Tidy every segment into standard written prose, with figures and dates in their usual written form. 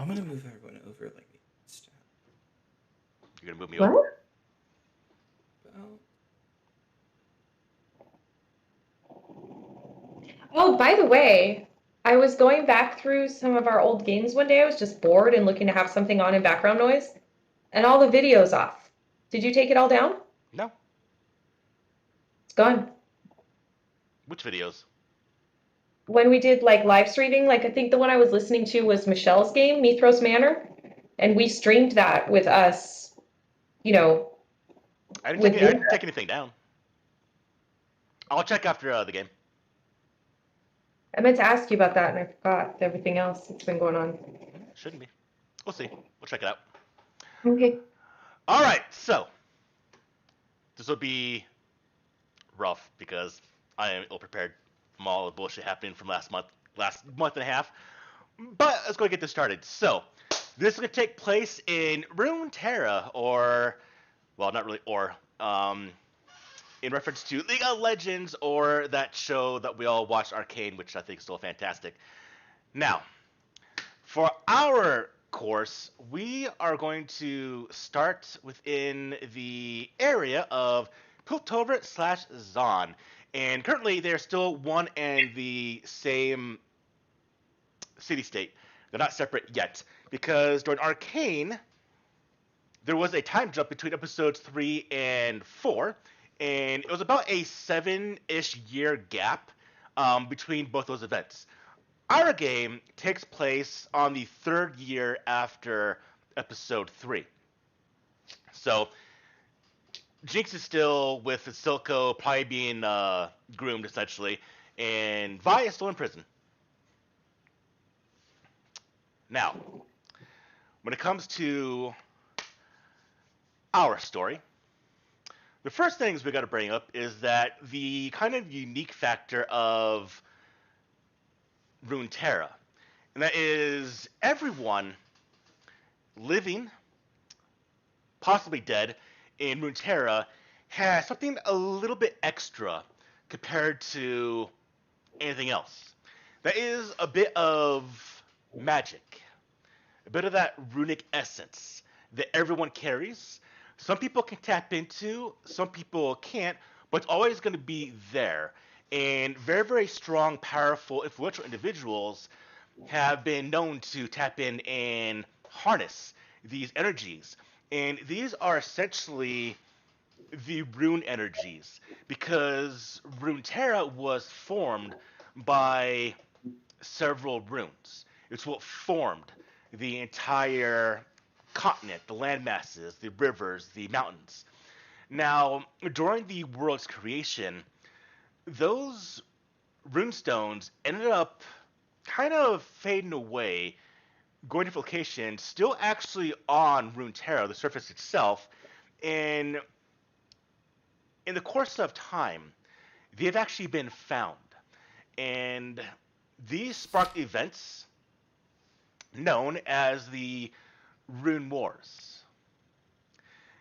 I'm gonna move everyone over like step. You're gonna move me over? What? Well, Oh, by the way, I was going back through some of our old games one day. I was just bored and looking to have something on in background noise, and all the videos off. Did you take it all down? No. It's gone. Which videos? When we did like live streaming, like I think the one I was listening to was Michelle's game, Mithros Manor, and we streamed that with us, you know, with I video. didn't take anything down. I'll check after the game. I meant to ask you about that and I forgot everything else that's been going on. Shouldn't be. We'll see. We'll check it out. Okay. All right. So this will be rough because I am ill prepared from all the bullshit happening from last month and a half. But let's go get this started. So this is gonna take place in Runeterra, or well, not really, or in reference to League of Legends, or that show that we all watched, Arcane, which I think is still fantastic. Now, for our course, we are going to start within the area of Piltover slash Zon. And currently, they're still one and the same city state. They're not separate yet. Because during Arcane, there was a time jump between episodes 3 and 4. And it was about a 7-ish year gap between both those events. Our game takes place on the third year after episode 3. So Jinx is still with Silco, probably being groomed essentially, and Vi is still in prison. Now, when it comes to our story, the first things we got to bring up is that the kind of unique factor of Runeterra, and that is everyone living, possibly dead, in Runeterra has something a little bit extra compared to anything else. That is a bit of magic, a bit of that runic essence that everyone carries. Some people can tap into, some people can't, but it's always going to be there. And very, very strong, powerful, influential individuals have been known to tap in and harness these energies. And these are essentially the rune energies because Runeterra was formed by several runes. It's what formed the entire continent, the land masses, the rivers, the mountains. Now, during the world's creation, those runestones ended up kind of fading away, going to locations, still actually on Runeterra, the surface itself, and in the course of time, they've actually been found. And these sparked events known as the Rune Wars.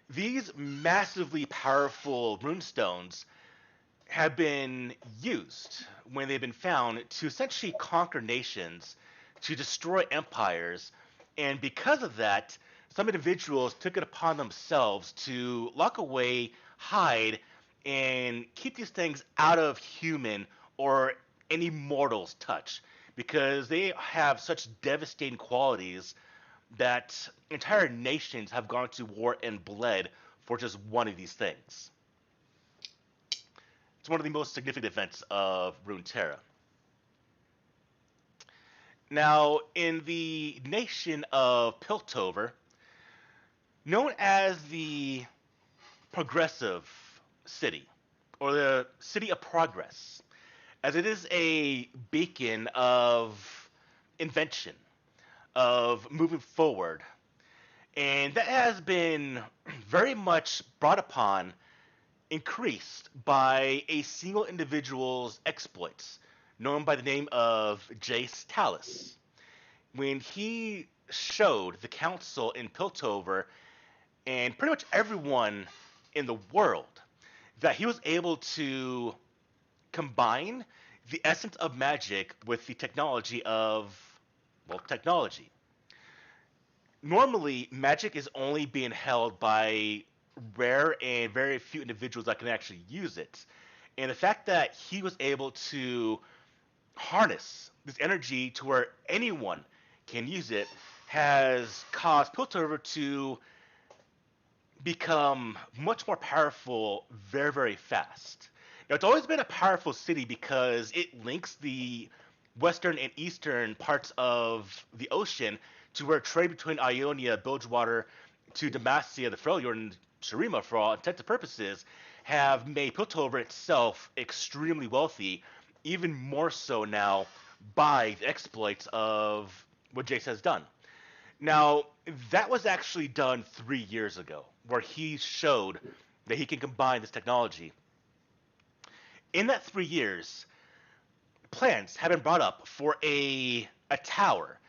These massively powerful runestones have been used when they've been found to essentially conquer nations, to destroy empires, and because of that, some individuals took it upon themselves to lock away, hide, and keep these things out of human or any mortal's touch because they have such devastating qualities that entire nations have gone to war and bled for just one of these things. It's one of the most significant events of Runeterra. Now, in the nation of Piltover, known as the Progressive City, or the City of Progress, as it is a beacon of invention, of moving forward, and that has been very much brought upon, increased by a single individual's exploits, known by the name of Jace Talus. When he showed the council in Piltover and pretty much everyone in the world that he was able to combine the essence of magic with the technology of, well, technology. normally magic is only being held by rare and very few individuals that can actually use it. And the fact that he was able to harness this energy to where anyone can use it has caused Piltover to become much more powerful very, very fast. Now, it's always been a powerful city because it links the western and eastern parts of the ocean to where trade between Ionia, Bilgewater, to Demacia, the Freljord, and Shurima, for all intents and purposes, have made Piltover itself extremely wealthy, even more so now by the exploits of what Jace has done. Now, that was actually done 3 years ago, where he showed that he can combine this technology. In that 3 years, plans have been brought up for a tower,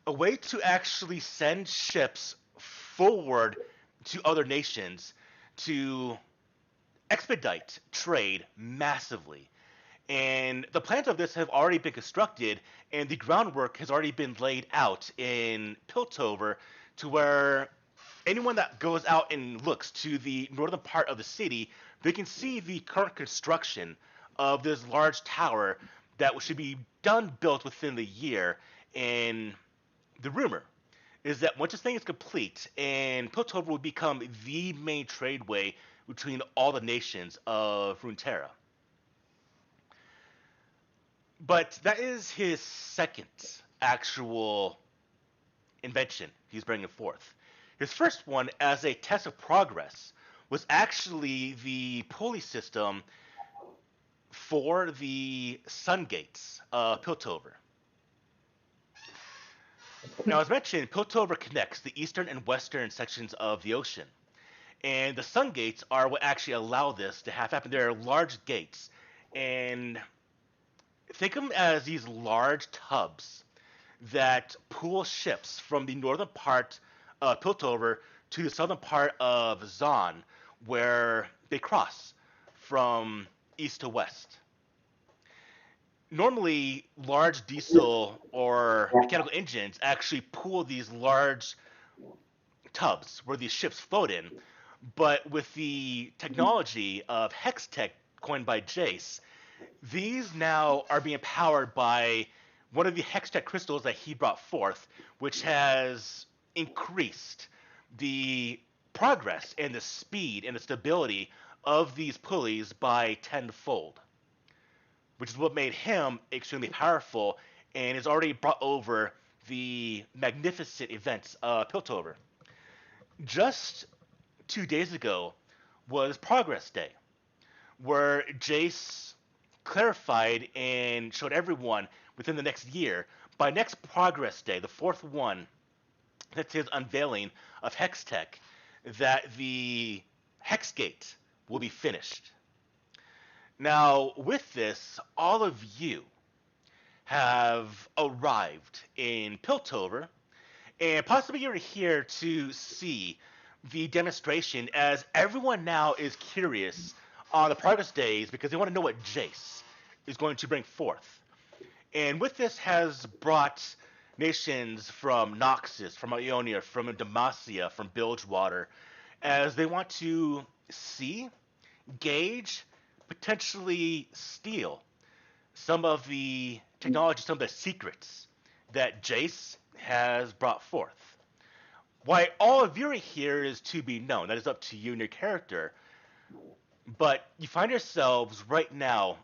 a way to actually send ships forward to other nations to expedite trade massively. And the plans of this have already been constructed, and the groundwork has already been laid out in Piltover to where anyone that goes out and looks to the northern part of the city, they can see the current construction of this large tower that should be done built within the year. And the rumor is that once this thing is complete, and Piltover will become the main tradeway between all the nations of Runeterra. But that is his second actual invention he's bringing forth. His first one, as a test of progress, was actually the pulley system for the sun gates of Piltover. Now, as mentioned, Piltover connects the eastern and western sections of the ocean. And the sun gates are what actually allow this to have happen. They're large gates. And think of them as these large tubs that pull ships from the northern part of Piltover to the southern part of Zon, where they cross from east to west. Normally, large diesel or mechanical engines actually pull these large tubs where these ships float in, but with the technology of Hextech coined by Jace, these now are being powered by one of the Hextech crystals that he brought forth, which has increased the progress and the speed and the stability of these pulleys by tenfold, which is what made him extremely powerful and has already brought over the magnificent events of Piltover. Just 2 days ago was Progress Day, where Jace clarified and showed everyone within the next year, by next Progress Day, the fourth one, that's his unveiling of Hextech, that the Hexgate will be finished. Now, with this, all of you have arrived in Piltover, and possibly you're here to see the demonstration, as everyone now is curious on the Progress Days because they want to know what Jace is going to bring forth. And with this has brought nations from Noxus, from Ionia, from Demacia, from Bilgewater, as they want to see, gauge, potentially steal some of the technology, some of the secrets that Jace has brought forth. Why all of you are here is to be known. That is up to you and your character. But you find yourselves right now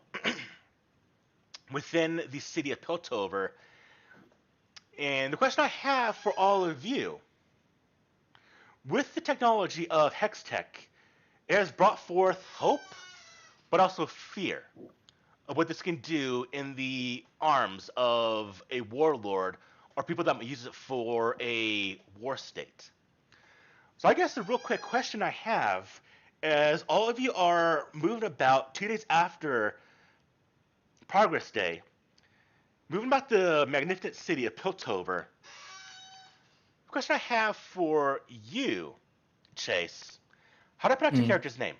within the city of Piltover. And the question I have for all of you, with the technology of Hextech, it has brought forth hope, but also fear of what this can do in the arms of a warlord or people that might use it for a war state. So I guess the real quick question I have, as all of you are moving about 2 days after Progress Day, moving about the magnificent city of Piltover, the question I have for you, Chase, how do I pronounce your character's name?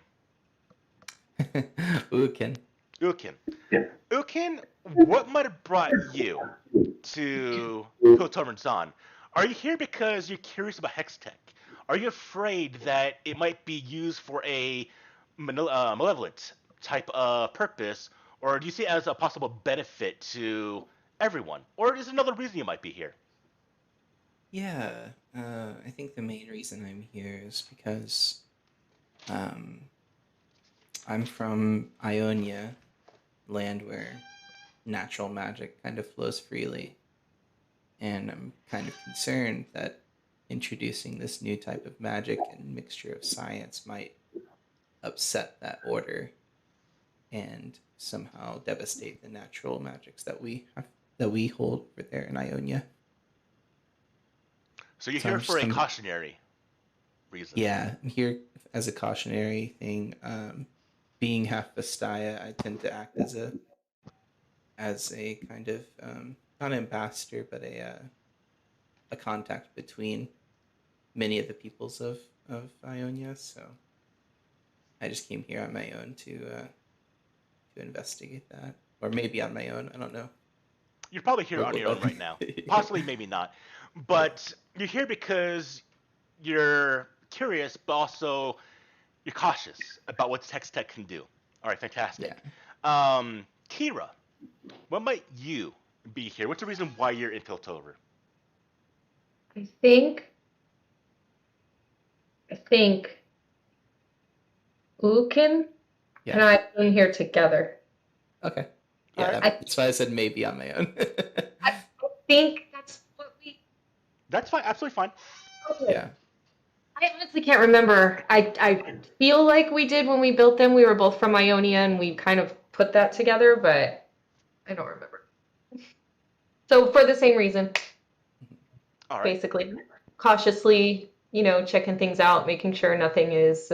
Ukin. Ukin. Ukin, what might have brought you to Piltover and Zon? Are you here because you're curious about hex tech? Are you afraid that it might be used for a malevolent type of purpose, or do you see it as a possible benefit to everyone? Or is there another reason you might be here? Yeah, I think the main reason I'm here is because um, I'm from Ionia, land where natural magic kind of flows freely, and I'm kind of concerned that introducing this new type of magic and mixture of science might upset that order and somehow devastate the natural magics that we hold over there in Ionia. So you're So here for a cautionary reason. yeah, I'm here as a cautionary thing. Being half Vastaya, I tend to act as a kind of not an ambassador, but a contact between many of the peoples of Ionia. So I just came here on my own to investigate that, or maybe on my own. I don't know. You're probably here on your own right now. Possibly, maybe not. But you're here because you're curious, but also you're cautious about what hex tech can do. All right, fantastic. Kira, what might you be here? What's the reason why you're in Piltover? I think Ukin and I came here together. Okay. Yeah, Right. that's why I said maybe on my own. I think that's what we. That's fine. Absolutely fine. Okay. Yeah. I honestly can't remember. I feel like we did when we built them. We were both from Ionia and we kind of put that together, but I don't remember. So for the same reason, All right. basically, cautiously, checking things out, making sure nothing is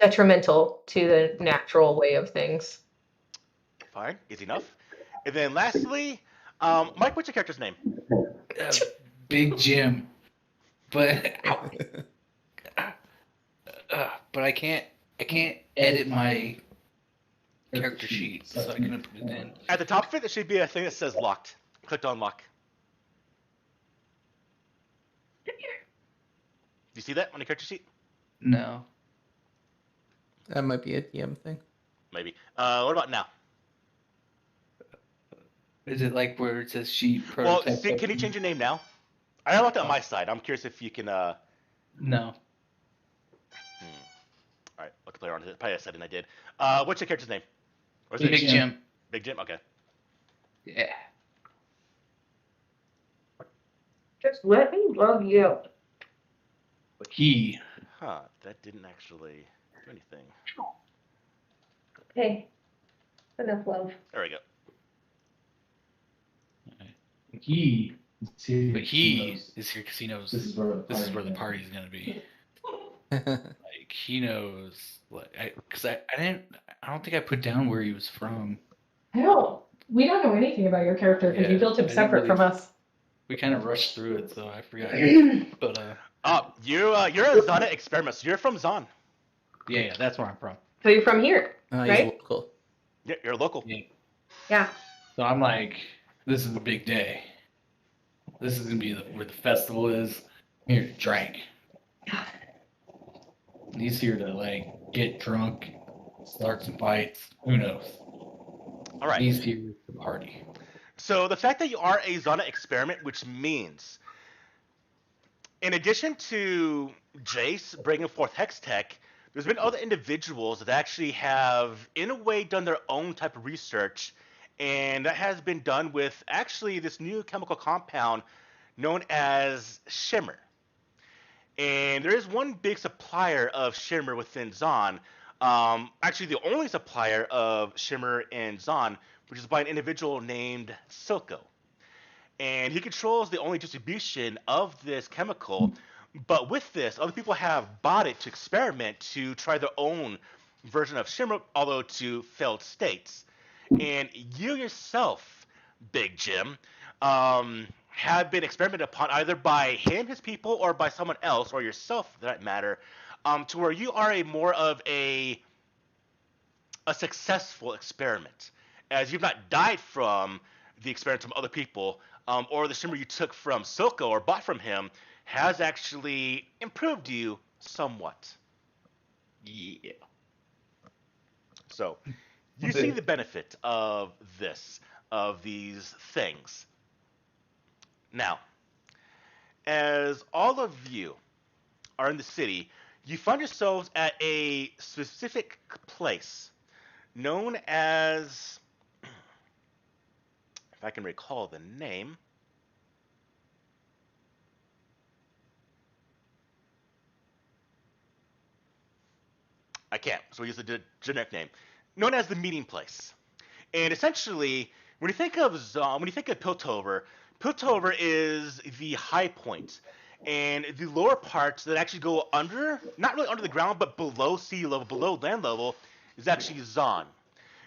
detrimental to the natural way of things. Fine. Easy enough. And then lastly, Mike, what's your character's name? Big Jim. But but I can't edit my character sheet, so I couldn't put it in. At the top of it, there should be a thing that says locked. Click on lock. Do you see that on the character sheet? No. That might be a DM thing. Maybe. What about now? Is it like where it says sheet Well, prototype? can you change your name now? I locked it on my side. I'm curious if you can. No. All right, I'll play around with it. Probably I said and I did. What's your character's name? Or is Big it Jim. Big Jim. Okay. Yeah. Just let me love you. He. Huh. That didn't actually do anything. Okay. Enough love. There we go. He. But he is here because he knows this is where the party's gonna be. Like he knows, like, because I don't think I put down where he was from. We don't know anything about your character because you built him separate from us. We kind of rushed through it, so I forgot. But you're a Zana experiment. So you're from Zon. yeah, that's where I'm from. So you're from here, right? He's local. Yeah, you're local. Yeah. So I'm like, this is a big day. This is gonna be where the festival is. I'm here to drink. He's here to like get drunk, start some fights. Who knows? All right. He's here to party. So the fact that you are a Zana experiment, which means, in addition to Jace bringing forth Hex Tech, there's been other individuals that actually have, in a way, done their own type of research, and that has been done with actually this new chemical compound known as Shimmer. And there is one big supplier of Shimmer within Zon. Actually, the only supplier of Shimmer in Zon, which is by an individual named Silco. And he controls the only distribution of this chemical. But with this, other people have bought it to experiment to try their own version of Shimmer, although to failed states. And you yourself, Big Jim, have been experimented upon either by him, his people, or by someone else, or yourself for that matter, to where you are a more of a successful experiment, as you've not died from the experience from other people, or the shimmer you took from Silco or bought from him has actually improved you somewhat. Yeah. So you see the benefit of these things. Now, as all of you are in the city, you find yourselves at a specific place known as, if I can recall the name, I can't, so we use the generic name, known as the meeting place. And essentially, when you think of when you think of Piltover, Piltover is the high point, and the lower parts that actually go under, not really under the ground, but below sea level, below land level, is actually Zon.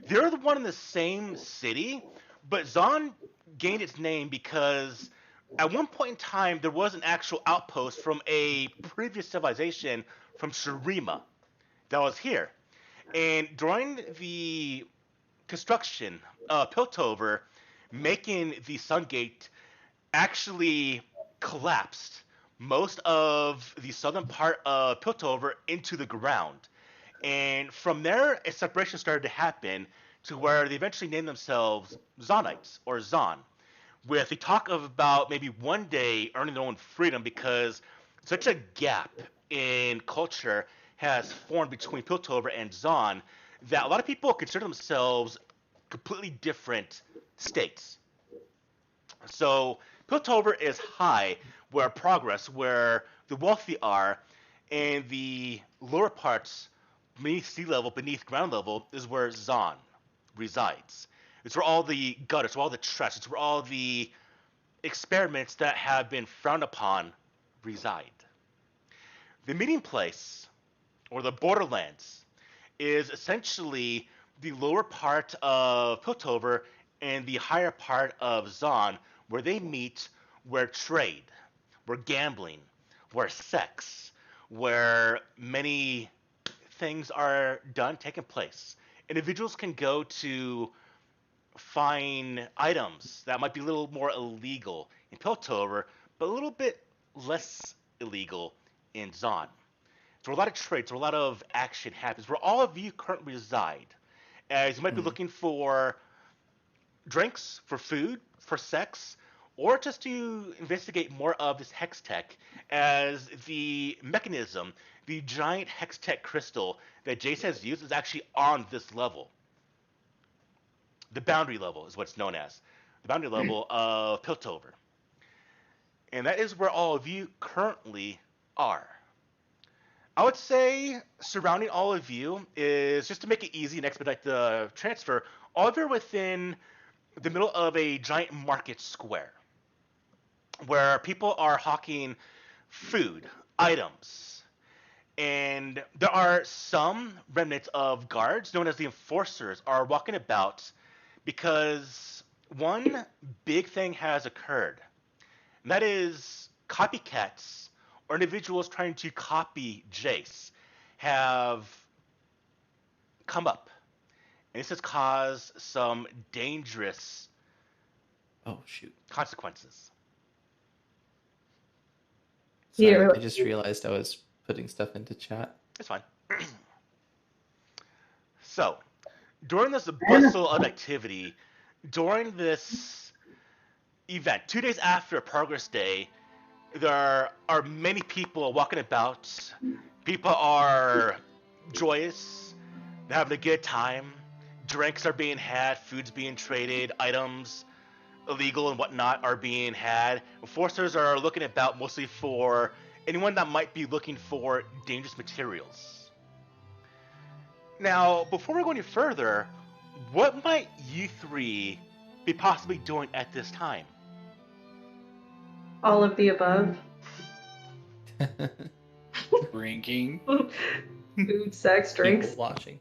They're the one in the same city, but Zon gained its name because at one point in time there was an actual outpost from a previous civilization from Shurima that was here. And during the construction of Piltover, making the Sun Gate actually collapsed most of the southern part of Piltover into the ground. And from there, a separation started to happen to where they eventually named themselves Zonites, or Zon, with the talk of about maybe one day earning their own freedom because such a gap in culture has formed between Piltover and Zon that a lot of people consider themselves completely different states. So Piltover is high, where progress, where the wealthy are, and the lower parts, beneath sea level, beneath ground level, is where Zon resides. It's where all the gutters, where all the trash, it's where all the experiments that have been frowned upon reside. The meeting place, or the borderlands, is essentially the lower part of Piltover and the higher part of Zon, where they meet, where trade, where gambling, where sex, where many things are done, taking place. Individuals can go to find items that might be a little more illegal in Piltover, but a little bit less illegal in Zon. So a lot of trades, where a lot of action happens, where all of you currently reside. As you might be Mm. looking for drinks, for food, for sex, or just to investigate more of this hex tech, as the mechanism, the giant hex tech crystal that Jace has used is actually on this level. The boundary level is what's known as. The boundary level of Piltover. And that is where all of you currently are. I would say surrounding all of you is, just to make it easy and expedite the transfer, all of you are within the middle of a giant market square where people are hawking food, items, and there are some remnants of guards known as the enforcers are walking about because one big thing has occurred, and that is copycats or individuals trying to copy Jace have come up, and this has caused some dangerous Oh shoot! consequences. Sorry, Yeah. I just realized I was putting stuff into chat. It's fine. So, during this bustle of activity, during this event, 2 days after Progress Day, there are many people walking about. People are joyous, they're having a good time. Drinks are being had, food's being traded, items, illegal and whatnot, are being had. Enforcers are looking about mostly for anyone that might be looking for dangerous materials. Now, before we go any further, what might you three be possibly doing at this time? All of the above. Drinking. Food, sex, drinks, People watching.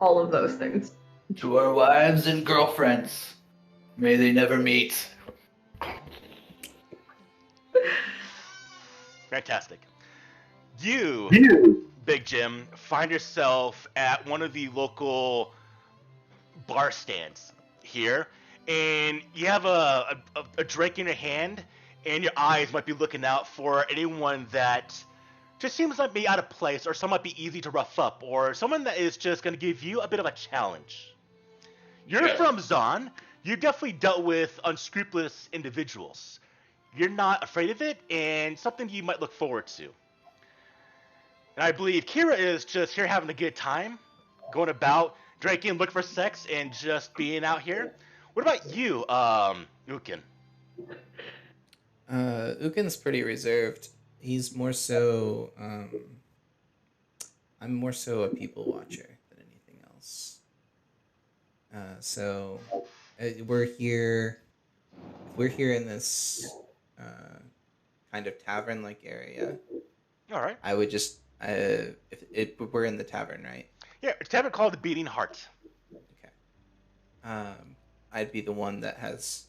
all of those things. To our wives and girlfriends, may they never meet. Fantastic. You, Big Jim, find yourself at one of the local bar stands here, and you have a drink in your hand, and your eyes might be looking out for anyone that just seems like be out of place, or someone might be easy to rough up, or someone that is just going to give you a bit of a challenge. You're from Zon. You definitely dealt with unscrupulous individuals. You're not afraid of it, and something you might look forward to. And I believe Kira is just here having a good time, going about drinking, looking for sex, and just being out here. What about you, Ukin? Ukin's pretty reserved. He's more so. I'm more so a people watcher than anything else. So we're here. If we're here in this kind of tavern-like area, All right. I would just if we're in the tavern, right? Yeah, it's a tavern called the Beating Heart. Okay. I'd be the one that's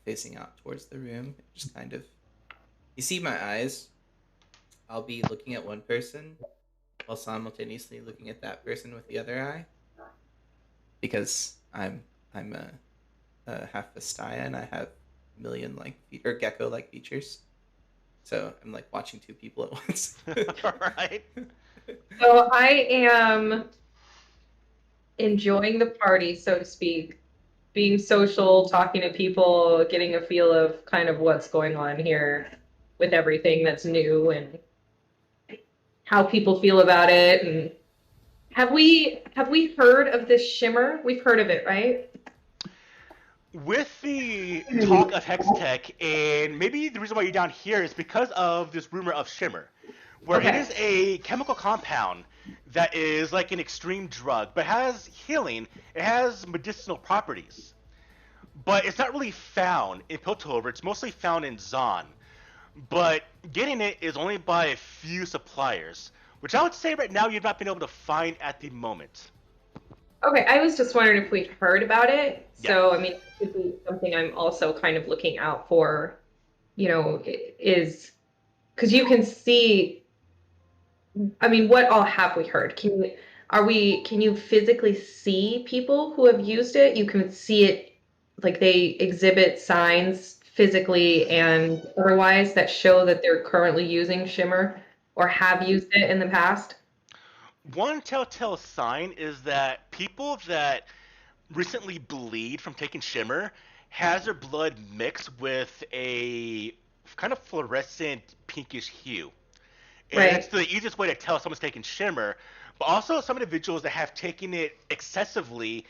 facing out towards the room. Just kind of, you see my eyes. I'll be looking at one person while simultaneously looking at that person with the other eye, because I'm a half Vastaya and I have million like or gecko like features. So I'm like watching two people at once. All right. So I am enjoying the party, so to speak, being social, talking to people, getting a feel of kind of what's going on here with everything that's new and how people feel about it. And have we heard of this shimmer? We've heard of it, right? With the talk of Hextech, and maybe the reason why you're down here is because of this rumor of Shimmer, where it is a chemical compound that is like an extreme drug, but has healing, it has medicinal properties. But it's not really found in Piltover, it's mostly found in Zon. But getting it is only by a few suppliers, which I would say right now you've not been able to find at the moment. Okay, I was just wondering if we'd heard about it. Yeah. So, I mean, it could be something I'm also kind of looking out for, is because you can see, I mean, what all have we heard? Can you physically see people who have used it? You can see it, like they exhibit signs physically and otherwise that show that they're currently using Shimmer or have used it in the past. One telltale sign is that people that recently bleed from taking Shimmer has their blood mixed with a kind of fluorescent pinkish hue. And Right. that's the easiest way to tell if someone's taking Shimmer. But also some individuals that have taken it excessively,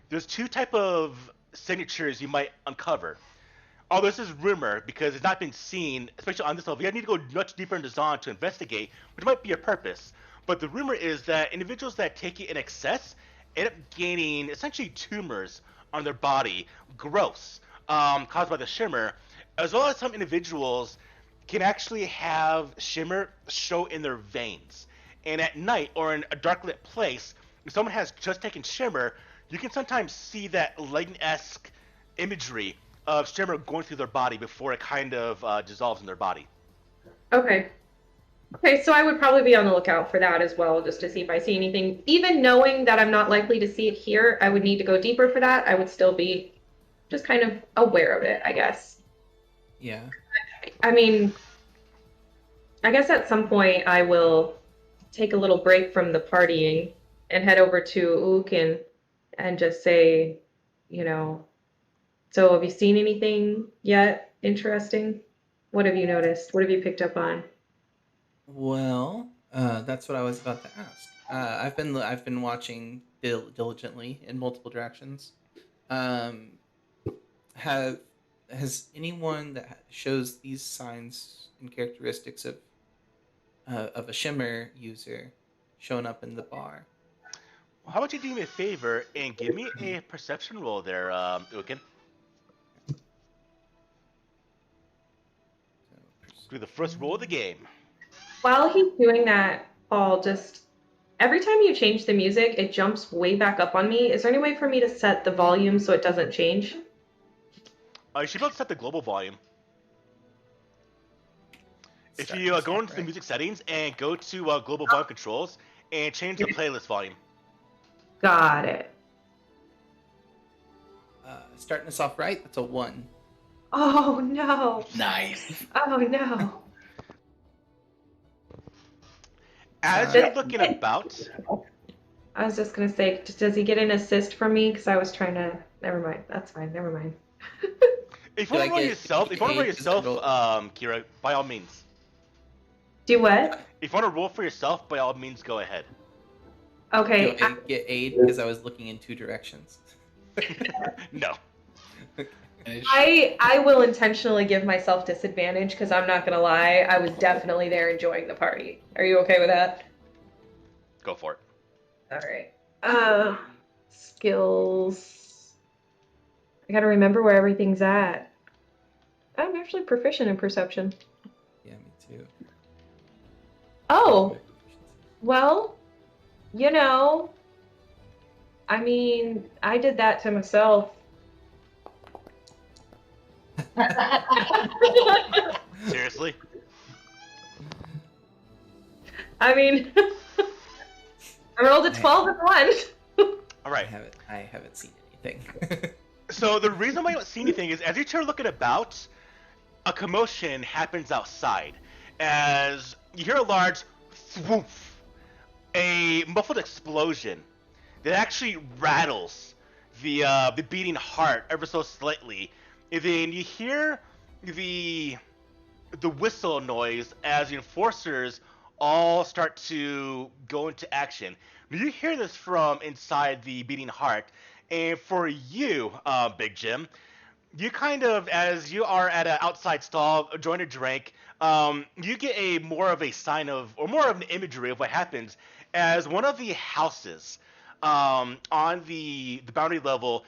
there's two type of signatures you might uncover. Although this is rumor because it's not been seen, especially on this level. You need to go much deeper into Zon to investigate, which might be a purpose. But the rumor is that individuals that take it in excess end up gaining essentially tumors on their body, growths caused by the Shimmer, as well as some individuals can actually have Shimmer show in their veins. And at night or in a dark lit place, if someone has just taken Shimmer, you can sometimes see that Legend-esque imagery of Shimmer going through their body before it kind of dissolves in their body. Okay. Okay, so I would probably be on the lookout for that as well, just to see if I see anything. Even knowing that I'm not likely to see it here, I would need to go deeper for that. I would still be just kind of aware of it, I guess. Yeah. I mean, I guess at some point I will take a little break from the partying and head over to Ook and just say, so have you seen anything yet interesting? What have you noticed? What have you picked up on? Well, that's what I was about to ask. I've been watching diligently in multiple directions. Um, have has anyone that shows these signs and characteristics of a Shimmer user shown up in the bar? How about you do me a favor and give me a perception roll there, Ukin? Do the first roll of the game. While he's doing that, Paul, just every time you change the music, it jumps way back up on me. Is there any way for me to set the volume so it doesn't change? You should be able to set the global volume. If you go into the music settings and go to global volume controls and change the playlist volume. Got it. starting us off right. That's a 1. Oh no. Nice. Oh no. As you're looking about, I was just gonna say, does he get an assist from me? Because I was trying to. Never mind. That's fine. Never mind. if you want to roll yourself, Kira, by all means. Do what? If you want to roll for yourself, by all means, go ahead. Okay. Do I get aid because I was looking in 2 directions? No. I will intentionally give myself disadvantage because I'm not gonna lie, I was definitely there enjoying the party. Are you okay with that? Go for it. All right. Skills. I gotta remember where everything's at. I'm actually proficient in perception. Yeah, me too. Oh, well, you know, I mean, I did that to myself. Seriously? I mean, I rolled a 12 and 1. All right. I haven't seen anything. So the reason why you don't see anything is as you turn looking about, a commotion happens outside. As you hear a large swoop, a muffled explosion that actually rattles the beating heart ever so slightly. And then you hear the whistle noise as the enforcers all start to go into action. You hear this from inside the beating heart, and for you, Big Jim, you kind of, as you are at an outside stall, enjoying a drink, you get a more of a sign of, or more of an imagery of what happens as one of the houses on the boundary level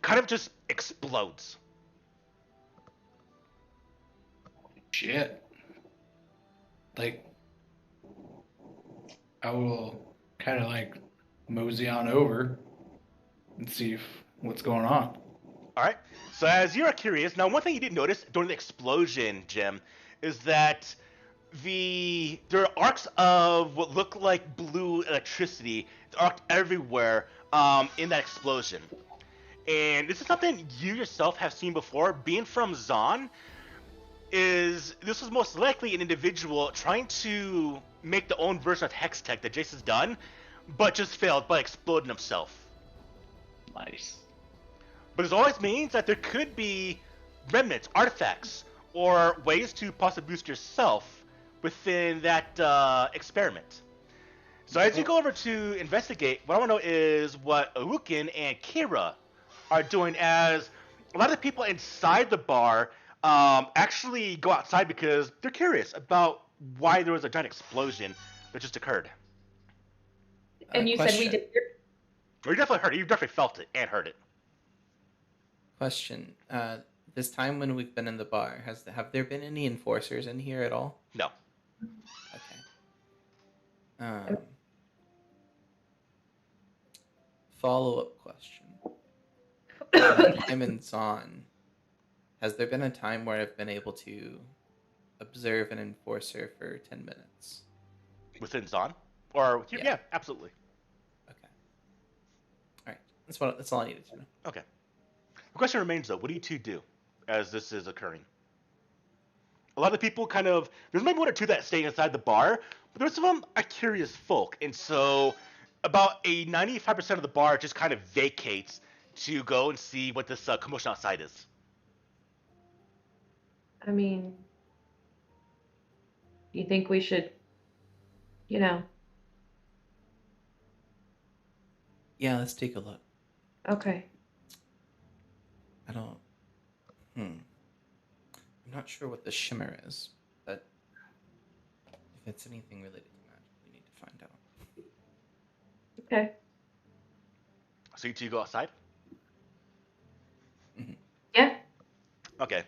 kind of just explodes. Shit. Like, I will kind of like mosey on over and see what's going on. All right. So as you are curious, now one thing you didn't notice during the explosion, Jim, is that there are arcs of what look like blue electricity arced everywhere in that explosion. And this is something you yourself have seen before. Being from Zon, this was most likely an individual trying to make the own version of Hextech that Jace has done, but just failed by exploding himself. Nice. But it always means that there could be remnants, artifacts, or ways to possibly boost yourself within that experiment. So as you go over to investigate, what I want to know is what Arukin and Kira are doing, as a lot of the people inside the bar actually go outside because they're curious about why there was a giant explosion that just occurred. And you said we did. Or you definitely heard it. You definitely felt it and heard it. Question. This time when we've been in the bar, have there been any enforcers in here at all? No. Okay. Follow-up question. I'm in Zon. Has there been a time where I've been able to observe an enforcer for 10 minutes? Within Zon? Or Yeah. Yeah, absolutely. Okay. All right. That's all I needed to know. Okay. The question remains though, what do you two do as this is occurring? A lot of people there's maybe 1 or 2 that stay inside the bar, but the rest of them are curious folk. And so about a 95% of the bar just kind of vacates to go and see what this commotion outside is. I mean, you think we should, you know? Yeah, let's take a look. Okay. I don't... I'm not sure what the shimmer is, but if it's anything related to magic, we need to find out. Okay. So you two go outside? Mm-hmm. Yeah. Okay.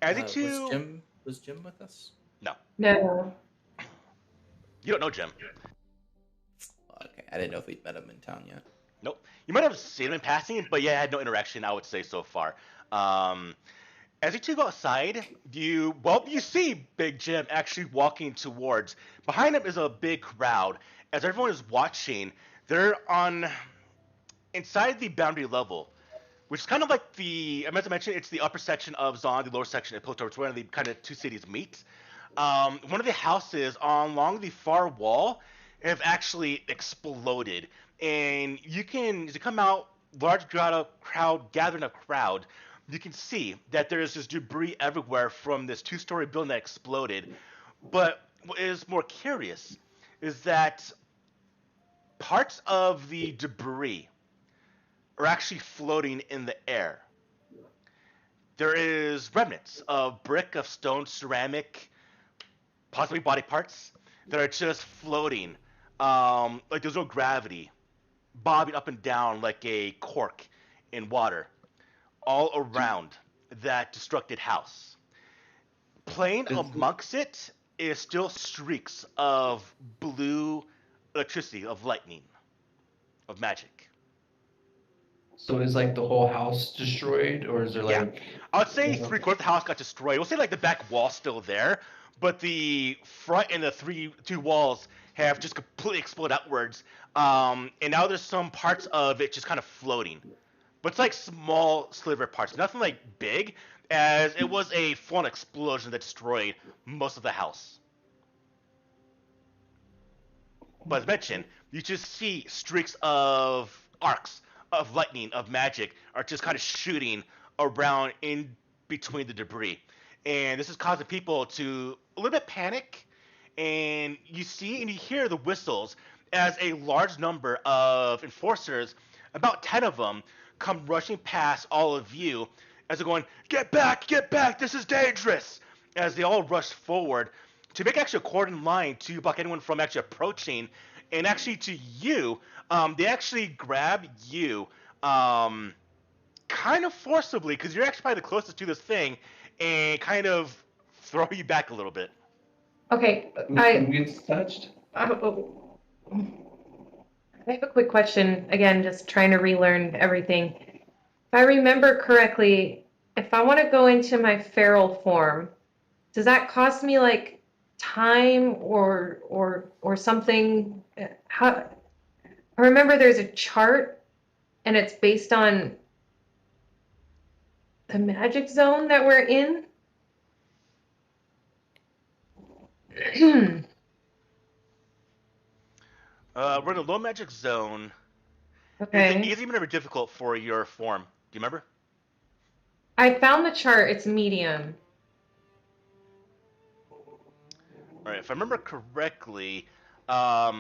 As you two... Was Jim with us? No. No. You don't know Jim. Okay, I didn't know if we'd met him in town yet. Nope. You might have seen him in passing, but yeah, had no interaction, I would say, so far. As you two go outside, you see Big Jim actually walking towards. Behind him is a big crowd. As everyone is watching, they're inside the boundary level. which is kind of like as I mentioned, it's the upper section of Zon, the lower section of Piltover. It's where the kind of two cities meet. One of the houses along the far wall have actually exploded, and as you come out, large crowd gathering a crowd. You can see that there is just debris everywhere from this two-story building that exploded. But what is more curious is that parts of the debris are actually floating in the air. There is remnants of brick, of stone, ceramic, possibly body parts that are just floating, like there's no gravity, bobbing up and down like a cork in water, all around that destructed house. Playing amongst it is still streaks of blue electricity, of lightning, of magic. So is like the whole house destroyed, or is there like? I would say 3/4 of the house got destroyed. We'll say like the back wall's still there, but the front and the two walls have just completely exploded outwards. And now there's some parts of it just kind of floating, but it's like small sliver parts, nothing like big, as it was a full explosion that destroyed most of the house. But as mentioned, you just see streaks of arcs of lightning, of magic, are just kind of shooting around in between the debris. And this is causing people to a little bit panic. And you see and you hear the whistles as a large number of enforcers, about 10 of them, come rushing past all of you as they're going, get back, this is dangerous! As they all rush forward to make actually a cordon line to block anyone from actually approaching. And actually to you, they actually grab you kind of forcibly, because you're actually probably the closest to this thing, and kind of throw you back a little bit. Okay, Who gets touched? I have a quick question. Again, just trying to relearn everything. If I remember correctly, if I want to go into my feral form, does that cost me like time or something? How I remember there's a chart and it's based on the magic zone that we're in. We're in a low magic zone. Is it Okay. easy or difficult for your form? Do you remember? I found the chart. It's medium. Alright, if I remember correctly, I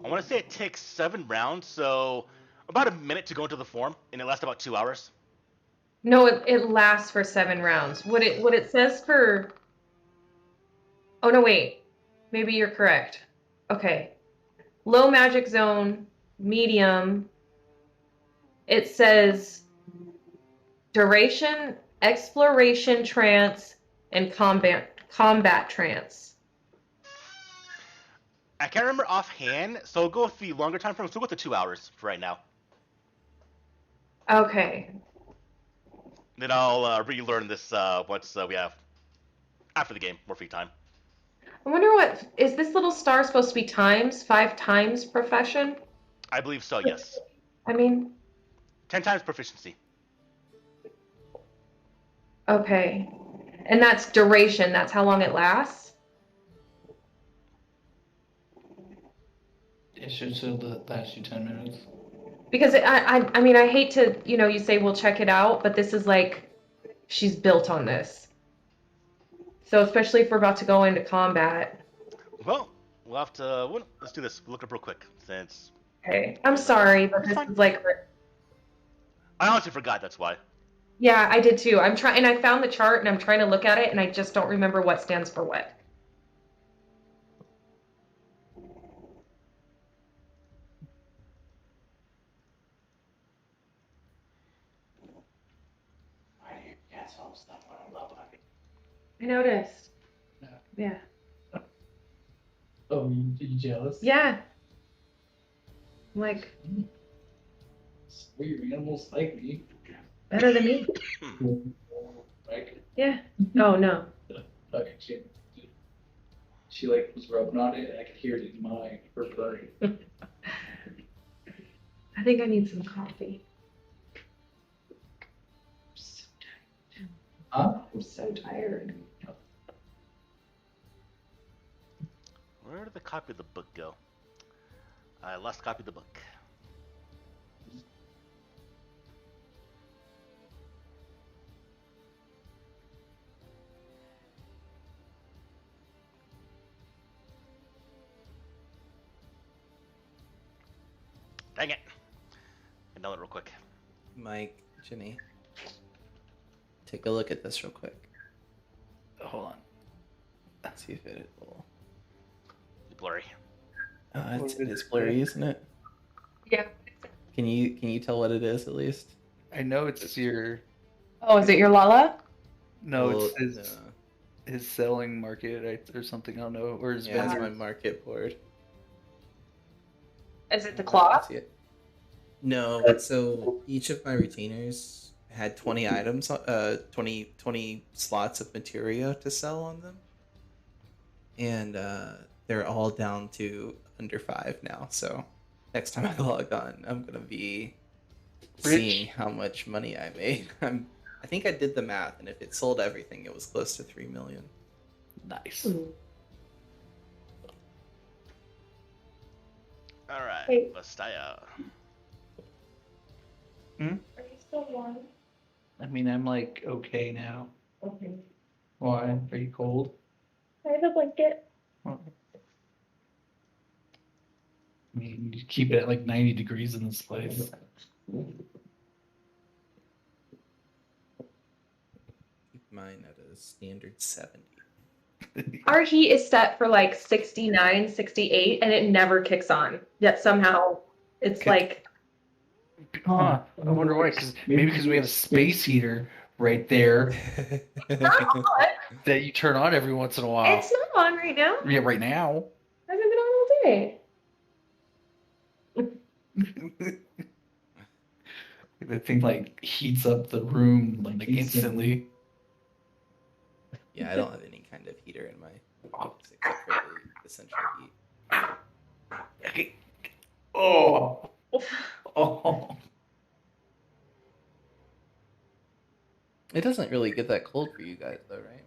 want to say it takes 7 rounds, so about a minute to go into the form, and it lasts about 2 hours. No, it lasts for 7 rounds. What it says for. Oh no, wait. Maybe you're correct. Okay. Low magic zone, medium. It says duration, exploration trance, and combat trance. I can't remember offhand, so we'll go with the longer time frame. So we'll go with the 2 hours for right now. Okay. Then I'll relearn this once we have after the game more free time. I wonder what is this little star supposed to be times? 5 times profession? I believe so. Yes. I mean, 10 times proficiency. okay. And that's duration. That's how long it lasts? It should last you 10 minutes. Because I mean, I hate to, you say we'll check it out, but this is like, she's built on this. So especially if we're about to go into combat. Well, we'll have to. Let's do this. We'll look up real quick since. Okay. I'm sorry, but this is like. I honestly forgot. That's why. Yeah, I did too. I'm trying, and I found the chart, and I'm trying to look at it, and I just don't remember what stands for what. I noticed. Yeah. Oh, you jealous? Yeah. I'm like, Weird animals like me. better than me. Right? Yeah. Oh, no. Okay, she like was rubbing on it, and I could hear it in my her purring. I think I need some coffee. Huh? I'm so tired. Where did the copy of the book go? I lost a copy of the book. Dang it. I know it real quick. Mike, Jenny, take a look at this real quick. Hold on. Let's see if it will. It's blurry. It's blurry, isn't it? Yeah. Can you tell what it is at least? I know it's your. Oh, is it your Lala? No, Well, it's his selling market or something. I don't know. Or his yeah, it's vendor. my market board. Is it the I cloth? see it. No, so each of my retainers had 20 items, 20 slots of materia to sell on them. And they're all down to under 5 now. So next time I log on, I'm going to be seeing how much money I made. I think I did the math, and if it sold everything, it was close to 3 million. Nice. All right, Hey. Vastaya. Are you still warm? I mean, I'm like okay now. Okay. Why? Are you cold? I have a blanket. I mean, you keep it at like 90 degrees in this place. Keep mine at a standard 70. Our heat is set for like 69, 68, and it never kicks on. Yet somehow it's Okay. like, Huh? I wonder why. Maybe because we have a space heater right there not on. that you turn on every once in a while. It's not on right now. Yeah, right now. Hasn't been on all day. The thing like heats up the room like instantly. Yeah, I don't have any kind of heater in my box except for the essential heat. Okay. Oh. Oh. It doesn't really get that cold for you guys, though, right?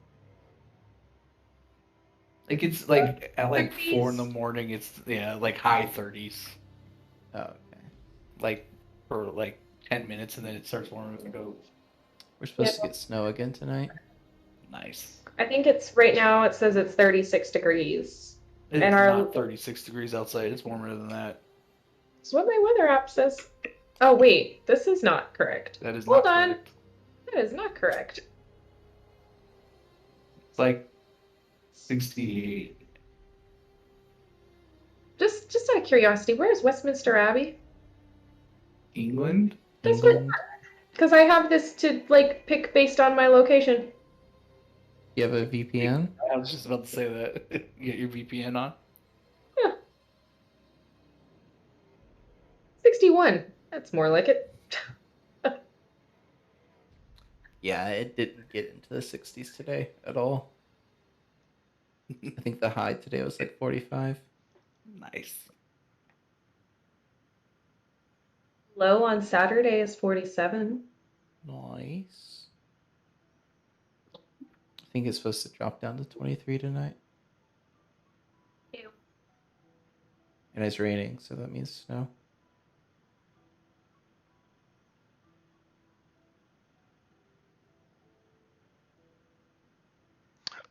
Like it's like at like 30s. 4 in the morning. It's like high 30s. Oh, okay. Like for like 10 minutes, and then it starts warming up and go. We're supposed to get snow again tonight. Nice. I think it's right now. It says it's 36 degrees. It's And our- not 36 degrees outside. It's warmer than that. That's what my weather app says. Oh wait, this is not correct. That is Hold not on. correct. That is not correct. It's like 68. Just out of curiosity, where is Westminster Abbey? England? That's what. England. Because I have this to like pick based on my location. You have a VPN? I was just about to say that. You get your VPN on? 61. That's more like it. Yeah, it didn't get into the 60s today at all. I think the high today was like 45. Nice. Low on Saturday is 47. Nice. I think it's supposed to drop down to 23 tonight. Ew. And it's raining, so that means snow.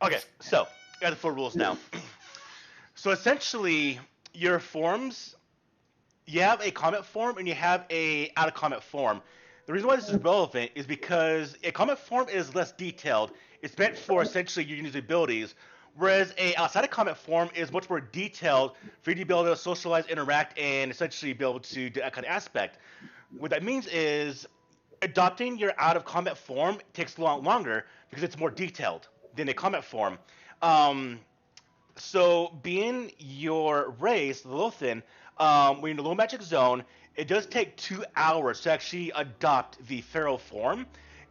Okay, so got the 4 rules now. So essentially, your forms, you have a comment form and you have a out of comment form. The reason why this is relevant is because a comment form is less detailed. It's meant for essentially your user abilities, whereas a outside of comment form is much more detailed for you to be able to socialize, interact, and essentially be able to do that kind of aspect. What that means is adopting your out of comment form takes a lot longer because it's more detailed than a comment form. So being your race, the Lothian, when you're in the low magic zone, it does take 2 hours to actually adopt the feral form,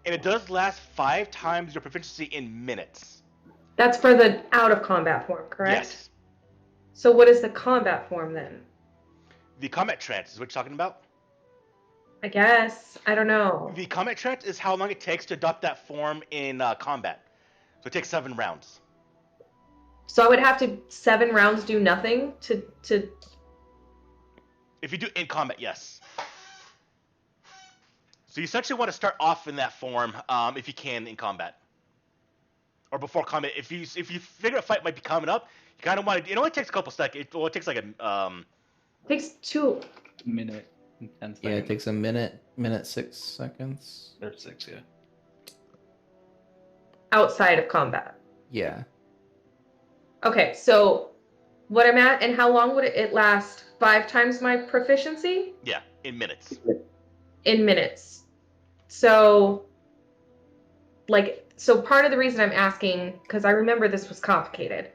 and it does last 5 times your proficiency in minutes. That's for the out of combat form, correct? Yes. So what is the combat form then? The combat trance is what you're talking about? I guess. I don't know. The combat trance is how long it takes to adopt that form in combat. So it takes 7 rounds. So I would have to 7 rounds do nothing to. If you do in combat, yes. So you essentially want to start off in that form, if you can, in combat, or before combat. If you figure a fight might be coming up, you kind of want to. It only takes a couple seconds. It takes like a Takes 2. Minute and 10 seconds. Yeah, it takes a minute 6 seconds. Or 6, yeah. Outside of combat. Yeah. Okay, so what I'm at and how long would it last? 5 times my proficiency? Yeah, in minutes. In minutes. So, so part of the reason I'm asking, because I remember this was complicated,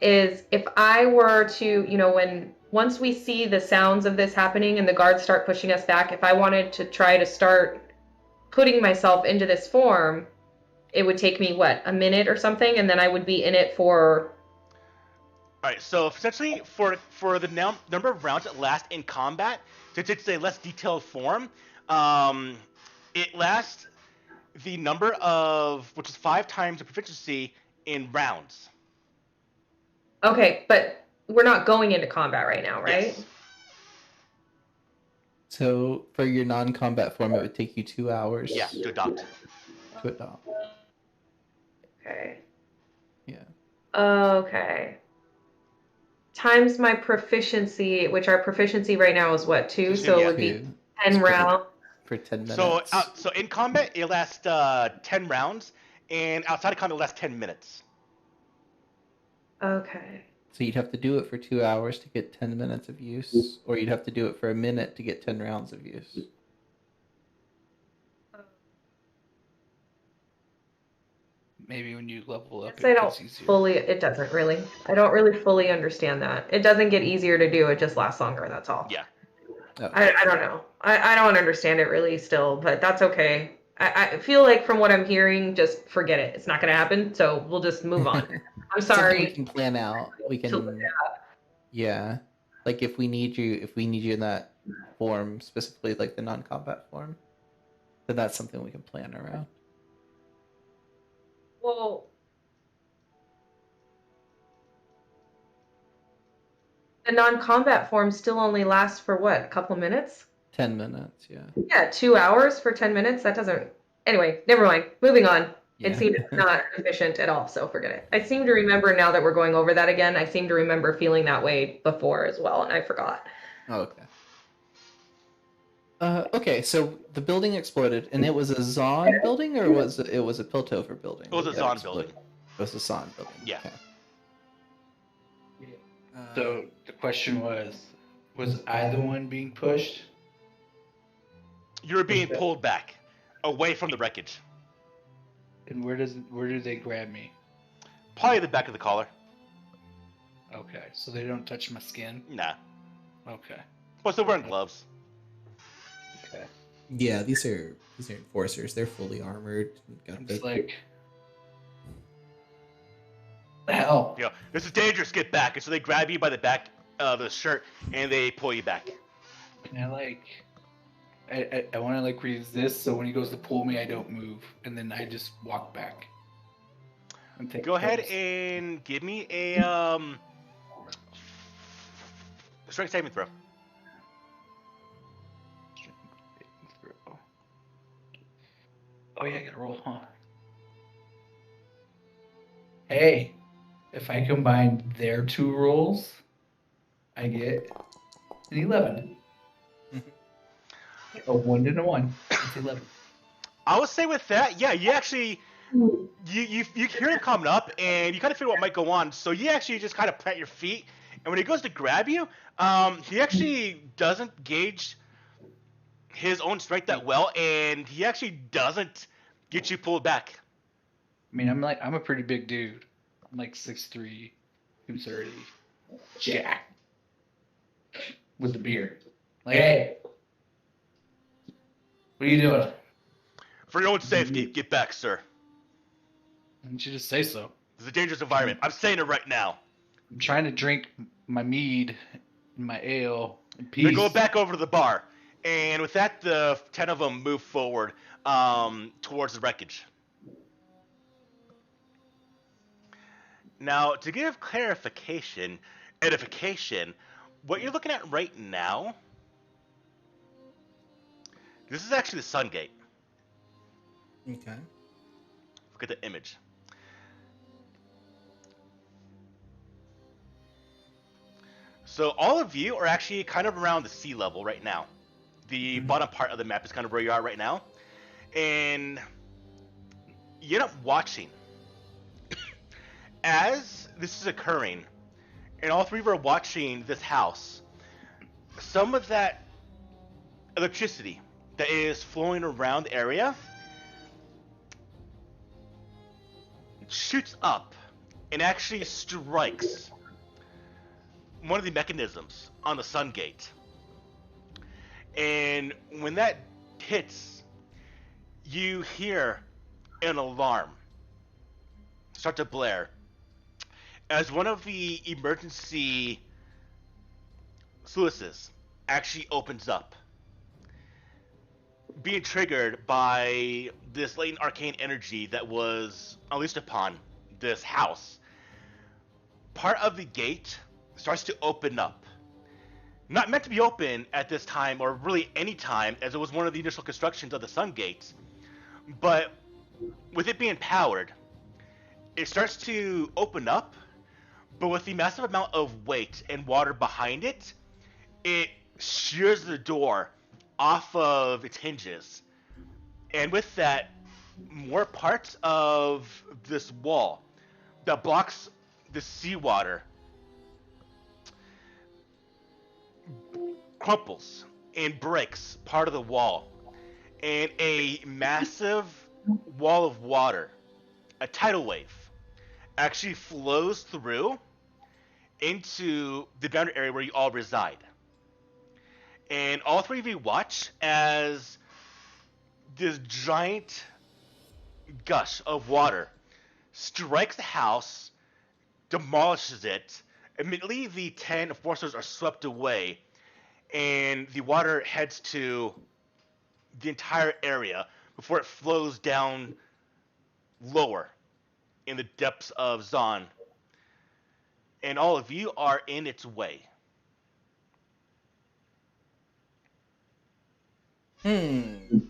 is if I were to, once we see the sounds of this happening and the guards start pushing us back, if I wanted to try to start putting myself into this form, it would take me, what, a minute or something? And then I would be in it for... All right, so essentially for the number of rounds that last in combat, since it's a less detailed form, it lasts the number of, which is 5 times the proficiency in rounds. Okay, but we're not going into combat right now, right? Yes. So for your non-combat form, it would take you 2 hours. Yeah, to adopt. To adopt. Okay. Yeah. Okay. Times my proficiency, which our proficiency right now is what, 2? So it would be 10 rounds. For 10 minutes. So in combat, it lasts 10 rounds, and outside of combat, it lasts 10 minutes. Okay. So you'd have to do it for 2 hours to get 10 minutes of use, or you'd have to do it for a minute to get 10 rounds of use. Maybe when you level up, I it don't gets easier. I don't really fully understand that. It doesn't get easier to do, it just lasts longer, that's all. Yeah. Oh. I don't know. I don't understand it really still, but that's okay. I feel like from what I'm hearing, just forget it. It's not going to happen, so we'll just move on. I'm Something sorry. we can plan out. We can. Yeah. Like if we need you in that form, specifically like the non-combat form, then that's something we can plan around. Well, the non-combat form still only lasts for what, a couple minutes? 10 minutes, yeah. Yeah, 2 hours for 10 minutes? That doesn't... Anyway, never mind. Moving on. Yeah. It seemed not efficient at all, so forget it. I seem to remember now that we're going over that again, I seem to remember feeling that way before as well, and I forgot. Oh, okay. Okay, so the building exploded, and it was a Zon building, or was it was a Piltover building? It was a that Zon exploded? building. It was a Zon building. Yeah. Okay. So the question was I the one being pushed? You're being pulled back, away from the wreckage. And where do they grab me? Probably the back of the collar. Okay, so they don't touch my skin? Nah. Okay. Plus, they're wearing gloves. Okay. Yeah, these are enforcers. They're fully armored. I'm just like, the hell? You know, this is dangerous. Get back. And so they grab you by the back of the shirt and they pull you back. Can I want to resist, so when he goes to pull me, I don't move, and then I just walk back. Go ahead and give me a strength saving throw. Oh yeah, I gotta roll, huh? Hey, if I combine their 2 rolls, I get an 11. A 1 and a 1. It's 11. I would say with that, yeah, you actually you hear him coming up, and you kind of figure what might go on. So you actually just kind of plant your feet, and when he goes to grab you, he actually doesn't gauge his own strength that well, and he actually doesn't get you pulled back. I mean, I'm a pretty big dude. I'm like 6'3", 230. Jack. With the beard. Like, hey. What are you doing? For your own safety, get back, sir. Why don't you just say so? This is a dangerous environment. I'm saying it right now. I'm trying to drink my mead and my ale in peace. Then go back over to the bar And with that, the 10 of them move forward towards the wreckage. Now, to give clarification, edification, what you're looking at right now, this is actually the Sun Gate. Okay. Look at the image. So all of you are actually kind of around the sea level right now. The bottom part of the map is kind of where you are right now. And you end up watching as this is occurring, and all three of you are watching this house. Some of that electricity that is flowing around the area shoots up and actually strikes one of the mechanisms on the Sun Gate. And when that hits, you hear an alarm start to blare as one of the emergency sluices actually opens up, being triggered by this latent arcane energy that was unleashed upon this house. Part of the gate starts to open up. Not meant to be open at this time, or really any time, as it was one of the initial constructions of the Sun Gates. But with it being powered, it starts to open up, but with the massive amount of weight and water behind it, it shears the door off of its hinges. And with that, more parts of this wall that blocks the seawater crumples and breaks part of the wall, and a massive wall of water, a tidal wave, actually flows through into the boundary area where you all reside. And all three of you watch as this giant gush of water strikes the house, demolishes it. Immediately, the 10 enforcers are swept away, and the water heads to the entire area before it flows down lower in the depths of Zon. And all of you are in its way. I'm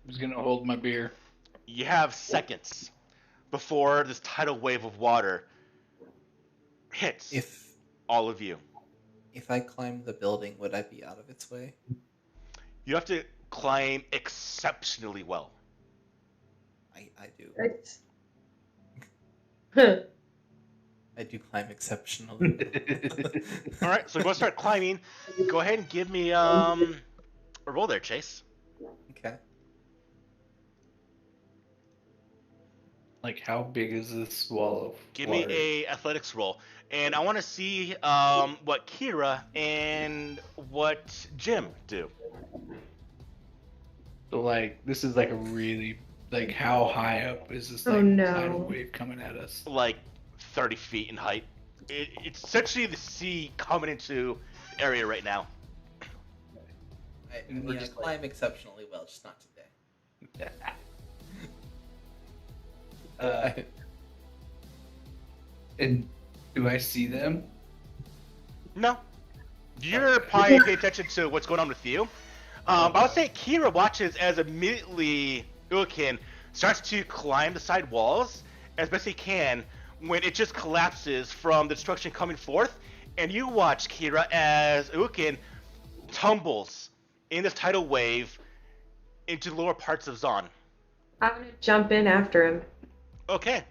just gonna hold my beer. You have seconds before this tidal wave of water hits all of you. If I climb the building, would I be out of its way? You have to climb exceptionally well. I do. Huh. I do climb exceptionally well. All right, so we're going to start climbing. Go ahead and give me a roll there, Chase. Okay. Like, how big is this wall of Give water? me a athletics roll. And I want to see what Kira and what Jim do. So, like, this is like a really, like, how high up is this, like, Oh, no. tidal wave coming at us? Like 30 feet in height. It's essentially the sea coming into the area right now. I mean, I climb exceptionally well, just not today. And do I see them? No. You're probably paying attention to what's going on with you. But I would say Kira watches as immediately Ukin starts to climb the side walls as best he can when it just collapses from the destruction coming forth. And you watch, Kira, as Ukin tumbles in this tidal wave into the lower parts of Zon. I'm gonna jump in after him. Okay.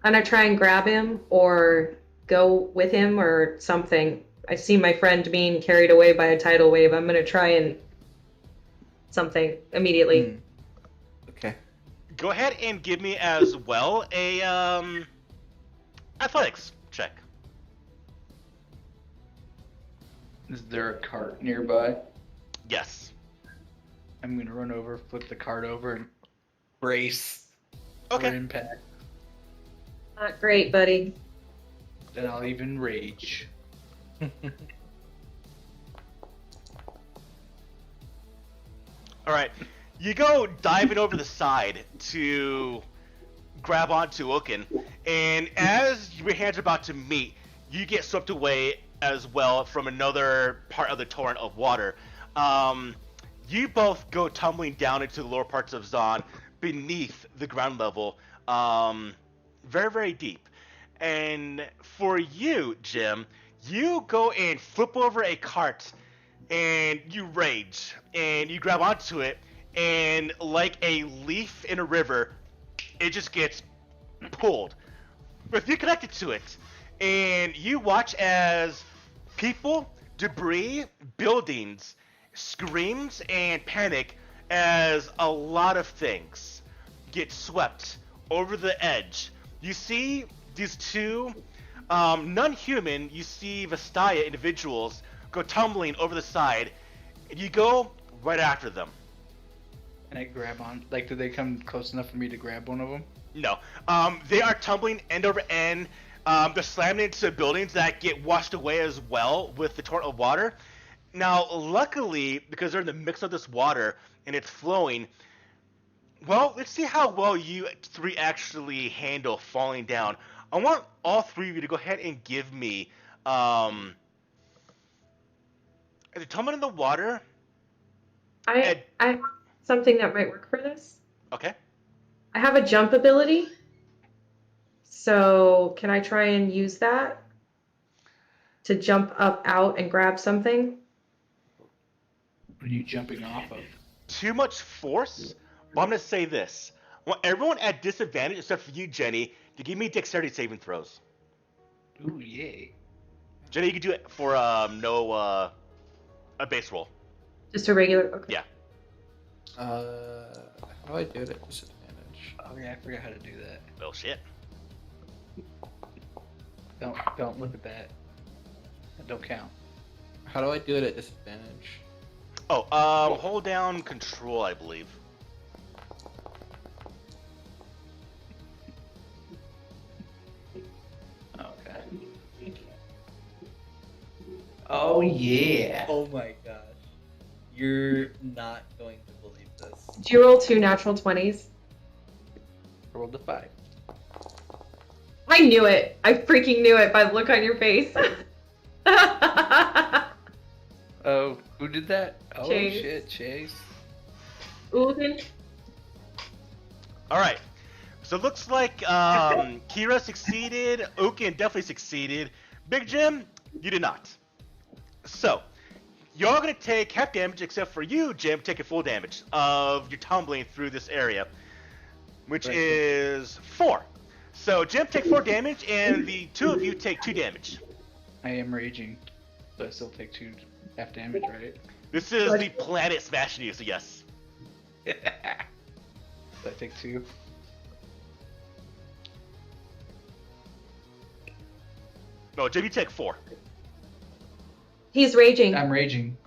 I'm gonna try and grab him or go with him or something. I see my friend being carried away by a tidal wave. I'm gonna try and something immediately. Okay. Go ahead and give me as well a athletics check. Is there a cart nearby? Yes. I'm gonna run over, flip the cart over, and brace Okay. for impact. Not great, buddy. Then I'll even rage. All right, you go diving over the side to grab onto Oaken, and as your hands are about to meet, you get swept away as well from another part of the torrent of water. You both go tumbling down into the lower parts of Zon beneath the ground level, very, very deep. And for you, Jim, you go and flip over a cart and you rage and you grab onto it, and like a leaf in a river, it just gets pulled. But you connected to it, and you watch as people, debris, buildings, screams, and panic as a lot of things get swept over the edge. You see these two non-human, you see Vastaya individuals go tumbling over the side, and you go right after them. And I grab on. Like, do they come close enough for me to grab one of them? No. They are tumbling end over end. They're slamming into buildings that get washed away as well with the torrent of water. Now, luckily, because they're in the mix of this water and it's flowing, well, let's see how well you three actually handle falling down. I want all three of you to go ahead and give me the tumbling in the water. I have something that might work for this. Okay. I have a jump ability. So can I try and use that to jump up out and grab something? What are you jumping off of? Too much force, but I'm going to say this. I want everyone at disadvantage, except for you, Jenny, to give me dexterity saving throws. Ooh, yay. Jenny, you can do it for a base roll. Just a regular. Okay. Yeah. How do I do it at disadvantage? Oh yeah, I forgot how to do that. Well, shit. Don't look at that. That don't count. How do I do it at disadvantage? Oh, hold down control, I believe. Okay. Oh yeah. Oh my gosh. You're not going to believe this. Did you roll 2 natural 20s? I rolled a 5. I knew it. I freaking knew it by the look on your face. Oh, who did that? Oh Chase. shit, Chase. Ulden. All right. So it looks like Kira succeeded. Oaken definitely succeeded. Big Jim, you did not. So, you're all going to take half damage, except for you, Jim, taking full damage of your tumbling through this area, which is 4. So, Jim, take 4 damage, and the two of you take 2 damage. I am raging, but I still take 2 half damage, right? This is the planet smashing you, so yes. So I take 2. No, Jim, you take 4. He's raging. I'm raging.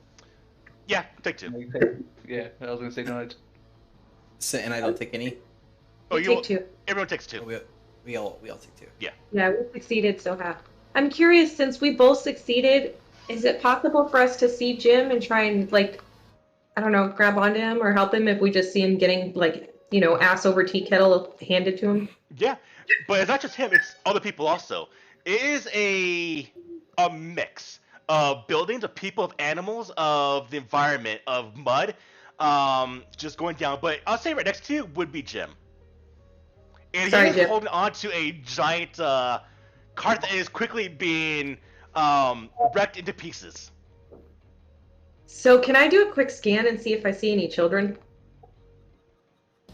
Yeah, take 2. Yeah, I was gonna say no. So, and I don't take any? Oh, You take 2. Everyone takes 2. We all take 2. Yeah, we succeeded, so half. I'm curious, since we both succeeded, is it possible for us to see Jim and try and, like, I don't know, grab onto him or help him if we just see him getting, like, you know, ass over tea kettle handed to him? Yeah, but it's not just him, it's other people also. It is a mix of buildings, of people, of animals, of the environment, of mud, just going down. But I'll say right next to you would be Jim. And Sorry, he's Jim. holding on to a giant cart that is quickly being wrecked into pieces. So can I do a quick scan and see if I see any children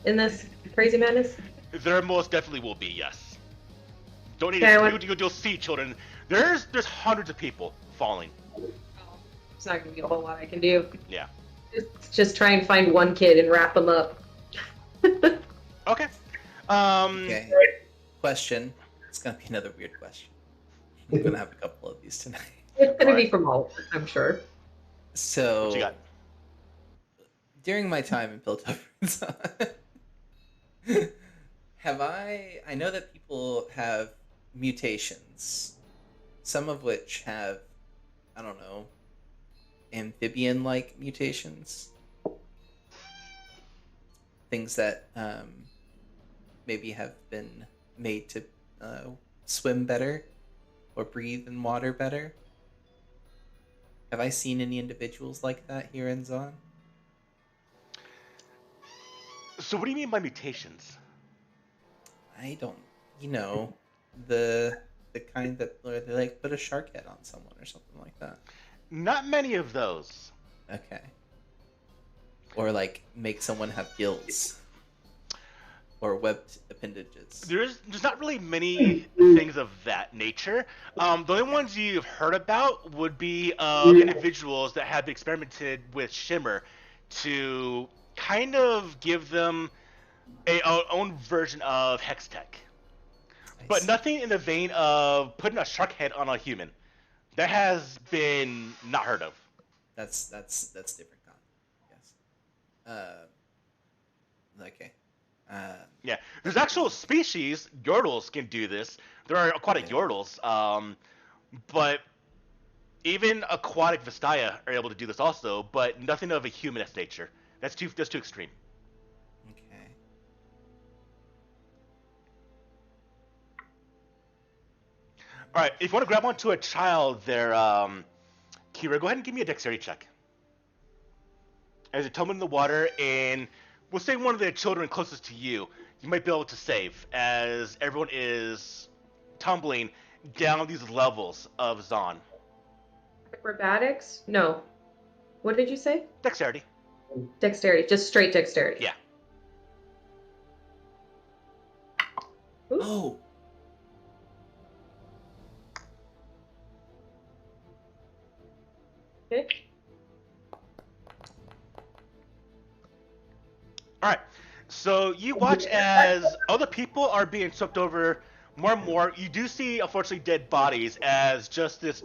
in this crazy madness? There most definitely will be, yes. Don't need Okay, to you'll see children. There's hundreds of people falling. It's not going to be a whole lot I can do. Yeah. Just try and find one kid and wrap him up. Okay. Okay. Question. It's gonna be another weird question. I'm gonna have a couple of these tonight. It's going to Alright. be from all, I'm sure. So, What you got? during my time in Piltover, I know that people have mutations, some of which have, I don't know, amphibian-like mutations. things that maybe have been made to swim better or breathe in water better. Have I seen any individuals like that here in Zon? So what do you mean by mutations? I don't, you know, the kind that where they like put a shark head on someone or something like that. Not many of those. Okay. Or like make someone have gills or webbed appendages. There's not really many things of that nature. The only ones you've heard about would be individuals that have experimented with Shimmer to kind of give them a own version of Hex Tech. But see. nothing in the vein of putting a shark head on a human. That has been not heard of. That's different, yes. Okay. Yeah, there's actual species. Yordles can do this. There are aquatic Yordles, but even aquatic Vistaya are able to do this also. But nothing of a humanist nature. That's too extreme. Okay. All right, if you want to grab onto a child there, Kira, go ahead and give me a dexterity check. As you tumble in the water, and we'll say one of the children closest to you, you might be able to save, as everyone is tumbling down these levels of Zon. Acrobatics? No. What did you say? Dexterity. Dexterity. Just straight dexterity. Yeah. Ooh. Oh. Okay. All right. So you watch as other people are being swept over more and more. You do see, unfortunately, dead bodies as just this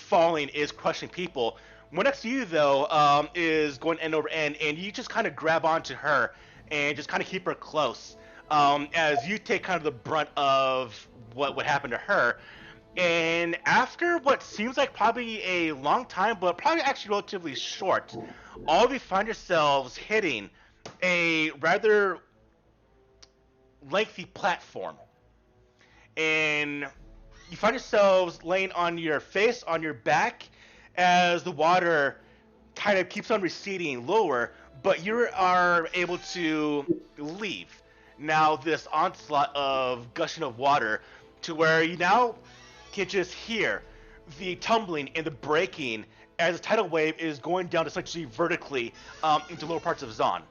falling is crushing people. One next to you, though, is going end over end, and you just kind of grab onto her and just kind of keep her close as you take kind of the brunt of what would happen to her. And after what seems like probably a long time, but probably actually relatively short, all of you find yourselves hitting a rather lengthy platform. And you find yourselves laying on your face, on your back, as the water kind of keeps on receding lower, but you are able to leave now this onslaught of gushing of water to where you now can just hear the tumbling and the breaking as the tidal wave is going down essentially vertically into lower parts of Zon.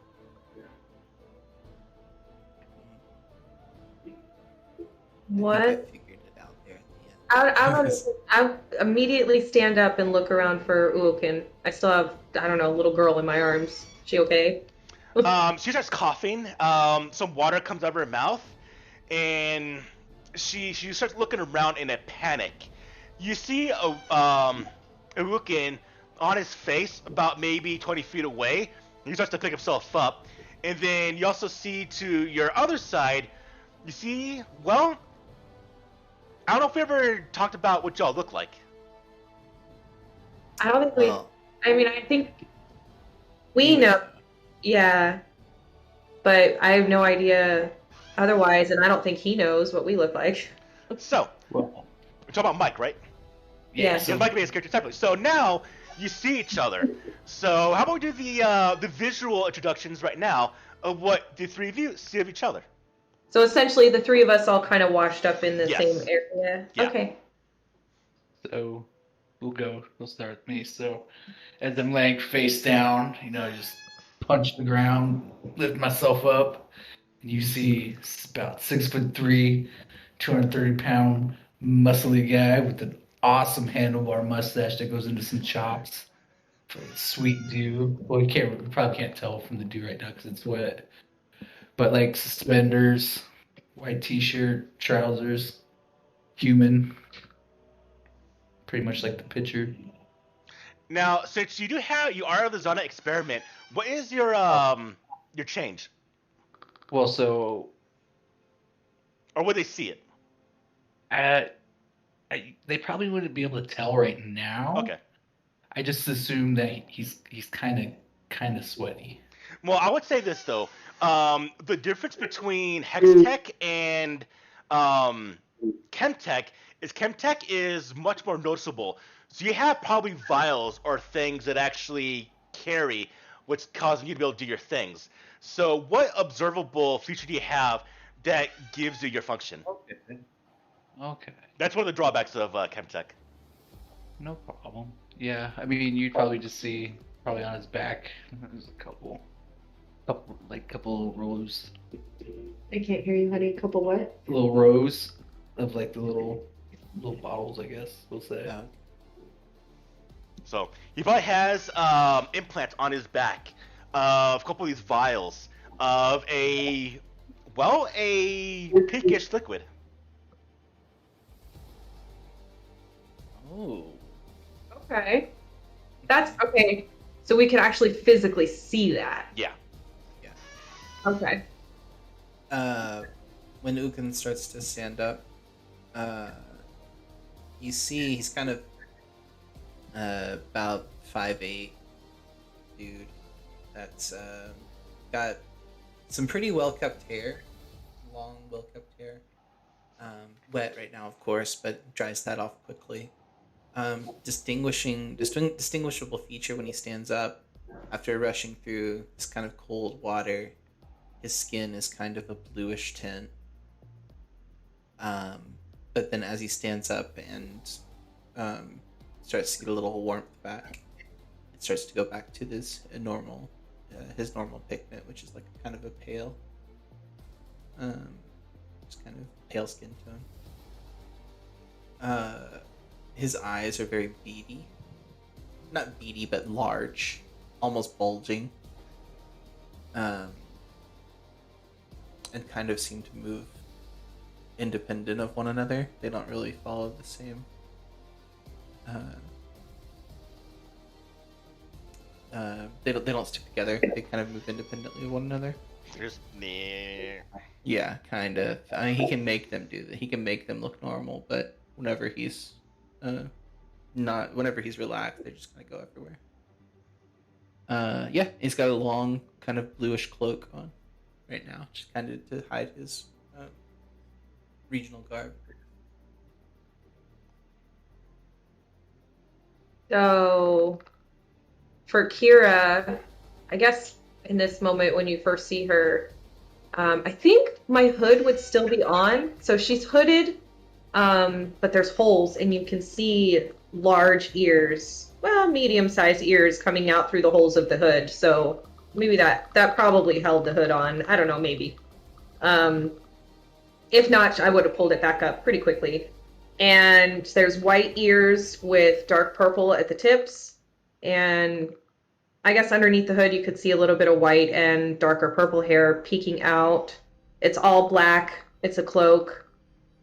What? I think I figured it out there at the end. I immediately stand up and look around for Uokin. I still have, I don't know, a little girl in my arms. She okay? She starts coughing. Some water comes out of her mouth, and she starts looking around in a panic. You see Uokin on his face about maybe 20 feet away. He starts to pick himself up. And then you also see to your other side, you see, well, I don't know if we ever talked about what y'all look like. I don't think we. Well, I mean, I think we know. Yeah, but I have no idea otherwise, and I don't think he knows what we look like. So, Well, we're talking about Mike, right? Yeah. So Mike made his character separately. So now you see each other. So how about we do the visual introductions right now of what the three of you see of each other? So essentially, the three of us all kind of washed up in the Yes. same area. Yeah. Okay. so we'll start with me. So as I'm laying face down, just punch the ground, lift myself up, and you see about 6'3", 230-pound muscly guy with an awesome handlebar mustache that goes into some chops. Sweet dew. Well, you probably can't tell from the dew right now because it's wet. But like suspenders, white t-shirt, trousers, human. Pretty much like the picture. Now, since you are the Zana experiment, what is your change? Well, so Or would they see it? they probably wouldn't be able to tell right now. Okay. I just assume that he's kind of sweaty. Well, I would say this though. The difference between Hextech and um, Chemtech is Chemtech is much more noticeable. So you have probably vials or things that actually carry, what's causing you to be able to do your things. So what observable feature do you have that gives you your function? Okay. Okay. That's one of the drawbacks of Chemtech. No problem. Yeah, I mean, you'd probably just see probably on his back. There's a couple rows, I can't hear you, honey. A couple what? little rows of like the little bottles, I guess we'll say. Yeah. So he probably has implants on his back of a couple of these vials of a pinkish liquid. Oh. Okay. That's okay. So we can actually physically see that. Yeah. Okay. When Ukin starts to stand up, you see he's kind of about 5'8" dude that's got some pretty well-kept hair, long, well-kept hair. Wet right now, of course, but dries that off quickly. Distinguishable feature when he stands up after rushing through this kind of cold water. His skin is kind of a bluish tint. But then as he stands up and starts to get a little warmth back, it starts to go back to his normal pigment, which is like kind of a pale, just kind of pale skin tone. His eyes are very beady. Not beady, but large, almost bulging. And kind of seem to move independent of one another. They don't really follow the same they don't stick together. They kind of move independently of one another. Just near. Yeah, kind of. I mean, he can make them do that. He can make them look normal, but whenever he's whenever he's relaxed, they just kind of go everywhere. Yeah, he's got a long kind of bluish cloak on right now, just kind of to hide his regional garb. So for Kira, I guess in this moment when you first see her, I think my hood would still be on. So she's hooded, but there's holes and you can see large ears, well, medium-sized ears coming out through the holes of the hood. So maybe that probably held the hood on. I don't know, maybe. If not, I would have pulled it back up pretty quickly. And there's white ears with dark purple at the tips. And I guess underneath the hood, you could see a little bit of white and darker purple hair peeking out. It's all black. It's a cloak.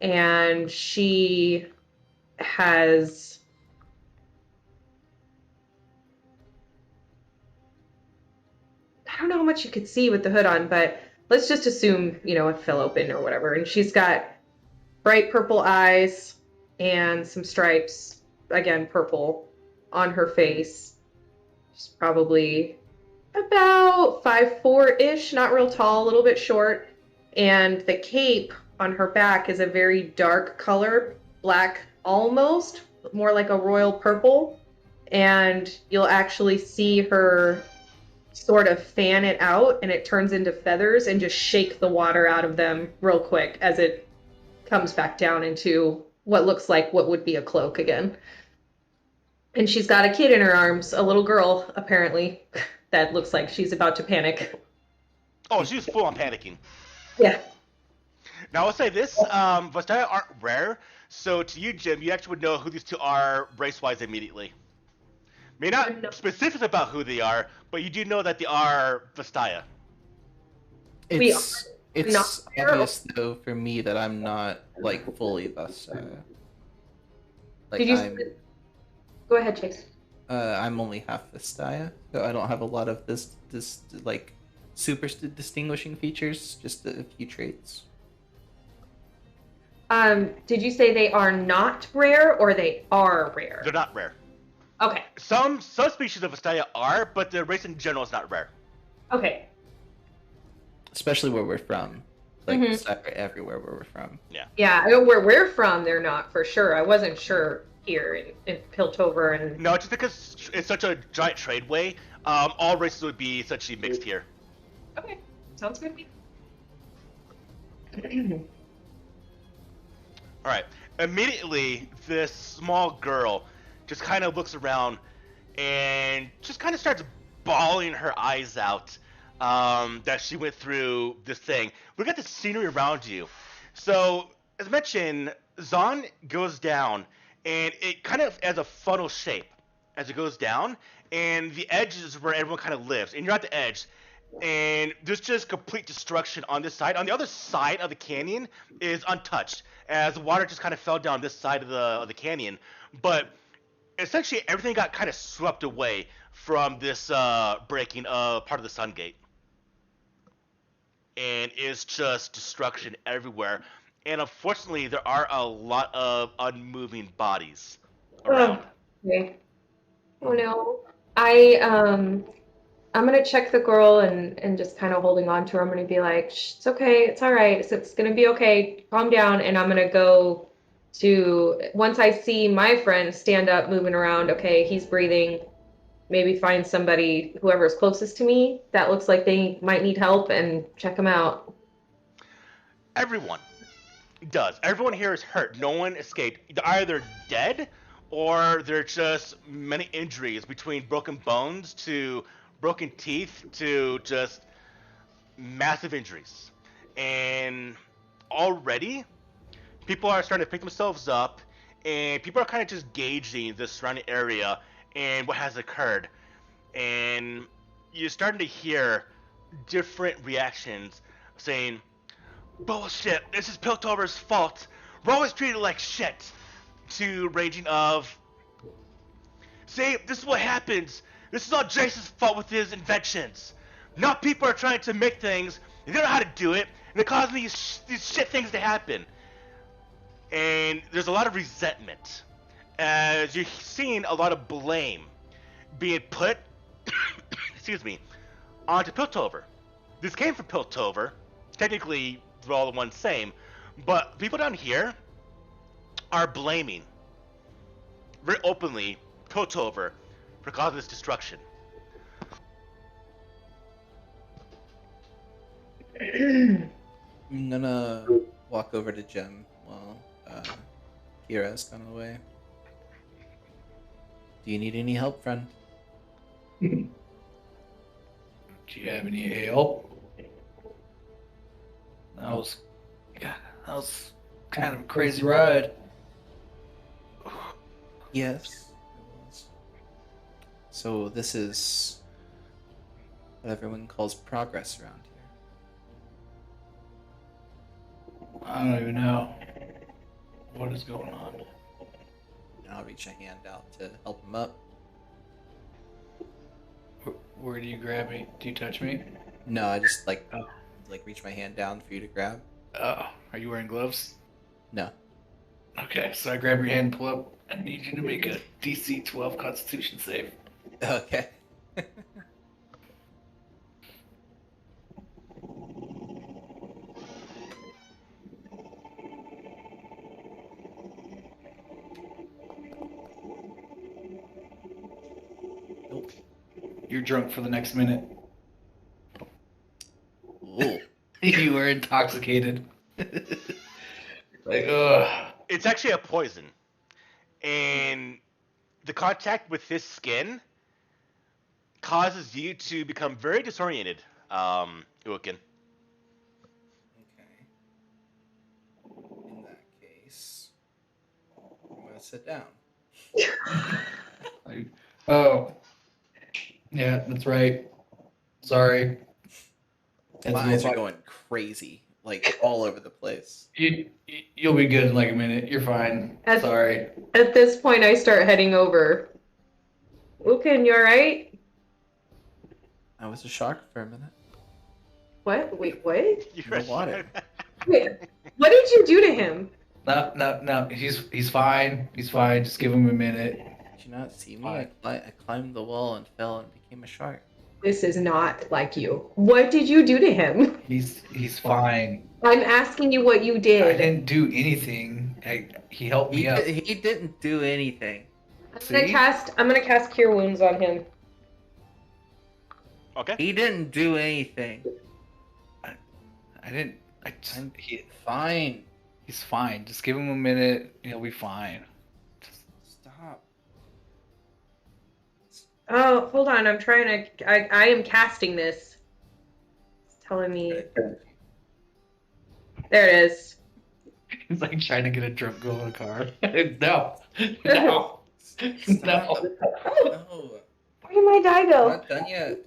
And she has... I don't know how much you could see with the hood on, but let's just assume, it fell open or whatever. And she's got bright purple eyes and some stripes, again, purple, on her face. She's probably about 5'4"-ish, not real tall, a little bit short. And the cape on her back is a very dark color, black almost, more like a royal purple. And you'll actually see her sort of fan it out and it turns into feathers and just shake the water out of them real quick as it comes back down into what looks like what would be a cloak again. And she's got a kid in her arms, a little girl, apparently, that looks like she's about to panic. Oh, she was full on panicking. Yeah. Now I'll say this: Vastaya aren't rare, so to you, Jim, you actually would know who these two are race-wise immediately. May not specific about who they are, but you do know that they are Vastaya. It's not obvious though for me that I'm not like fully Vastaya. Like Did you... Go ahead, Chase. I'm only half Vastaya, so I don't have a lot of this like super distinguishing features, just a few traits. Did you say they are not rare or they are rare? They're not rare. Okay. Some species of Vastaya are, but the race in general is not rare. Okay. especially where we're from. Like Mhm. separate everywhere where we're from. Yeah, I know where we're from, they're not for sure. I wasn't sure here in Piltover and. No, just because it's such a giant tradeway, all races would be essentially mixed here. Okay, sounds good. All right. Immediately, this small girl just kind of looks around and just kind of starts bawling her eyes out that she went through this thing. Look at the scenery around you. So, as mentioned, Zon goes down, and it kind of has a funnel shape as it goes down, and the edge is where everyone kind of lives, and you're at the edge. And there's just complete destruction on this side. On the other side of the canyon is untouched, as the water just kind of fell down this side of the canyon. But essentially, everything got kind of swept away from this breaking of part of the Sun Gate, and it's just destruction everywhere. And unfortunately, there are a lot of unmoving bodies around. Okay. Oh no. I'm gonna check the girl and just kind of holding on to her. I'm gonna be like, Shh, it's okay, it's all right, it's gonna be okay. Calm down, and I'm gonna go to once I see my friend stand up, moving around. Okay, he's breathing. Maybe find somebody, whoever's closest to me, that looks like they might need help, and check them out. Everyone does. Everyone here is hurt. No one escaped. Either dead or they're just many injuries between broken bones to broken teeth to just massive injuries. And already people are starting to pick themselves up and people are kind of just gauging the surrounding area and what has occurred. And you're starting to hear different reactions saying, bullshit, this is Piltover's fault. We're always treated like shit. To raging of, see, this is what happens. This is all Jason's fault with his inventions. Now people are trying to make things, they don't know how to do it, and they're causing these shit things to happen. And there's a lot of resentment, as you're seeing a lot of blame being put, excuse me, onto Piltover. This came from Piltover. Technically, they're all the one same, but people down here are blaming very openly Piltover for causing this destruction. I'm gonna walk over to Jem while Kira's gone away. Do you need any help, friend? Do you have any help? That was kind of a crazy ride. Yes, it was. So this is what everyone calls progress around here. I don't even know what is going on. And I'll reach a hand out to help him up. Where do you grab me? Do you touch me? No, I just like reach my hand down for you to grab. Oh, are you wearing gloves? No. Okay, so I grab your hand and pull up. I need you to make a DC 12 Constitution save. Okay. Nope. You're drunk for the next minute. Ooh. You were intoxicated. Like, ugh. It's actually a poison. And the contact with this skin causes you to become very disoriented, Uokin. Okay. In that case, I'm gonna sit down. Like, oh. Yeah, that's right. Sorry. My eyes are going crazy, like all over the place. You'll be good in like a minute. You're fine. Sorry. At this point, I start heading over. Lucan, you alright? I was a shark for a minute. What? Wait, what? You're The water. Wait, what did you do to him? No. He's fine. He's fine. Just give him a minute. Did you not see me? I climbed the wall and fell and became a shark. This is not like you. What did you do to him? He's fine. I'm asking you what you I did. didn't do anything. He helped me up. He didn't do anything. See? I'm gonna cast Cure Wounds on him. Okay. He didn't do anything. I didn't. I just, I'm fine. he's fine. Just give him a minute. He'll be fine. Stop. Oh, hold on. I'm trying to. I am casting this. It's telling me. There it is. He's like trying to get a drunk girl in a car. No. No. Stop. No. No. Where did my die I'm go? not done yet.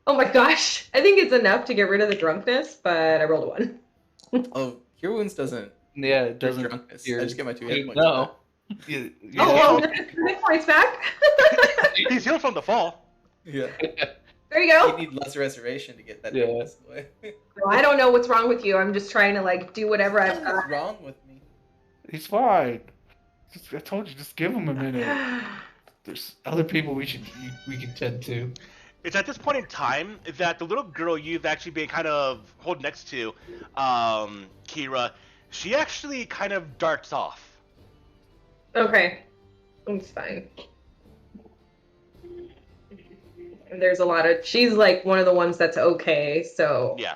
Oh my gosh. I think it's enough to get rid of the drunkenness, but I rolled a 1. Oh, Cure Wounds doesn't Yeah, it cure doesn't. drunkenness. I just get my 2 hit points. No. Oh, Oh, well. hit points back. He's healed from the fall. Yeah. There you You go. need less restoration to get that Yeah. drunkenness away. Well, I don't know what's wrong with you. I'm just trying to like do whatever I've What's got. wrong with me? He's fine. I told you, just give him a minute. There's other people we can tend to. It's at this point in time that the little girl you've actually been kind of holding next to, Kira, she actually kind of darts off. Okay. It's fine. And there's a lot of. She's like one of the ones that's okay, so. Yeah.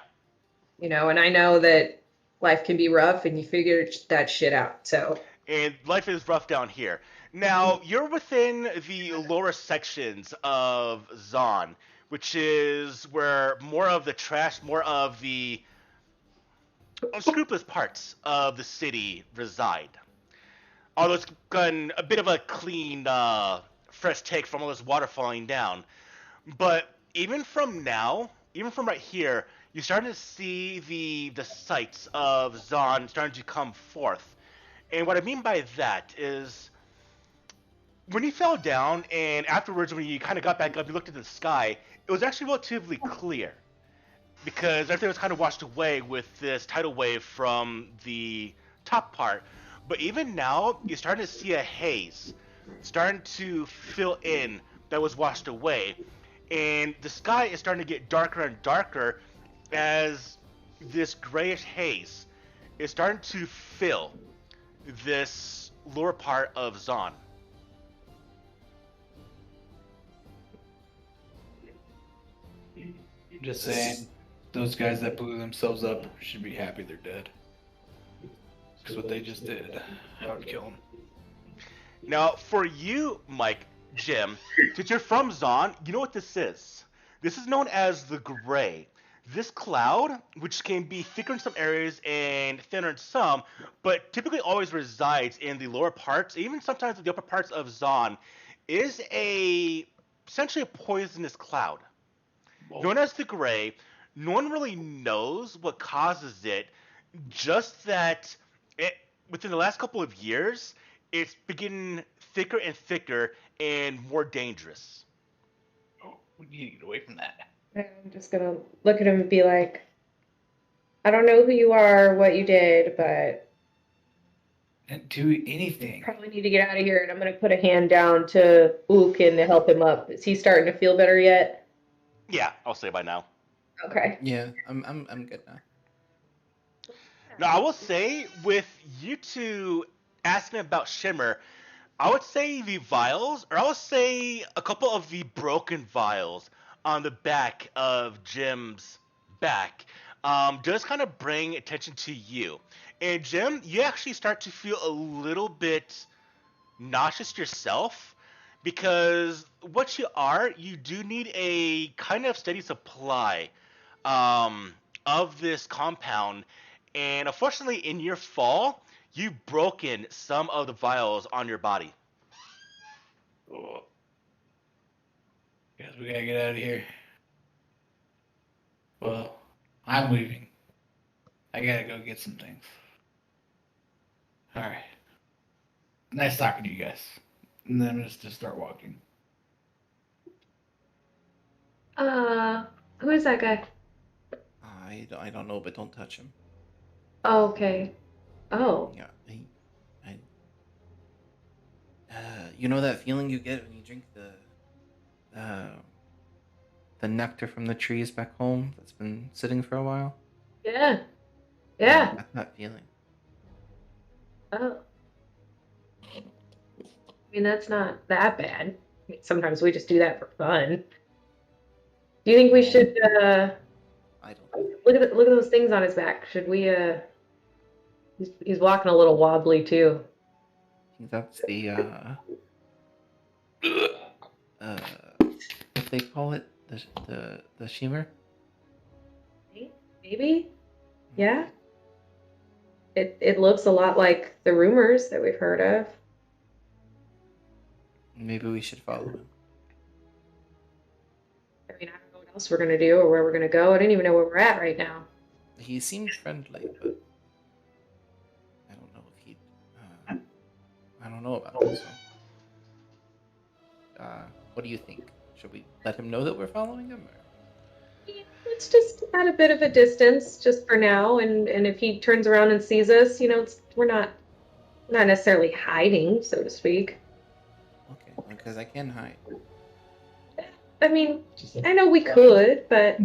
You know, and I know that life can be rough and you figure that shit out, so. And life is rough down here. Now, you're within the lower sections of Zon, which is where more of the trash, more of the unscrupulous parts of the city reside. Although it's gotten a bit of a clean, fresh take from all this water falling down. But even from now, even from right here, you're starting to see the sights of Zon starting to come forth. And what I mean by that is, when you fell down, and afterwards when you kind of got back up, you looked at the sky, it was actually relatively clear. Because everything was kind of washed away with this tidal wave from the top part. But even now, you're starting to see a haze starting to fill in that was washed away. And the sky is starting to get darker and darker as this grayish haze is starting to fill this lower part of Zon. Just saying, those guys that blew themselves up should be happy they're dead. Because what they just did, I would kill them. Now, for you, Mike, Jim, since you're from Zon, you know what this is. This is known as the Gray. This cloud, which can be thicker in some areas and thinner in some, but typically always resides in the lower parts, even sometimes the upper parts of Zon, is essentially a poisonous cloud. Known as the Gray, no one really knows what causes it, just that within the last couple of years, it's getting thicker and thicker and more dangerous. Oh, we need to get away from that. I'm just gonna look at him and be like, I don't know who you are, what you did, but Didn't do anything. probably need to get out of here. And I'm gonna put a hand down to Ook and help him up. Is he starting to feel better yet? Yeah, I'll say by now. Okay. Yeah, I'm good now. Now, I will say, with you two asking about Shimmer, I would say the vials, or I would say a couple of the broken vials on the back of Jim's back, does kind of bring attention to you. And Jim, you actually start to feel a little bit nauseous yourself, because what you do need a kind of steady supply of this compound. And unfortunately, in your fall, you've broken some of the vials on your body. Oh. Guess we gotta get out of here. Well, I'm leaving. I gotta go get some things. Alright. Nice talking to you guys. And then I'm just start walking. Who is that guy? I don't know, but don't touch him. Oh, okay. Oh. Yeah, you know that feeling you get when you drink the the nectar from the trees back home that's been sitting for a while. Yeah. I Yeah. got that feeling. Oh. I mean, that's not that bad. I mean, sometimes we just do that for fun. Do you think we should I don't think look at those things on his back? Should we he's walking a little wobbly too. I think that's the what they call it, the shimmer. Maybe? Yeah. It looks a lot like the rumors that we've heard of. Maybe we should follow him. I mean, I don't know what else we're gonna do or where we're gonna go. I don't even know where we're at right now. He seemed friendly, but I don't know if he'd. I don't know about him. So, what do you think? Should we let him know that we're following him? Or? Let's just at a bit of a distance, just for now. And if he turns around and sees us, we're not necessarily hiding, so to speak. Okay, because I can hide. I mean, I know we could, but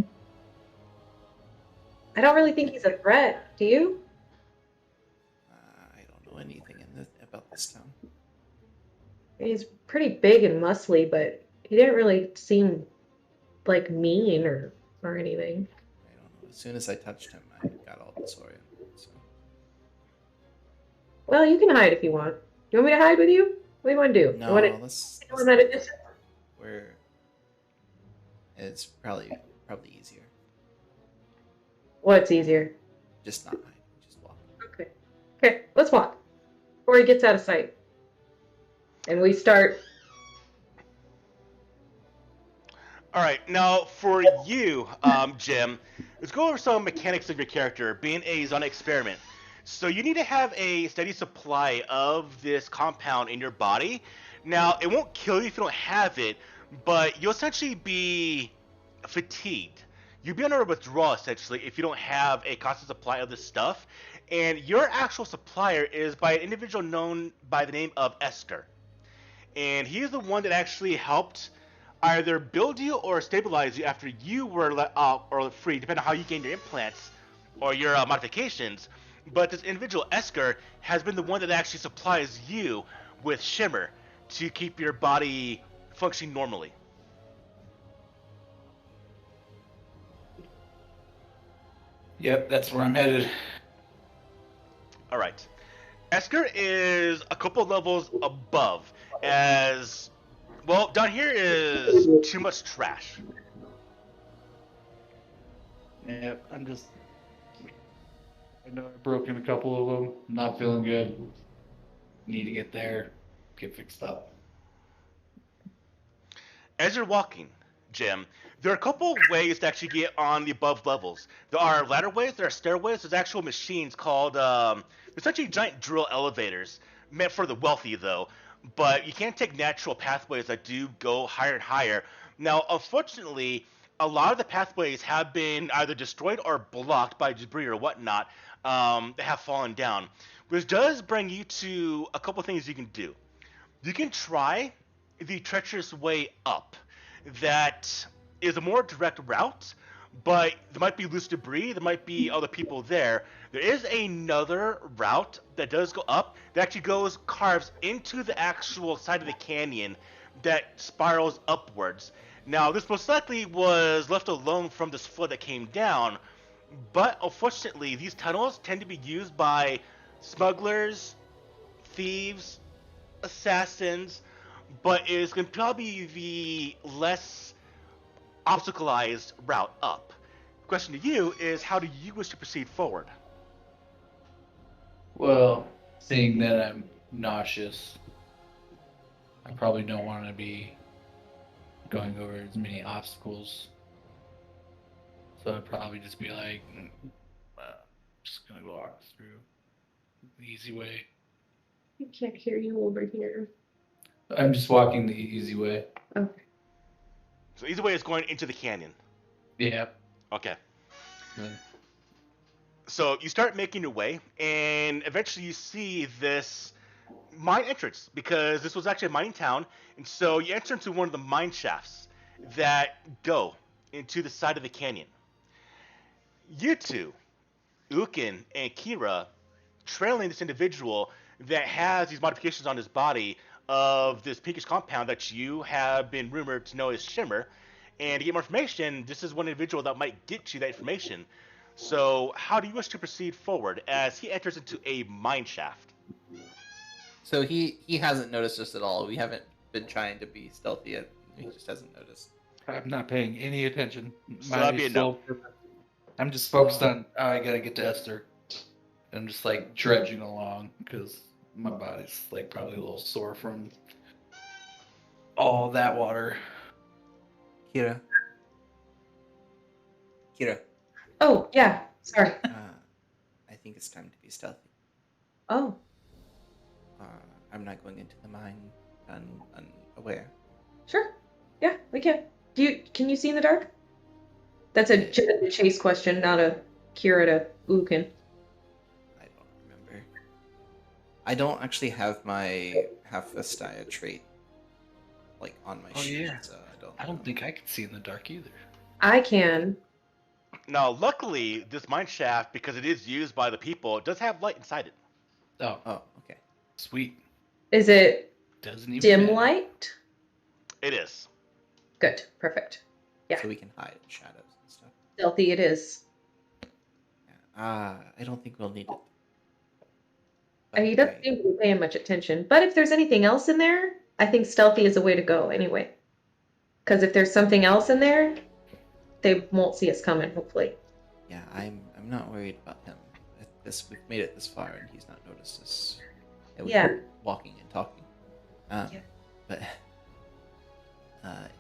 I don't really think he's a threat. Do you? I don't know anything about this town. He's pretty big and muscly, but he didn't really seem like mean or anything. I don't know. As soon as I touched him, I got all disoriented. So. Well, you can hide if you want. You want me to hide with you? What do you want to do? No, you want to, let's at a distance? where it's probably easier. What's easier? Just not hide. Just walk. Okay, let's walk. Before he gets out of sight. And we start. All right, now for you, Jim, let's go over some mechanics of your character, being a Zona experiment. So you need to have a steady supply of this compound in your body. Now, it won't kill you if you don't have it, but you'll essentially be fatigued. You'll be under withdrawal, essentially, if you don't have a constant supply of this stuff. And your actual supplier is by an individual known by the name of Esther. And he is the one that actually helped either build you or stabilize you after you were let out or free, depending on how you gained your implants or your modifications. But this individual, Esker, has been the one that actually supplies you with shimmer to keep your body functioning normally. Yep, that's where I'm headed. All right. Esker is a couple levels above, as well. Down here is too much trash. Yep, I know I've broken a couple of them. Not feeling good. Need to get there, get fixed up. As you're walking, Jim, there are a couple ways to actually get on the above levels. There are ladder ways, there are stairways, there's actual machines called, there's actually giant drill elevators, meant for the wealthy though, but you can't take natural pathways that do go higher and higher. Now, unfortunately, a lot of the pathways have been either destroyed or blocked by debris or whatnot that have fallen down, which does bring you to a couple things you can do. You can try the treacherous way up. That is a more direct route, but there might be loose debris, there might be other people there. There is another route that does go up that actually carves into the actual side of the canyon that spirals upwards. Now, this most likely was left alone from this flood that came down, but unfortunately, these tunnels tend to be used by smugglers, thieves, assassins, but is going to probably be the less obstacleized route up. Question to you is, how do you wish to proceed forward? Well, seeing that I'm nauseous, I probably don't want to be going over as many obstacles. So I'd probably just be like, just gonna walk through the easy way. I can't hear you over here. I'm just walking the easy way. Okay. So easy way is going into the canyon. Yeah. Okay. Good. So you start making your way, and eventually you see this mine entrance, because this was actually a mining town, and so you enter into one of the mine shafts. that go into the side of the canyon. You two, Ukin and Kira, trailing this individual that has these modifications on his body of this pinkish compound that you have been rumored to know as Shimmer. And to get more information, this is one individual that might get you that information. So, how do you wish to proceed forward as he enters into a mine shaft? So he hasn't noticed us at all. We haven't been trying to be stealthy yet. He just hasn't noticed. I'm not paying any attention. So that'd be a no. I'm just focused on, I gotta get to Esther. I'm just like trudging along because my body's like probably a little sore from all that water. Kira. Oh, yeah. Sorry. I think it's time to be stealthy. Oh, I'm not going into the mine unaware. sure. Yeah, we can. Can you see in the dark? That's a chase question, not a Kira to Ukin. I don't remember. I don't actually have my Hephaestia trait like on my sheet, yeah. so I don't think I can see in the dark either. I can. Now, luckily, this mine shaft, because it is used by the people, does have light inside it. Oh, okay. sweet. Is it Doesn't even dim matter. light? It is. Good. Perfect. Yeah. So we can hide in shadows and stuff. Stealthy it is. Yeah. I don't think we'll need it. He doesn't seem to be paying much attention. But if there's anything else in there, I think stealthy is a way to go anyway. Because if there's something else in there, they won't see us coming, hopefully. Yeah, I'm not worried about him. We've made it this far and he's not noticed us. We've been walking and talking. But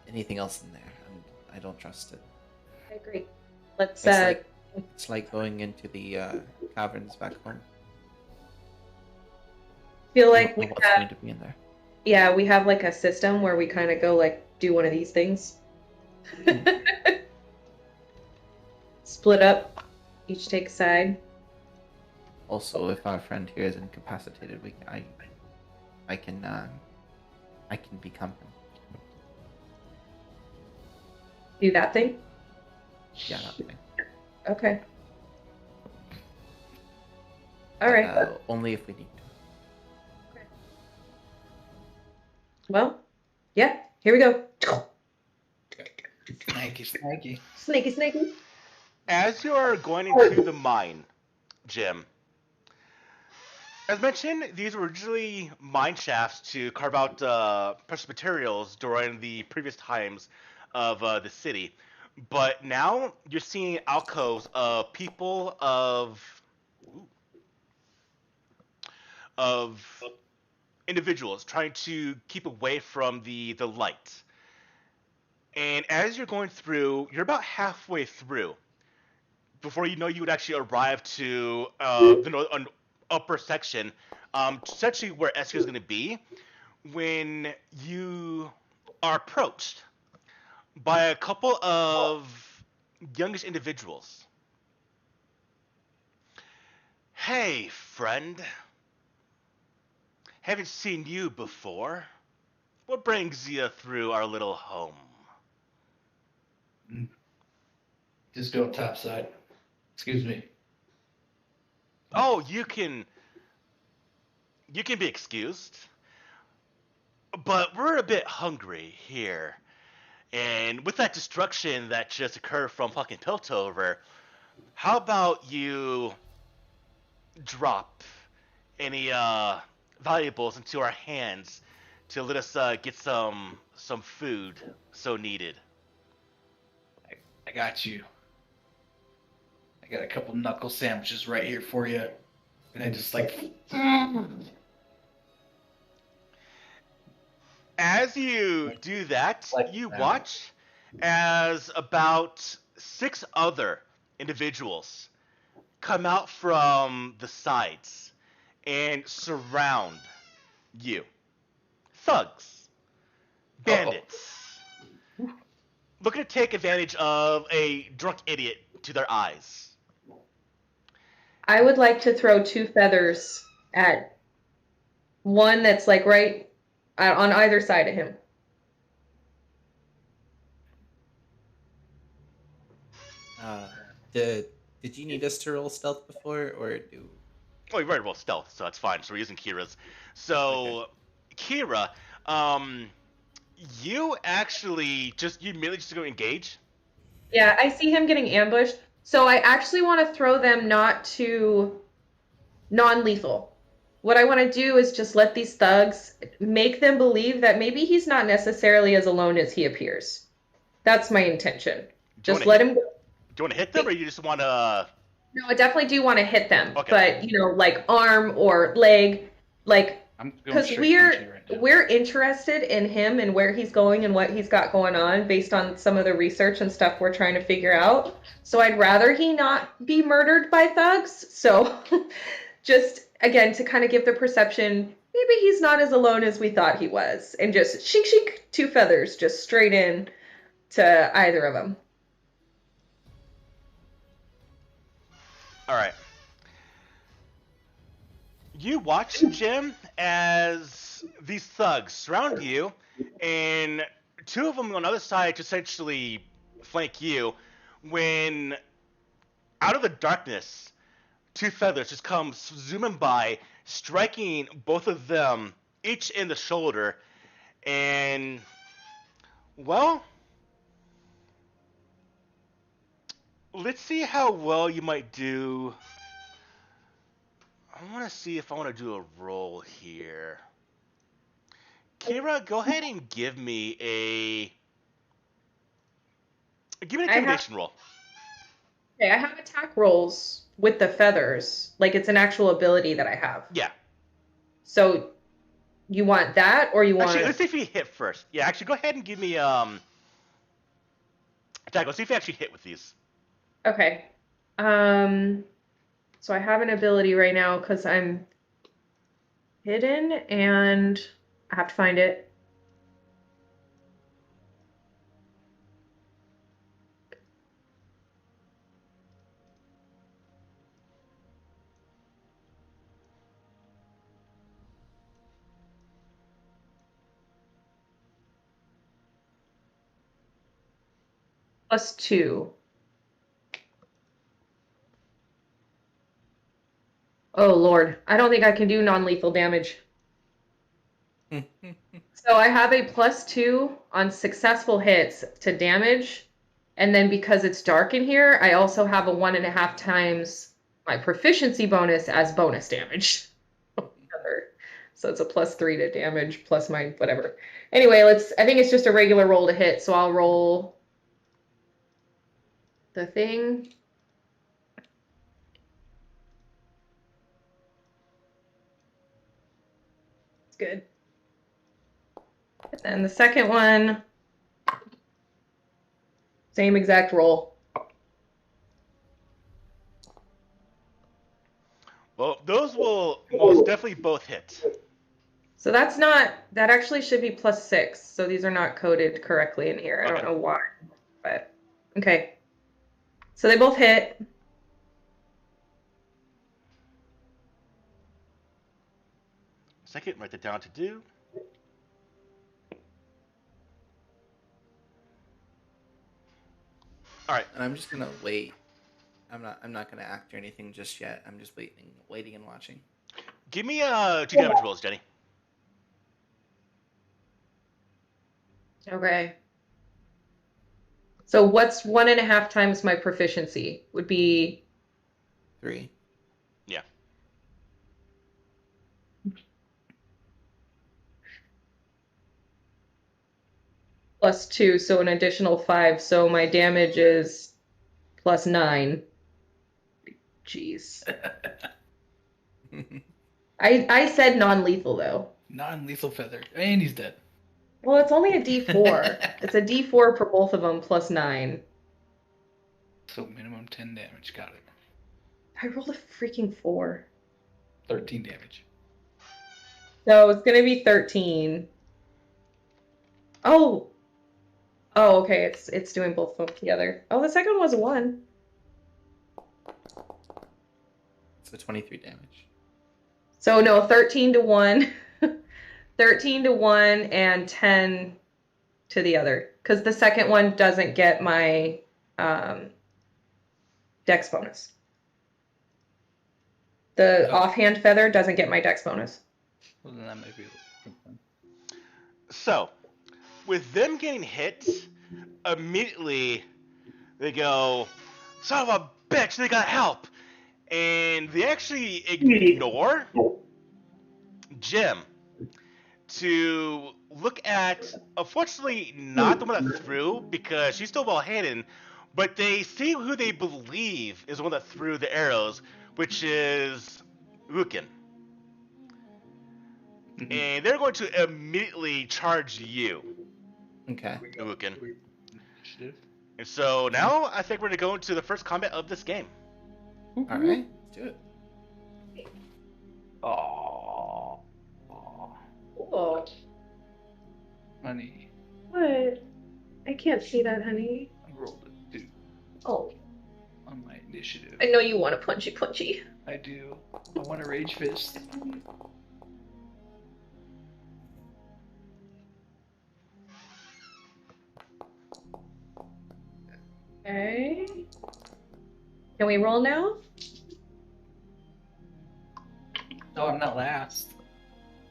anything else in there, I don't trust it. I agree. Let's It's like going into the caverns back home. feel like we what's going have to be in there. Yeah, we have like a system where we kind of go like do one of these things. Split up, each take a side. Also, if our friend here is incapacitated, I can become him. Do that thing? Yeah, that thing. Okay. All right. Only if we need to. Well, yeah, here we go. Snaky. Snaky. As you are going into the mine, Jim, as mentioned, these were originally mine shafts to carve out precious materials during the previous times of the city. But now you're seeing alcoves of people of individuals trying to keep away from the light. And as you're going through, you're about halfway through before you know you would actually arrive to the upper section, essentially where Esther is going to be, when you are approached by a couple of youngish individuals. Hey, friend. Haven't seen you before. What brings you through our little home? Just go topside. Excuse me. Oh, you can be excused. But we're a bit hungry here. And with that destruction that just occurred from fucking Piltover, how about you drop any valuables into our hands to let us get some food so needed? I got you. I got a couple knuckle sandwiches right here for you. And I just like... As you do that, you watch as about 6 other individuals come out from the sides and surround you. Thugs. Bandits. Looking to take advantage of a drunk idiot to their eyes. I would like to throw 2 feathers at one that's like right on either side of him. Uh, did you need us to roll stealth before, or do? Oh, we already rolled stealth, so that's fine. So we're using Kira's. Okay. So, Kira, um, you actually you immediately just go engage. Yeah, I see him getting ambushed. So I actually want to throw them not to non-lethal. What I want to do is just let these thugs make them believe that maybe he's not necessarily as alone as he appears. That's my intention. Do you want Just to let hit? him go. Do you want to hit them, or you just want to? No, I definitely do want to hit them, Okay. but like arm or leg, like I'm going because straight punchy right now. we're interested in him and where he's going and what he's got going on based on some of the research and stuff we're trying to figure out. So I'd rather he not be murdered by thugs. So just again to kind of give the perception maybe he's not as alone as we thought he was, and just shink shink 2 feathers just straight in to either of them. All right. You watch, Jim, as these thugs surround you, and 2 of them on the other side to essentially flank you. When out of the darkness, 2 feathers just come zooming by, striking both of them each in the shoulder, and well, let's see how well you might do. I want to see if I want to do a roll here. Kira, go ahead and give me an intimidation roll. Okay, I have attack rolls with the feathers. Like it's an actual ability that I have. Yeah. So you want that or you want Actually, let's see if you hit first. Yeah, actually, go ahead and give me attack. Let's see if you actually hit with these. Okay. So I have an ability right now because I'm hidden and I have to find it. +2. Oh Lord, I don't think I can do non-lethal damage. So I have a +2 on successful hits to damage, and then because it's dark in here, I also have a 1.5 times my proficiency bonus as bonus damage. So it's a +3 to damage plus my whatever. Anyway, I think it's just a regular roll to hit, so I'll roll the thing. It's good. And the second one, same exact roll. Well, those will most definitely both hit. So that actually should be +6. So these are not coded correctly in here. I don't know why, but okay. So they both hit. Second, write that down to do. All right. And I'm just gonna wait. I'm not gonna act or anything just yet. I'm just waiting and watching. Give me 2 damage rolls, Jenny. Okay. So what's 1.5 times my proficiency? Would be 3. Yeah. +2, so an additional 5. So my damage is +9. Jeez. I said non-lethal though. Non-lethal feather. And he's dead. Well, it's only a D4. It's a D4 for both of them +9. So minimum 10 damage. Got it. I rolled a freaking 4. 13 damage. So it's gonna be 13. Oh. Oh, okay. It's doing both of them together. Oh, the second one was a 1. So 23 damage. So no, 13 to 1. 13 to 1 and 10 to the other. Because the second one doesn't get my dex bonus. The Oh. offhand feather doesn't get my dex bonus. Well, then that might be something. So, with them getting hit, immediately they go, son of a bitch, they got help! And they actually ignore Jim to look at, unfortunately, not the one that threw, because she's still well hidden, but they see who they believe is the one that threw the arrows, which is Rukin. And they're going to immediately charge you, Okay. Rukin. Initiative. And so now I think we're going to go into the first combat of this game. All right. Let's do it. Oh, Cool. honey, What? I can't see that, honey. I rolled a 2 Oh, on my initiative. I know you want a punchy. I do. I want a rage fist. Okay. Can we roll now? Oh, I'm not last.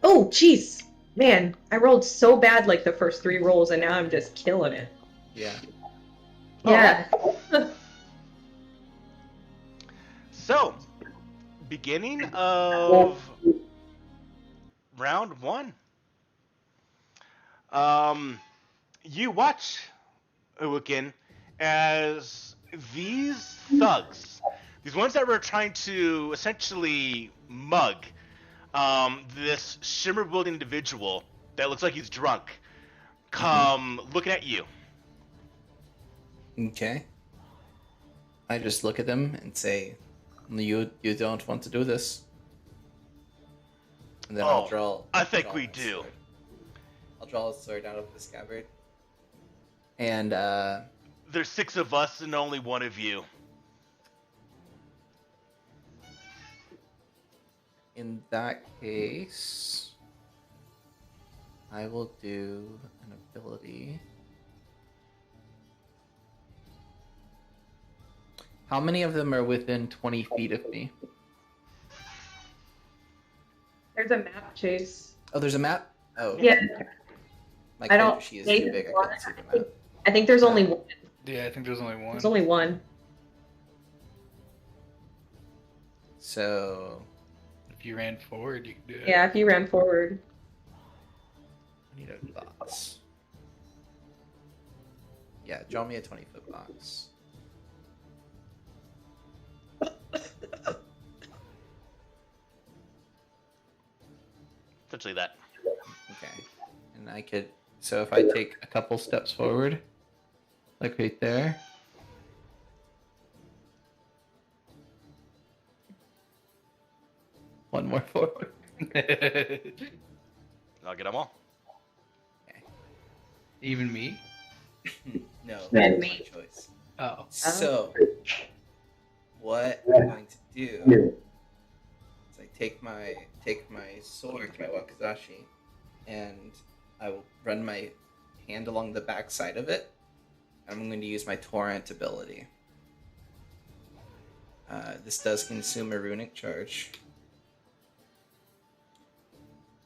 Oh, jeez. Man, I rolled so bad like the first 3 rolls, and now I'm just killing it. Yeah. Yeah. So, beginning of round 1. You watch, Uwukin, as these thugs, these ones that were trying to essentially mug this shimmer-wielding individual that looks like he's drunk, come looking at you. Okay. I just look at them and say, "You don't want to do this." And then Oh, I'll draw. I think draw we my do. sword. I'll draw a sword out of the scabbard. And There's 6 of us and only one of you. in that case, I will do an ability. How many of them are within 20 feet of me? There's a map, Chase. Oh, there's a map? Oh. Yeah. My I don't- character sheet is too big. I couldn't see the map. I think there's only one. Yeah, I think there's only one. There's only one. So, If you ran forward, you could do it. Yeah, if you ran forward. I need a box. Yeah, draw me a 20-foot box. Essentially that. Okay. And I could... So if I take a couple steps forward, like right there. One more forward. I'll get them all. Even me? No, And that's me. my choice. Oh. So, what I'm going to do is I take my sword, my wakizashi, and I will run my hand along the back side of it. I'm going to use my torrent ability. This does consume a runic charge,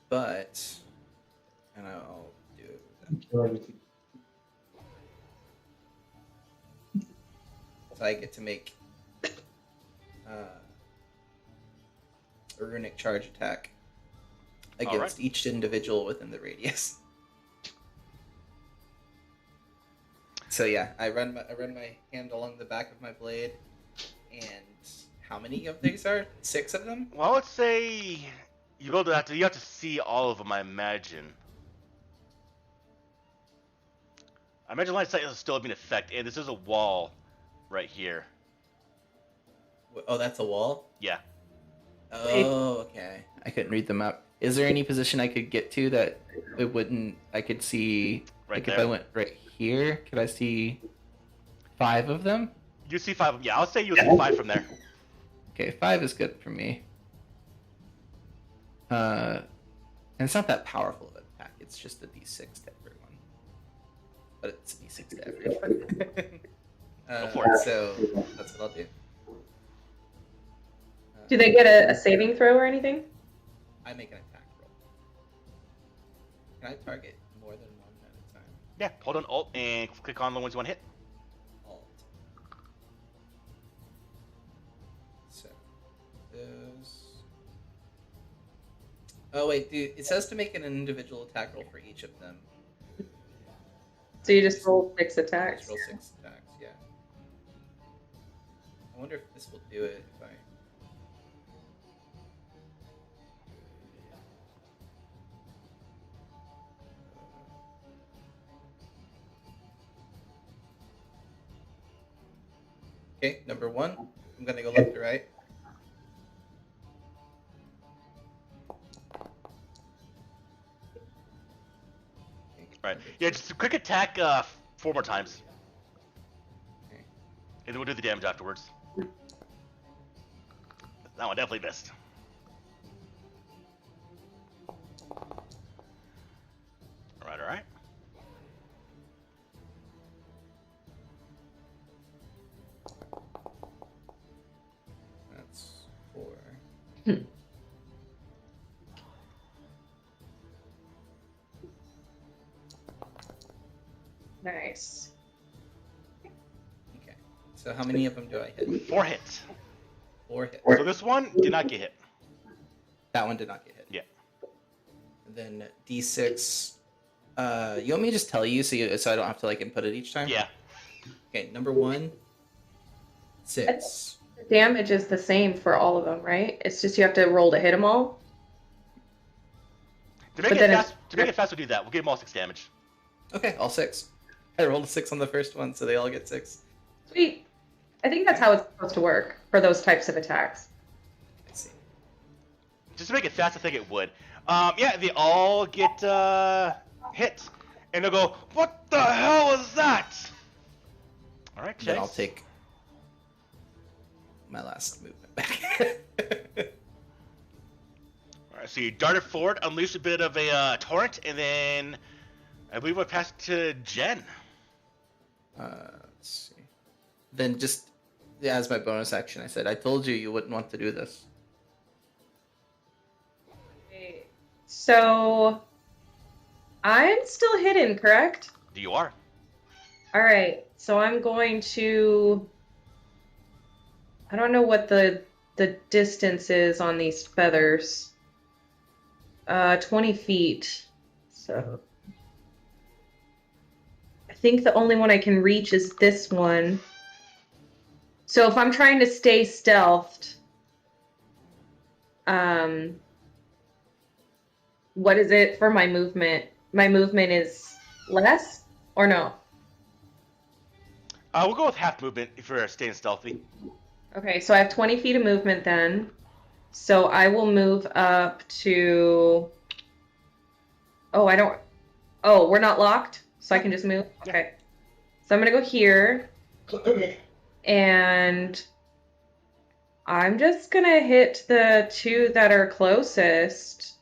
but and I'll do it. So I get to make a runic charge attack against each individual within the radius. So yeah, I run my hand along the back of my blade, and how many of these are? 6 of them? Well, let's say you have to see all of them. I imagine. I imagine line of sight is still having effect, and this is a wall right here. Oh, that's a wall? Yeah. Oh, okay. I couldn't read them up. Is there any position I could get to that it wouldn't? I could see. Right like there. if I went right here, could I see 5 of them? You see 5 of them. Yeah, I'll say you'll see 5 from there. Okay, 5 is good for me. And it's not that powerful of an attack. It's just a d6 to everyone. But it's a d6 to everyone. Go for it. So that's what I'll do. Do they get a saving throw or anything? I make an attack roll. Can I target more than one at a time? Yeah, hold on Alt and click on the ones you want to hit. Alt. So, those. Oh wait, dude, it says to make an individual attack roll for each of them. So you just roll 6 attacks. Just roll 6 attacks, yeah. I wonder if this will do it if I... Okay, number 1. I'm gonna go left to right. Right. Yeah, just a quick attack 4 more times. Okay. And then we'll do the damage afterwards. That one definitely missed. Alright, alright. That's 4. Nice. Okay. So how many of them do I hit? 4 hits. 4 hits. So this one did not get hit. That one did not get hit. Yeah. And then D6. You want me to just tell you so I don't have to like input it each time? Yeah. Okay, number 1, 6. The damage is the same for all of them, right? It's just you have to roll to hit them all. To make But it then fast, we'll do that. We'll give them all 6 damage. Okay, all 6. I rolled a 6 on the first one, so they all get 6. Sweet. I think that's how it's supposed to work for those types of attacks. I see. Just to make it fast, I think it would. Yeah, they all get hit. And they'll go, what the hell is that? Alright, Then I'll Chase. take my last movement back. Alright, so you darted forward, unleashed a bit of a torrent, and then I believe we'll pass it to Jen. Let's see. Then just as my bonus action, I said, I told you you wouldn't want to do this. So I'm still hidden, correct? You are. All right. So I'm going to. I don't know what the distance is on these feathers. 20 feet. So I think the only one I can reach is this one. So if I'm trying to stay stealthed, what is it for my movement? My movement is less or no? We'll go with half movement if you're staying stealthy. Okay, so I have 20 feet of movement then. So I will move up to. Oh, I don't. Oh, we're not locked, so I can just move? Okay. So I'm going to go here. And I'm just going to hit the 2 that are closest.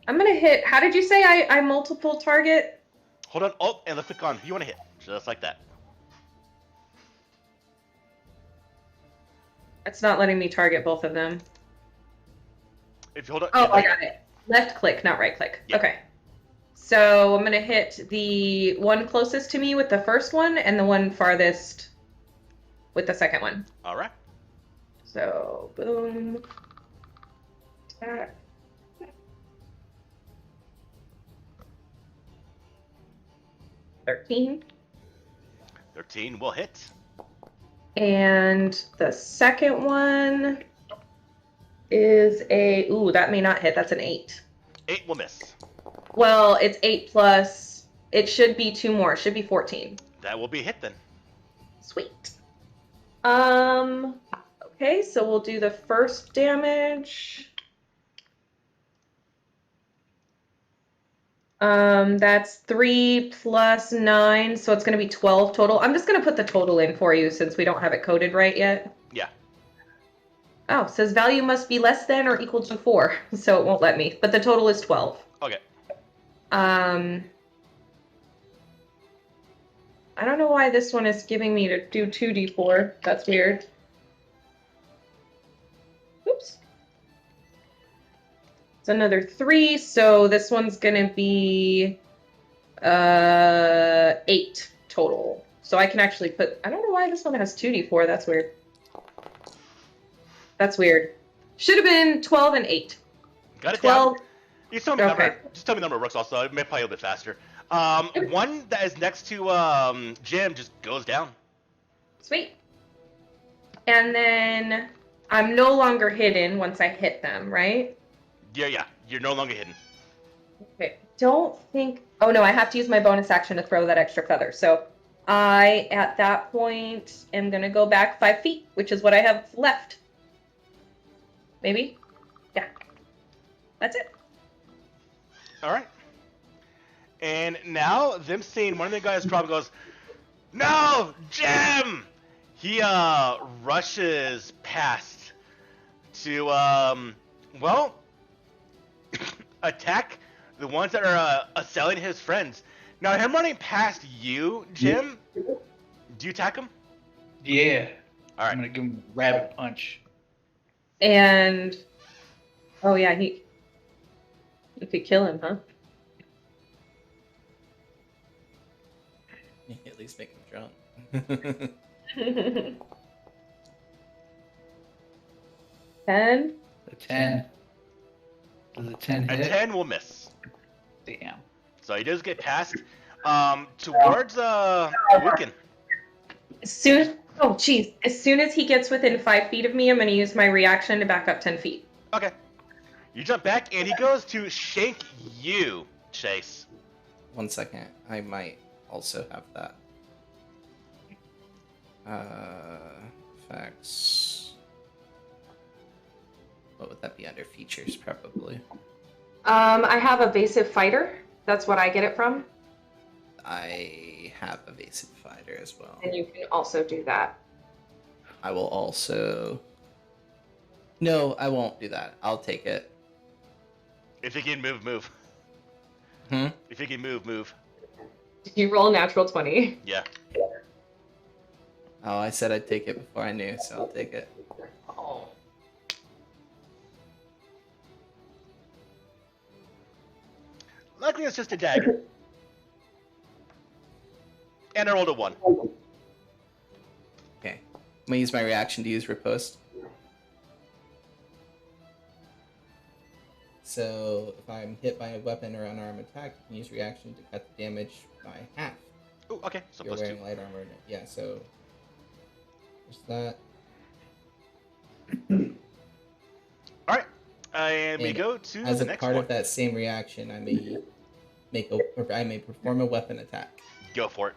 I'm going to hit. How did you say I multiple target? Hold on, Alt, and let's click on who you want to hit. Just like that. It's not letting me target both of them. If you hold on. Oh, yeah, I got it. Left click, not right click. Yeah. Okay. So I'm going to hit the one closest to me with the first one and the one farthest with the second one. All right. So, boom. Attack. $13. 13 will hit. And the second one is a. Ooh, that may not hit. That's an 8. 8 will miss. Well, it's 8 plus. It should be 2 more. It should be 14. That will be a hit then. Sweet. Okay, so we'll do the first damage. That's 3 plus 9, so it's going to be 12 total. I'm just going to put the total in for you since we don't have it coded right yet. Yeah. Oh, it says value must be less than or equal to 4, so it won't let me. But the total is 12. Okay. I don't know why this one is giving me to do 2d4. That's weird. It's another 3, so this one's gonna be 8 total. So I can actually put. I don't know why this one has 2d4. That's weird. That's weird. Should have been 12 and 8. Got it 12. down. You tell me the Okay. number. Just tell me the number works also. It may probably a little bit faster. One that is next to Jim just goes down. Sweet. And then I'm no longer hidden once I hit them, right? Yeah. You're no longer hidden. Okay. Don't think. Oh no, I have to use my bonus action to throw that extra feather. So I, at that point, am gonna go back 5 feet, which is what I have left. Maybe? Yeah. That's it. All right. And now them seeing one of the guys drop and goes, "No, Jim!" He rushes past to well attack the ones that are assailing his friends. Now him running past you, Jim. Do you attack him? Yeah. All right. I'm gonna give him a rabbit punch. And oh yeah, he could kill him, huh? At least make him drunk. 10. A 10. Does a 10 A hit? 10 will miss. Damn. So he does get past towards Lucan. As soon as he gets within 5 feet of me, I'm gonna use my reaction to back up 10 feet. Okay. You jump back and he goes to shank you, Chase. 1 second. I might also have that. Effects. What would that be under features, probably? I have evasive fighter. That's what I get it from. I have evasive fighter as well. And you can also do that. I will also... No, I won't do that. I'll take it. If he can move. Hmm? If he can move. Did you roll a natural 20? Yeah. Oh, I said I'd take it before I knew, so I'll take it. Oh. Luckily it's just a dagger. And I rolled a 1. Okay. I'm gonna use my reaction to use riposte. So, if I'm hit by a weapon or unarmed attack, you can use reaction to cut the damage by half. Oh, okay. So You're plus wearing 2. light armor. Yeah, so... There's that. Alright. And we And go to As the a next part one. of that same reaction, I may perform a weapon attack. Go for it.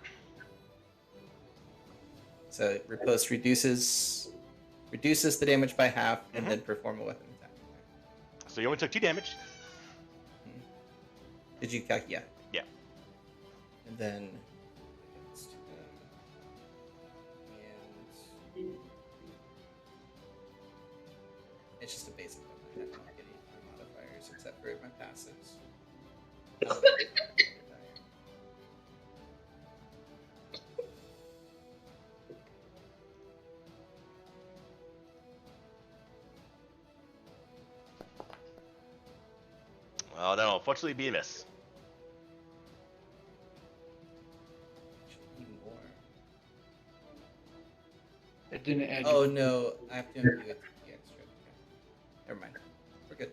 So riposte reduces the damage by half, and then perform a weapon attack. So you only took 2 damage. Did you calculate? Yeah. And then. And it's just a basic weapon. I don't get any modifiers except for my passives. Well, that'll unfortunately be a miss. More. It didn't add. Oh no, I have to undo it. The extra. Okay. Never mind. We're good.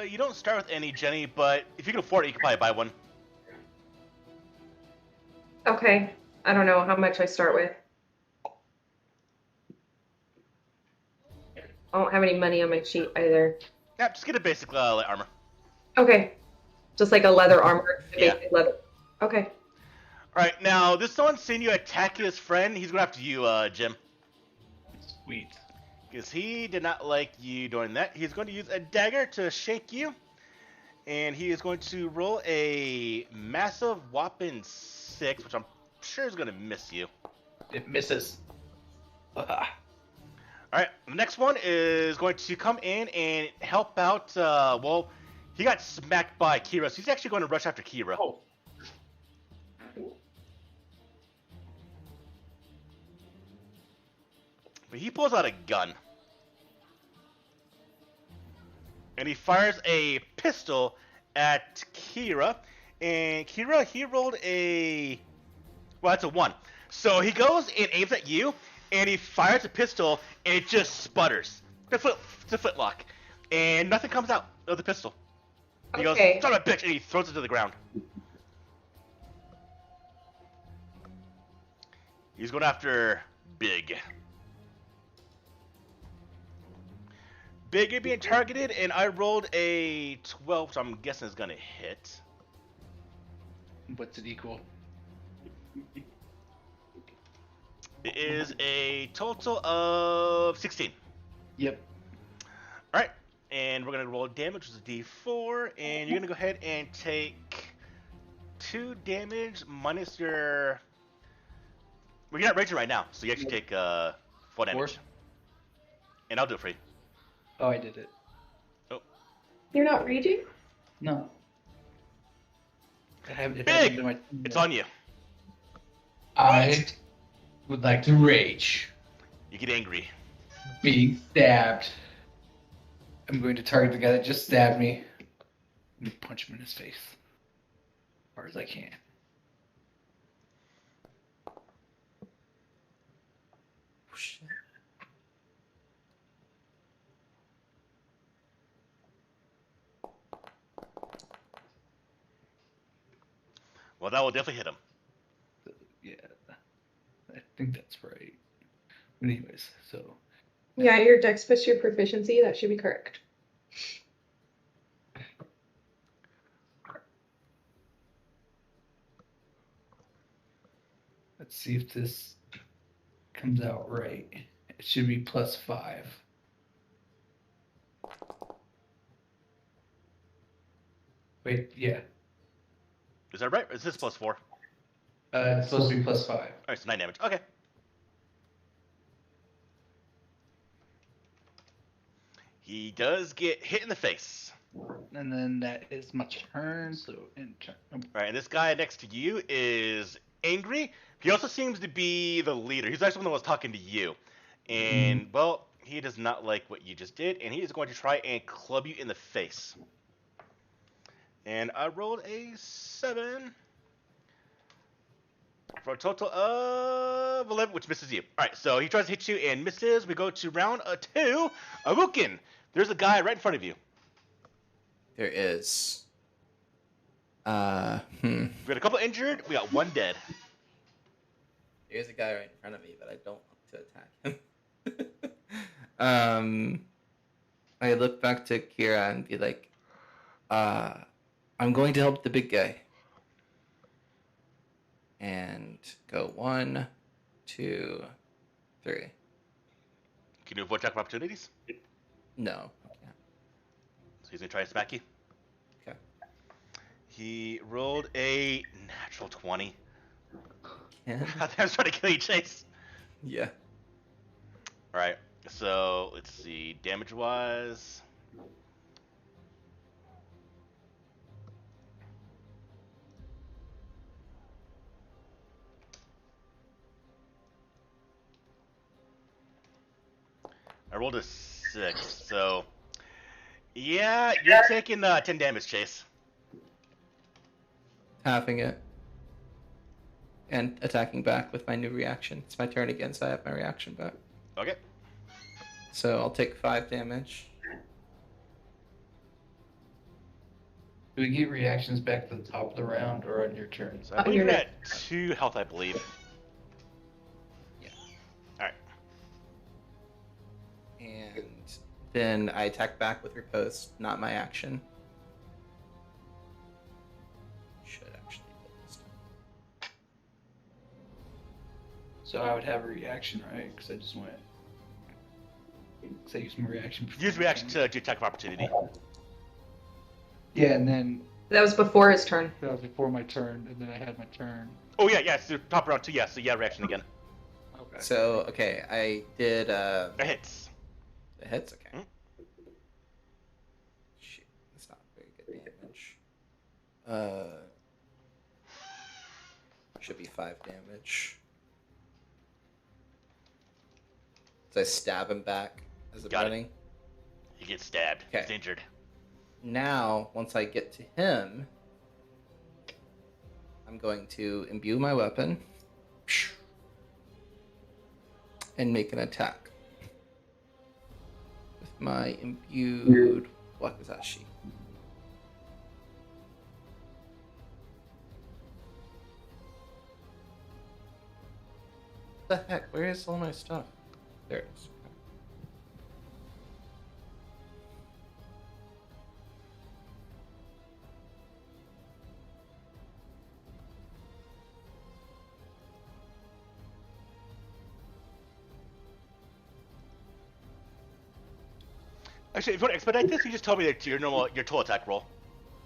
You don't start with any, Jenny, but if you can afford it, you can probably buy one. Okay. I don't know how much I start with. I don't have any money on my sheet either. Yeah, just get a basic light armor. Okay. Just like a leather armor. Yeah. Basic leather. Okay. Alright, now this one's seeing you attack his friend. He's going after you, Jim. Sweet. Because he did not like you doing that. He's going to use a dagger to shake you. And he is going to roll a massive whopping 6, which I'm sure is going to miss you. It misses. Ah. All right, the next one is going to come in and help out. Well, he got smacked by Kira, so he's actually going to rush after Kira. Oh. But he pulls out a gun. And he fires a pistol at Kira. And Kira, he rolled a... Well, that's a 1. So he goes and aims at you, and he fires a pistol, and it just sputters. It's a flintlock. And nothing comes out of the pistol. He goes, son of a bitch, and he throws it to the ground. He's going after Big. Big, you're being targeted, and I rolled a 12, so I'm guessing it's going to hit. What's it equal? It is a total of 16. Yep. Alright, and we're going to roll damage, which is a d4, and you're going to go ahead and take 2 damage minus your... Well, you're not raging right now, so you actually take 4 damage. 4? And I'll do it for you. Oh, I did it. Oh. You're not raging? No. I haven't Big! been my... It's on you. I would like to rage. You get angry. Being stabbed. I'm going to target the guy that just stabbed me. And punch him in his face. As hard as I can. Oh, shit. Well, that will definitely hit him. Yeah. I think that's right. But anyways, so... Yeah, your dex plus your proficiency, that should be correct. Let's see if this comes out right. It should be +5. Wait, yeah. Is that right? Or is this +4? It's supposed to be +5. Alright, so 9 damage. Okay. He does get hit in the face. And then that is my turn, so in turn. Alright, and this guy next to you is angry. He also seems to be the leader. He's actually the one that was talking to you. And, well, he does not like what you just did, and he is going to try and club you in the face. And I rolled a 7. For a total of 11, which misses you. Alright, so he tries to hit you and misses. We go to round 2. Arukin, there's a guy right in front of you. There is. We got a couple injured. We got 1 dead. There's a guy right in front of me, but I don't want to attack him. I look back to Kira and be like, I'm going to help the big guy. And go 1, 2, 3. Can you avoid attack of opportunities? No. Yeah. So he's going to try and smack you. Okay. He rolled a natural 20. Yeah. I was trying to kill you, Chase. Yeah. Alright, so let's see. Damage-wise... I rolled a 6, so... Yeah, you're taking 10 damage, Chase. Halving it. And attacking back with my new reaction. It's my turn again, so I have my reaction back. Okay. So I'll take 5 damage. Do we get reactions back to the top of the round or on your turn? So I believe you're at 2 health, I believe. Yeah. Alright. And then I attack back with riposte, not my action. Should actually pull this time. So I would have a reaction, right? Because I just went. Because I used my reaction. before Use my reaction turn. to attack of opportunity. Yeah, and then That was before his turn. that was before my turn, and then I had my turn. Oh yeah, so top round 2, yeah, so yeah, reaction again. Okay. So, okay, I did, It hits. the hits, okay. Hmm? Shoot, that's not very good damage. Should be 5 damage. So I stab him back as I'm Got it. running. He gets stabbed. Okay. He's injured. Now, once I get to him, I'm going to imbue my weapon and make an attack with my imbued wakizashi. What the heck? Where is all my stuff? There it is. Actually, if you want to expedite this, you just tell me your total attack roll.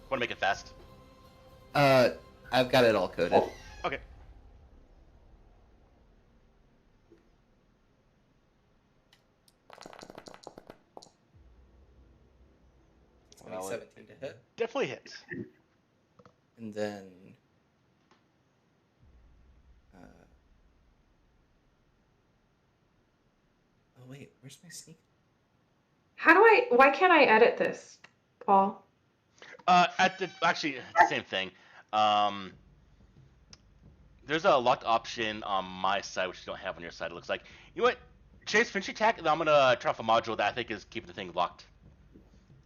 Want to make it fast? I've got it all coded. Okay. It's only 17 to hit. Definitely hits. And then... oh wait, where's my sneak? Why can't I edit this, Paul? Actually, it's the same thing. There's a locked option on my side, which you don't have on your side, it looks like. You know what? Chase, finish your attack, and I'm going to turn off a module that I think is keeping the thing locked.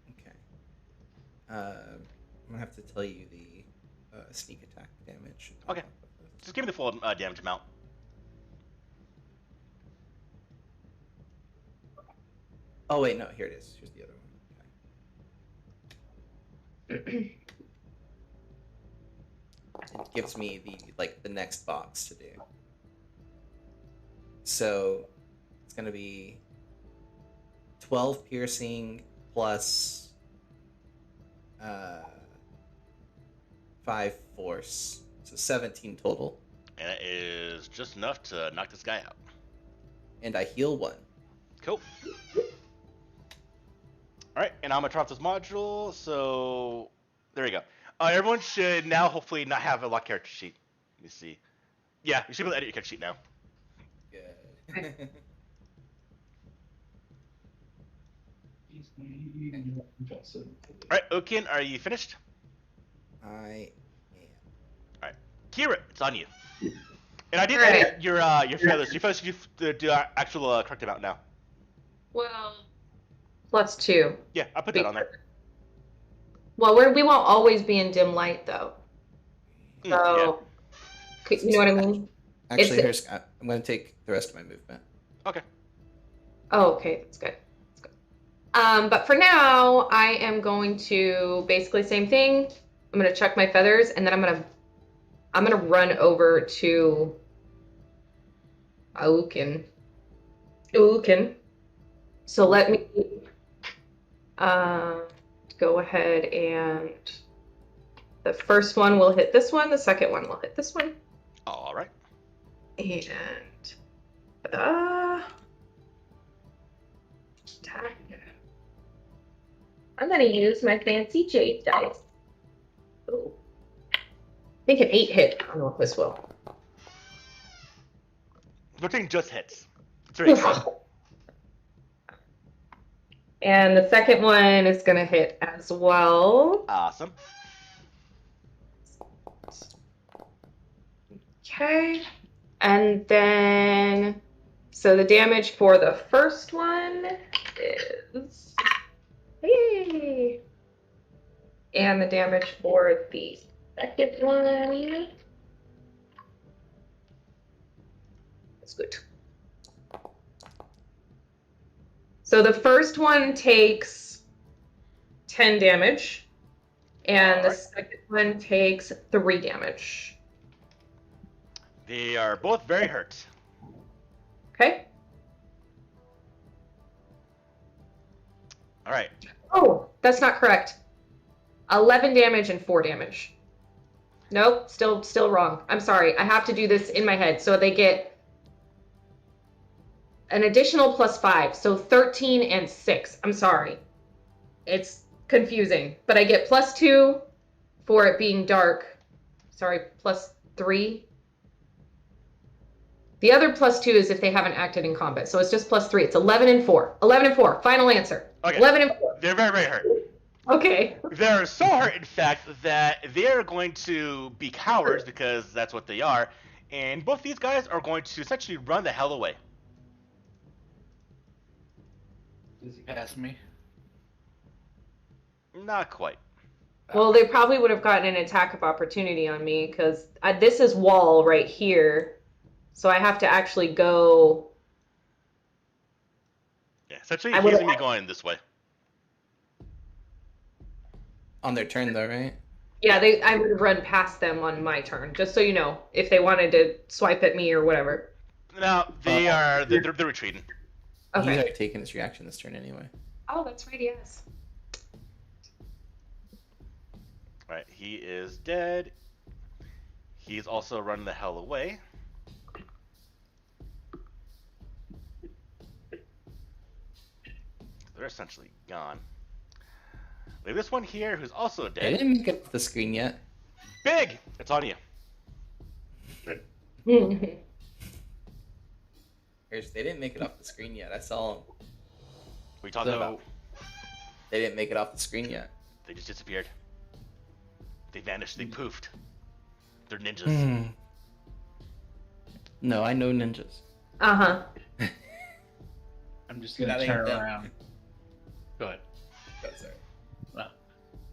Okay. I'm gonna have to tell you the sneak attack damage. Okay. Just give me the full damage amount. Oh wait, no, here it is. Here's the other one. Okay. It gives me the next box to do. So it's gonna be 12 piercing plus 5 force, so 17 total. And it is just enough to knock this guy out. And I heal 1. Cool. Alright, and I'm going to turn off this module, so there you go. Everyone should now hopefully not have a locked character sheet. Let me see. Yeah, you should be able to edit your character sheet now. Good. Alright, Okin, are you finished? I am. Kira, it's on you. And I did Alright. edit your feathers. You first should do actual correct amount now. Well, plus 2. Yeah, I put that on there. Well, we won't always be in dim light, though. So, you know what I mean? Actually, here's I'm going to take the rest of my movement. Okay. Oh, okay, that's good. That's good. But for now, I am going to basically same thing. I'm gonna check my feathers, and then I'm gonna run over to Aukin. So let me go ahead and the first one will hit this one. The second one will hit this one. All right. And attack. I'm gonna use my fancy jade dice. Ooh. I think an 8 hit. I don't know if this will. 13 just hits. It's very good. And the second one is gonna hit as well. Awesome. Okay. And then, so the damage for the first one is, hey. And the damage for the second one is good. So the first one takes 10 damage, and the second one takes 3 damage. They are both very hurt. Okay? All right. Oh, that's not correct. 11 damage and 4 damage. Nope, still wrong. I'm sorry. I have to do this in my head. So they get an additional +5, so 13 and 6. I'm sorry. It's confusing, but I get +2 for it being dark. Sorry, +3. The other +2 is if they haven't acted in combat, so it's just +3. It's 11 and 4. 11 and 4. Final answer. Okay. 11 and 4. They're very, very hurt. Okay. They're so hurt, in fact, that they're going to be cowards because that's what they are. And both these guys are going to essentially run the hell away. Does he pass me? Not quite. Well, they probably would have gotten an attack of opportunity on me because this is wall right here. So I have to actually go. Yeah, essentially, I he's would've- going to be going this way. On their turn, though, right? Yeah, I would have run past them on my turn, just so you know, if they wanted to swipe at me or whatever. Now, they're retreating. He's Okay. already taken his reaction this turn anyway. Oh, that's right, yes. Alright, he is dead. He's also running the hell away. They're essentially gone. We have this one here who's also I dead. didn't make it off the screen yet. Big! It's on you. They didn't make it off the screen yet. I saw them. What are you talking about? They didn't make it off the screen yet. They just disappeared. They vanished. They poofed. They're ninjas. Hmm. No, I know ninjas. Uh-huh. I'm just That gonna ain't turn them. around. Go ahead. Oh, sorry.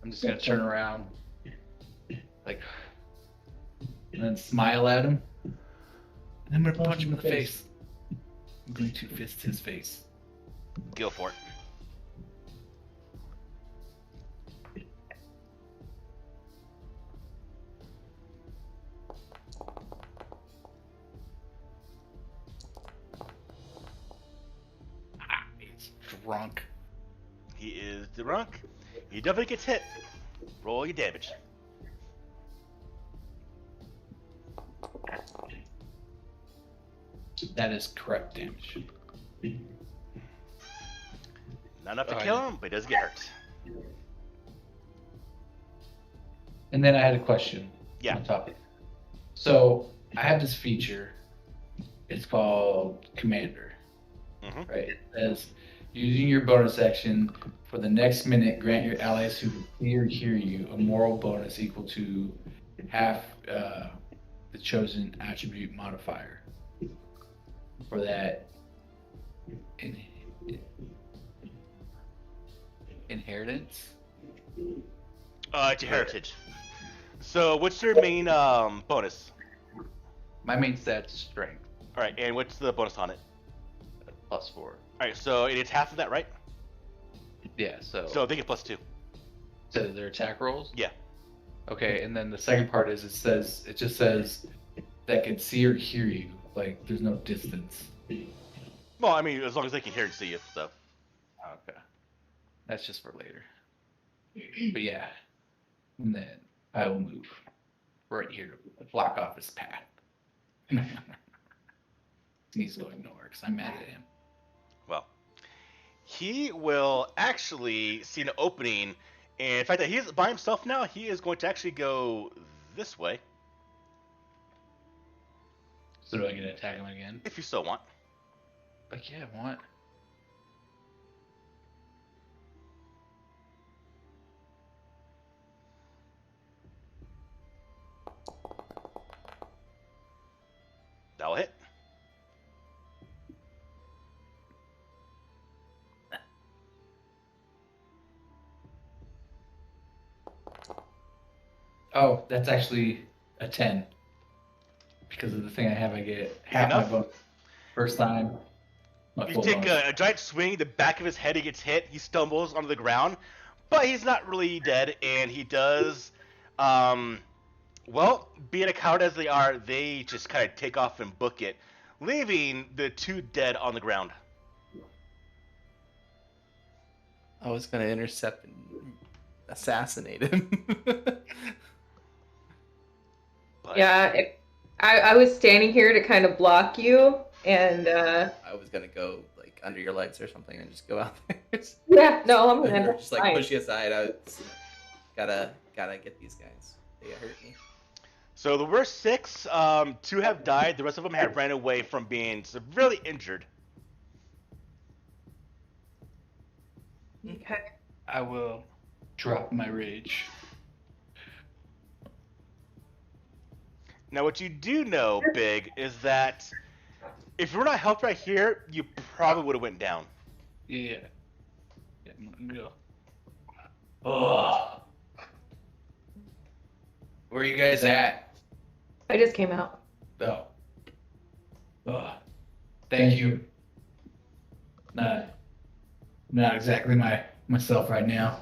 I'm just gonna turn around, like, and then smile at him. And I'm gonna punch him in the face. I'm going to fist his face. Go for it. Ah, he's drunk. He is drunk. He definitely gets hit. Roll your damage. That is correct damage. Not enough to Oh, kill yeah. him, but he does get hurt. And then I had a question. Yeah. On topic. So I have this feature. It's called Commander. Mhm. Right. It says using your bonus action for the next minute, grant your allies who see or hear you a moral bonus equal to half the chosen attribute modifier. For that inheritance. It's your heritage. So, what's your main bonus? My main stat's strength, All right, and what's the bonus on it? +4. All right, so it's half of that, right? Yeah. So So they get +2. so their attack rolls. Yeah. Okay, and then the second part is it just says that can see or hear you. Like there's no distance. Well, I mean, as long as they can hear and see you, so. Okay. That's just for later. But yeah. And then I will move right here to block off his path. He's going nowhere because I'm mad at him. Well, he will actually see an opening, and the fact that he's by himself now, he is going to actually go this way, So do I get to attack him again? if you so want. Like, yeah, I want. That will hit. Oh, that's actually a 10. Because of the thing I have, I get half my Enough? bonus. First time. My You full take bonus. a giant swing, the back of his head, he gets hit, he stumbles onto the ground, but he's not really dead, and he does, well, being a coward as they are, they just kind of take off and book it, leaving the two dead on the ground. I was gonna intercept and assassinate him. But Yeah, I was standing here to kind of block you, And I was gonna go like under your legs or something and just go out there. yeah, no, I'm gonna Or just like fine. push you aside. I was gotta get these guys. They hurt me. So the worst 6, 2 have died. The rest of them have ran away from being severely injured. Okay. I will drop my rage. Now, what you do know, Big, is that if you were not helped right here, you probably would have went down. Yeah. I'm gonna go. Oh. Where are you guys at? I just came out. Oh. Oh. Thank you. Not exactly myself right now.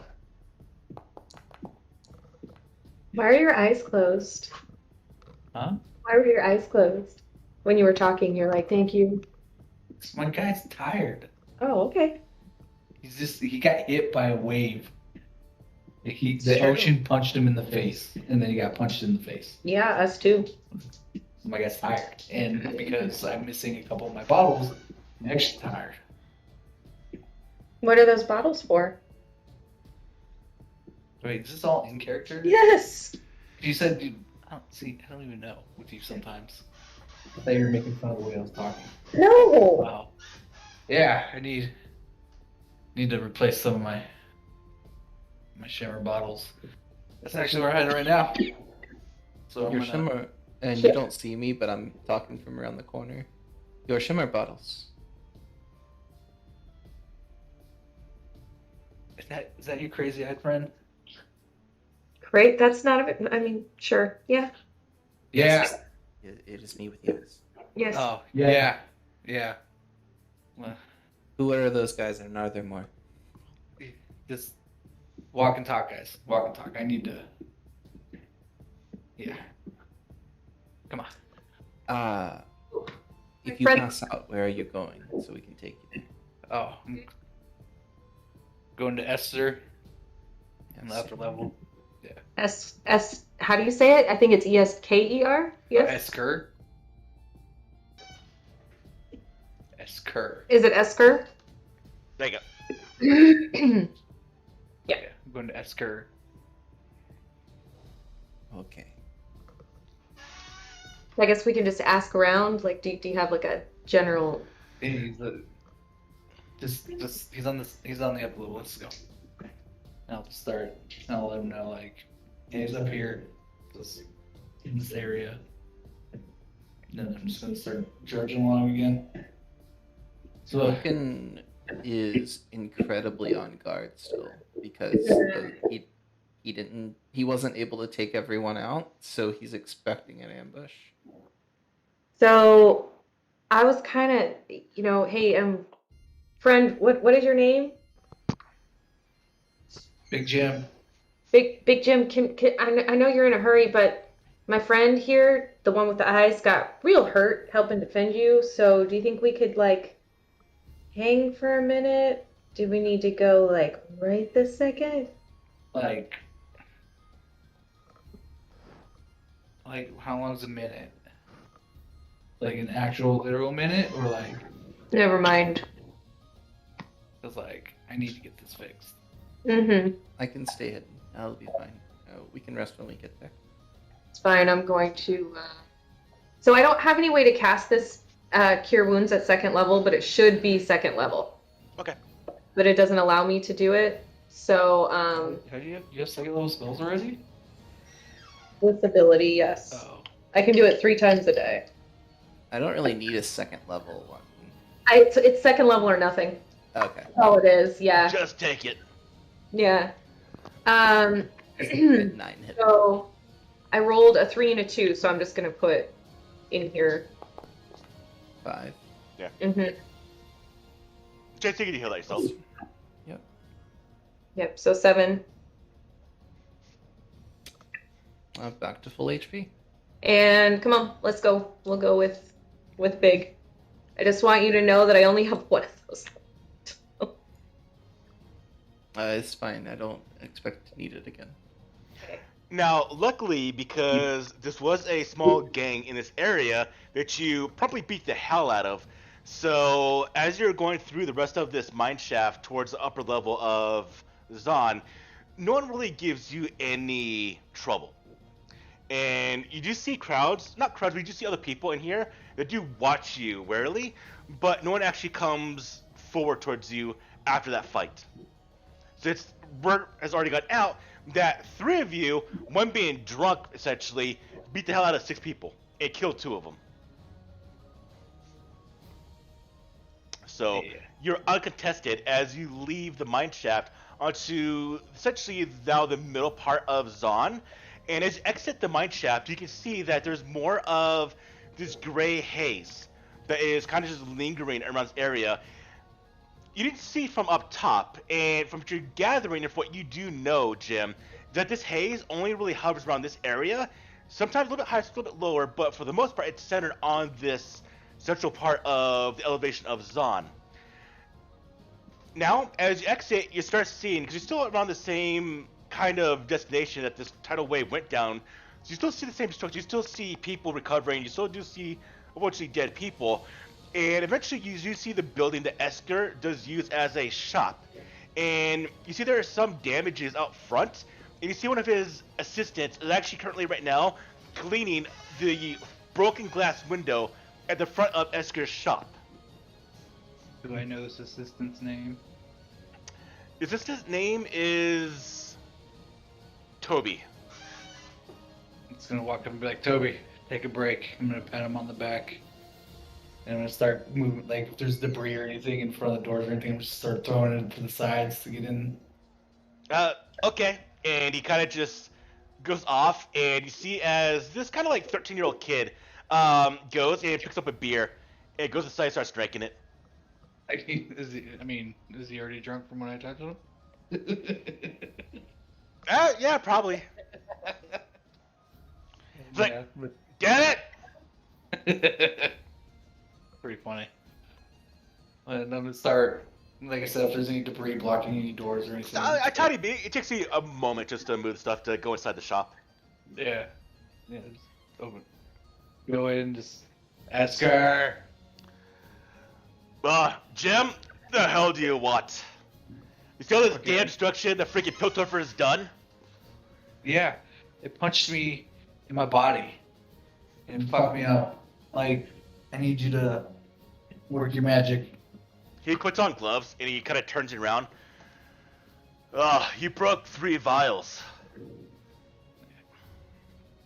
Why are your eyes closed? Huh? Why were your eyes closed? When you were talking, you're like, thank you. My guy's tired. Oh, okay. He got hit by a wave. The Sure. ocean punched him in the face, and then he got punched in the face. Yeah, us too. My guy's tired, and because I'm missing a couple of my bottles, I'm extra tired. What are those bottles for? Wait, is this all in character? Yes. You said I don't even know with you sometimes. I thought you were making fun of the way I was talking. No. Wow. Yeah, I need to replace some of my shimmer bottles. That's actually where I'm at right now. So I'm Your gonna- shimmer, and you don't see me, but I'm talking from around the corner. Your shimmer bottles. Is that your crazy-eyed friend? Great. That's not a bit. I mean, sure. Yeah. Yeah. It is me with yours. Yes. Oh, yeah. Yeah. Well, Who are those guys, and are there more? just walk and talk, guys. Walk and talk. I need to. Yeah. Come on. If you Friend- pass out, where are you going, so we can take you there? Oh, I'm going to Esther on the Yes. upper level. S. How do you say it? I think it's ESKER. Yes. Esker. Esker. Is it Esker? There you go. Yeah, I'm going to Esker. Okay. I guess we can just ask around. Like, do you have like a general? He's he's on the upper level. Let's go. I'll start. I'll let him know like he's up here, just in this area. Then I'm just gonna start charging along again. So Logan is incredibly on guard still because he wasn't able to take everyone out, so he's expecting an ambush. So, I was kind of, hey, friend, what is your name? Big Jim. Big Jim. I know you're in a hurry, but my friend here, the one with the eyes, got real hurt helping defend you. So, do you think we could like hang for a minute? Do we need to go like right this second? Like how long's a minute? Like an actual literal minute, or like Never mind. it's like I need to get this fixed. Mm-hmm. I can stay hidden. That'll be fine. We can rest when we get there. It's fine. I'm going to. So I don't have any way to cast this Cure Wounds at second level, but it should be second level. Okay. But it doesn't allow me to do it. So You have second level spells already? with ability, yes, Oh. I can do it 3 times a day. I don't really need a second level one. It's second level or nothing. Okay. That's all it is. Yeah. Just take it. Yeah. At 9 hit. So I rolled a 3 and a 2, so I'm just gonna put in here. 5. Mm-hmm. Just take it to heal yourself. Yep. So 7. Back to full HP. And come on, let's go. We'll go with Big. I just want you to know that I only have one of those. It's fine. I don't expect to need it again. Now, luckily, because this was a small gang in this area that you probably beat the hell out of, so as you're going through the rest of this mine shaft towards the upper level of Zon, no one really gives you any trouble. And you do see crowds, not crowds, but you do see other people in here that do watch you warily, but no one actually comes forward towards you after that fight. So it's word has already got out that three of you, one being drunk essentially, beat the hell out of six people and killed two of them. So you're uncontested as you leave the mine shaft onto essentially now the middle part of Zon. And as you exit the mine shaft, you can see that there's more of this gray haze that is kind of just lingering around this area. You didn't see from up top, and from what you're gathering of what you do know, Jim, that this haze only really hovers around this area. Sometimes a little bit higher, a little bit lower, but for the most part, it's centered on this central part of the elevation of Zon. Now, as you exit, you start seeing, because you're still around the same kind of destination that this tidal wave went down, so you still see the same structure, you still see people recovering, you still do see unfortunately dead people, and eventually you do see the building that Esker does use as a shop. And you see there are some damages out front, and you see one of his assistants is actually currently right now cleaning the broken glass window at the front of Esker's shop. Do I know this assistant's name? His assistant's name is Toby. It's gonna walk up and be like, Toby, take a break. I'm gonna pat him on the back. And I'm gonna start moving, like if there's debris or anything in front of the doors or anything, I'm just start throwing it to the sides to get in. Okay. And he kind of just goes off, and you see as this kind of like 13-year-old kid goes and picks up a beer, and goes inside and starts drinking it. Is he already drunk from when I talked to him? Yeah, probably. It's like, Yeah, but get it? pretty funny. And I'm gonna start, like I said, if there's any debris blocking any doors or anything. I tiny bit. It takes you a moment just to move stuff to go inside the shop. Yeah. Yeah, just open. Go in, just ask her. Jim, the hell do you want? You see all this damn destruction the freaking Piltover has done? Yeah, it punched me in my body and fucked me up. Like, I need you to work your magic. He puts on gloves and he kind of turns it around. You broke 3 vials.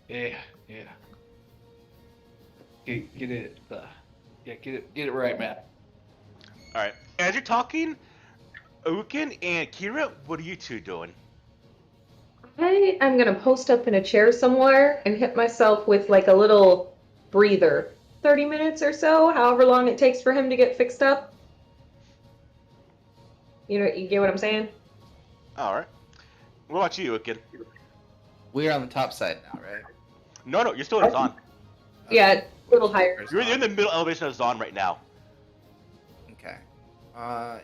Yeah. Get it. Get it right, man. All right. As you're talking, Ukin and Kira, what are you two doing? I am gonna post up in a chair somewhere and hit myself with like a little breather. 30 minutes or so, however long it takes for him to get fixed up. You get what I'm saying? All right. What about you, Ukin? We're on the top side now, right? No, you're still in Zon. Yeah, a little higher. Where's You're Zon? in the middle elevation of Zon right now. Okay.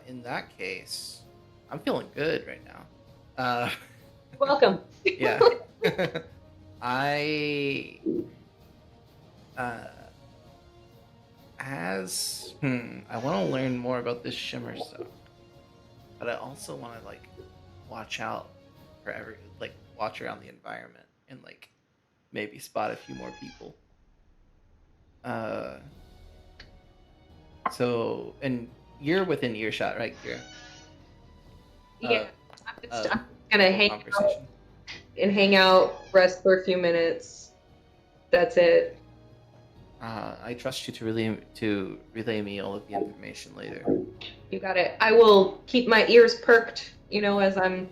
In that case, I'm feeling good right now. Welcome. Yeah. I I want to learn more about this shimmer stuff, but I also want to like watch out for watch around the environment and like maybe spot a few more people. So, and you're within earshot, right, Kira? Yeah, I'm gonna hang out Conversation. rest for a few minutes. That's it. I trust you to relay me all of the information later. You got it. I will keep my ears perked, as I'm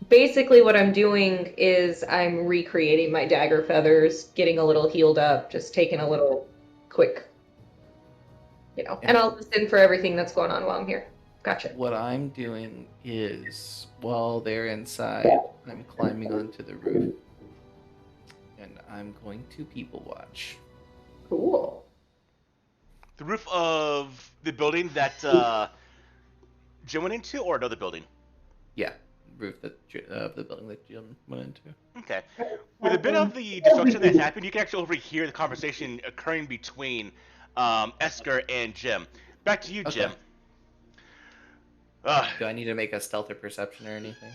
basically what I'm doing is I'm recreating my dagger feathers, getting a little healed up, just taking a little quick, and I'll listen for everything that's going on while I'm here. Gotcha. What I'm doing is, while they're inside, I'm climbing onto the roof, and I'm going to people watch. Cool. The roof of the building that Jim went into, or another building? Yeah, roof of the building that Jim went into. Okay. With a bit of the destruction that's happened, you can actually overhear the conversation occurring between Esker and Jim. Back to you, Jim. Okay. Uh, Do I need to make a stealth or perception or anything?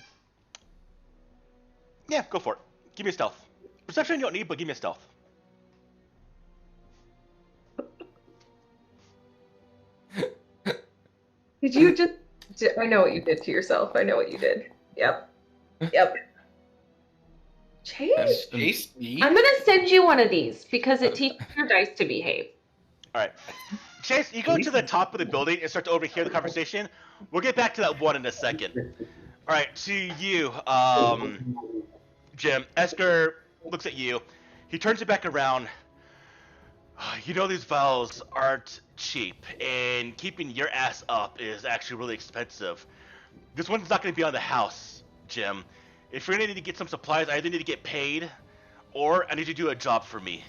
yeah, go for it. Give me a stealth. Perception you don't need, but give me a stealth. Did you just? I know what you did to yourself. I know what you did. Yep. Yep. Chase, Chase me? I'm gonna send you one of these because it teaches your dice to behave. All right. Chase, you go to the top of the building and start to overhear the conversation. We'll get back to that one in a second. All right, to you, Jim. Esker looks at you. He turns it back around. You know these vials aren't cheap, and keeping your ass up is actually really expensive. This one's not going to be on the house, Jim. If you're going to need to get some supplies, I either need to get paid, or I need to do a job for me.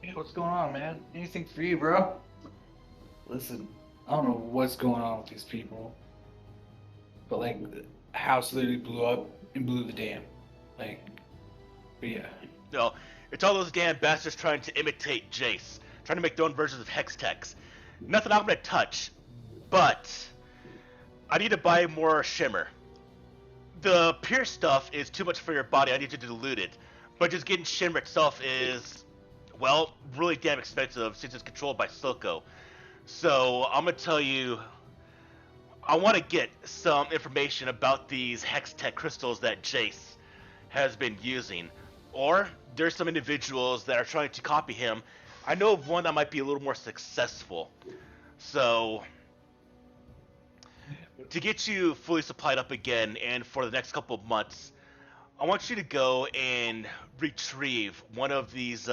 Hey, what's going on, man? Anything for you, bro? Listen, I don't know what's going on with these people, but like, the house literally blew up and blew the dam. Like, but yeah. No, it's all those damn bastards trying to imitate Jace, trying to make their own versions of Hextechs. Nothing I'm going to touch, but I need to buy more shimmer. The pure stuff is too much for your body. I need to dilute it. But just getting shimmer itself is, well, really damn expensive since it's controlled by Silco. So I'm going to tell you, I want to get some information about these Hextech crystals that Jace has been using. Or there's some individuals that are trying to copy him. I know of one that might be a little more successful. So to get you fully supplied up again and for the next couple of months, I want you to go and retrieve one of these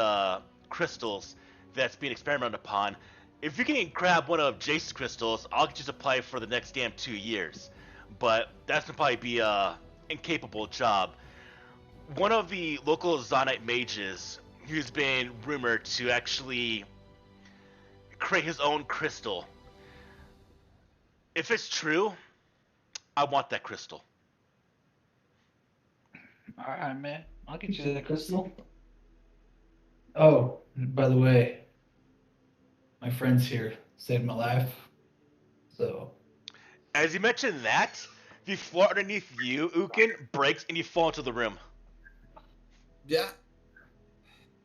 crystals that's being experimented upon. If you can grab one of Jace's crystals, I'll get you supplied for the next damn 2 years. But that's gonna probably be a incapable job. One of the local Zonite mages, who's been rumored to actually create his own crystal. If it's true, I want that crystal. Alright, man. I'll get you that crystal. Oh, by the way, my friends here saved my life. So. As you mentioned that, the floor underneath you, Ukin, breaks and you fall into the room. Yeah.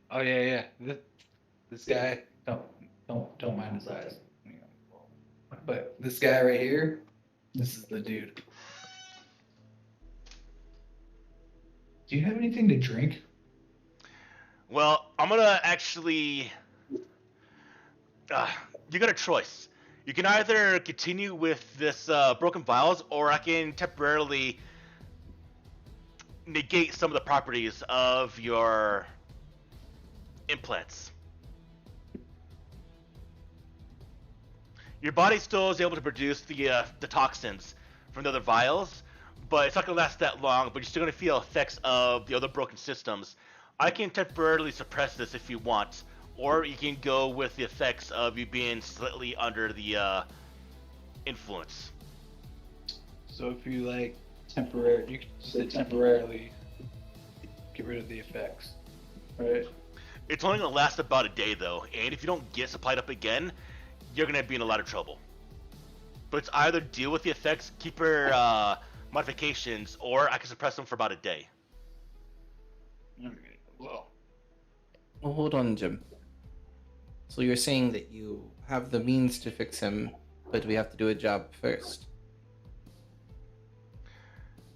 Oh yeah. This guy, don't mind his eyes. But this guy right here, this is the dude. Do you have anything to drink? Well, I'm gonna actually... you got a choice. You can either continue with this broken vials, or I can temporarily negate some of the properties of your implants. Your body still is able to produce the toxins from the other vials, but it's not going to last that long, but you're still going to feel effects of the other broken systems. I can temporarily suppress this if you want, or you can go with the effects of you being slightly under the influence. So if you like you can say temporarily get rid of the effects, right? It's only going to last about a day though, and if you don't get supplied up again, you're going to be in a lot of trouble. But it's either deal with the effects, keep your modifications, or I can suppress them for about a day. Okay, well. Well, hold on, Jim. So you're saying that you have the means to fix him, but we have to do a job first.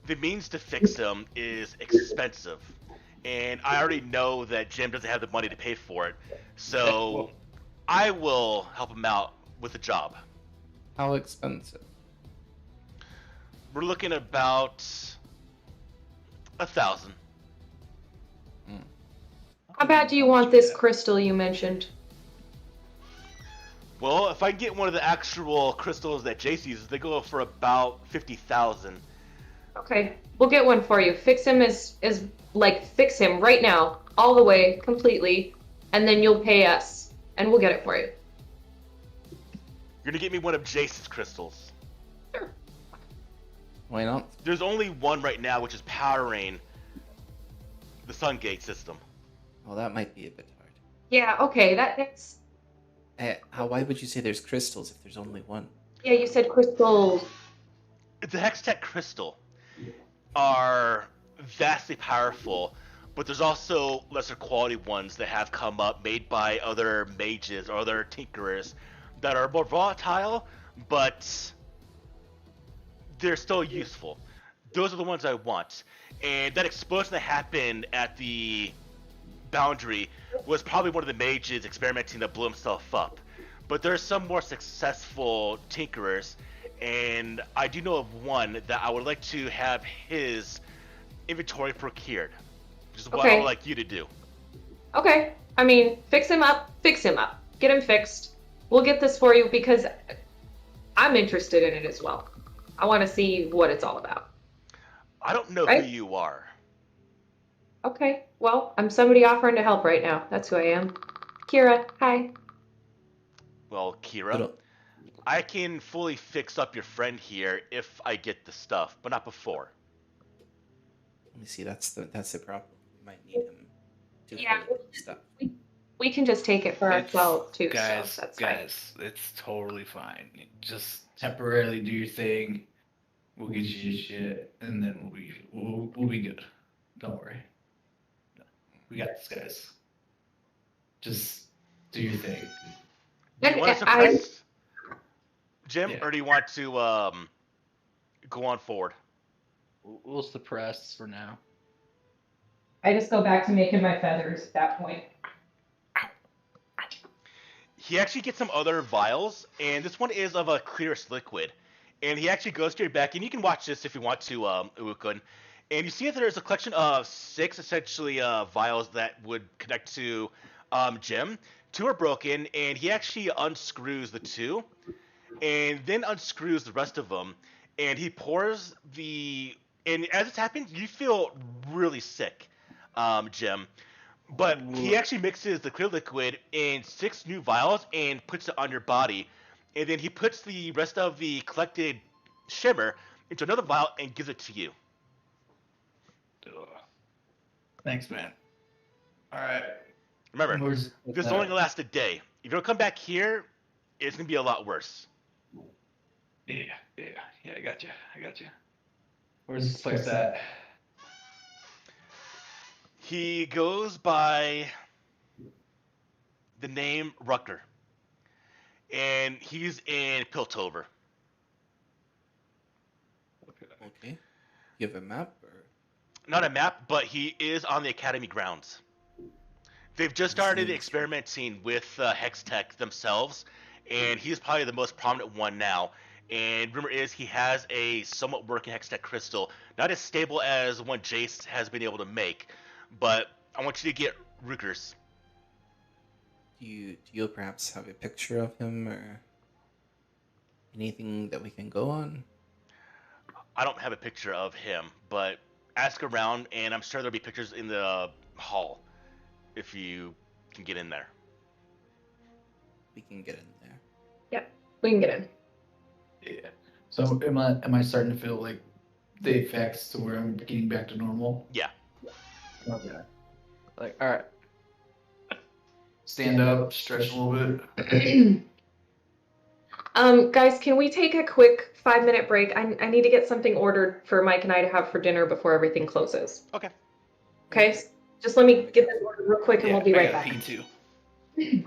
The means to fix him is expensive, and I already know that Jim doesn't have the money to pay for it, so I will help him out with the job. How expensive? We're looking at about 1,000. How bad do you want this crystal you mentioned? Well, if I can get one of the actual crystals that Jace uses, they go for about 50,000. Okay, we'll get one for you. Fix him fix him right now, all the way, completely, and then you'll pay us, and we'll get it for you. You're gonna get me one of Jace's crystals. Sure. Why not? There's only one right now, which is powering the Sun Gate system. Well, that might be a bit hard. Yeah, okay, that's Why would you say there's crystals if there's only one? yeah, you said crystals. The Hextech crystal are vastly powerful, but there's also lesser quality ones that have come up made by other mages or other tinkerers that are more volatile, but they're still useful. Those are the ones I want. And that explosion that happened at the boundary was probably one of the mages experimenting to blow himself up. But there's some more successful tinkerers, and I do know of one that I would like to have his inventory procured, which is what I would like you to do. Okay. I mean, fix him up. Fix him up. Get him fixed. We'll get this for you because I'm interested in it as well. I want to see what it's all about. I don't know Right? who you are. Okay. Well, I'm somebody offering to help right now. That's who I am. Kira, hi. Well, Kira, Little- I can fully fix up your friend here if I get the stuff, but not before. Let me see. That's the problem. We might need him to Yeah. fully do stuff. We can just take it for It's- ourselves too, guys, so that's fine. guys, it's totally fine. Just temporarily do your thing. We'll get you your shit, and then we'll be good. Don't worry. We got this, guys. Just do your thing. Do you want to suppress Jim, or do you want to go on forward? We'll suppress for now. I just go back to making my feathers at that point. He actually gets some other vials, and this one is of a clearest liquid. And he actually goes to your back, and you can watch this if you want to, Uwukun. And you see that there's a collection of 6 essentially vials that would connect to Jim. 2 are broken, and he actually unscrews the 2, and then unscrews the rest of them. And he pours the. And as it's happening, you feel really sick, Jim. But he actually mixes the clear liquid in 6 new vials and puts it on your body. And then he puts the rest of the collected shimmer into another vial and gives it to you. Thanks, man. All right. Remember, Where's this is only going to last a day. If you don't come back here, it's going to be a lot worse. Yeah, I got you. Where's this place at? He goes by the name Rucker. And he's in Piltover. Okay. You have a map, or Not a map, but he is on the Academy grounds. They've just started experimenting with Hextech themselves, and he's probably the most prominent one now. And rumor is he has a somewhat working Hextech crystal, not as stable as one Jace has been able to make, but I want you to get Rukers. do you perhaps have a picture of him or anything that we can go on? I don't have a picture of him, but ask around, and I'm sure there'll be pictures in the hall if you can get in there. We can get in there. Yep, we can get in. Yeah. So am I starting to feel like the effects to where I'm getting back to normal? Yeah. Okay. Like, all right. Stand up, stretch a little bit. Guys, can we take a quick 5-minute break? I need to get something ordered for Mike and I to have for dinner before everything closes. Okay. Okay? Just let me get this ordered real quick and we'll be I right got back. P2.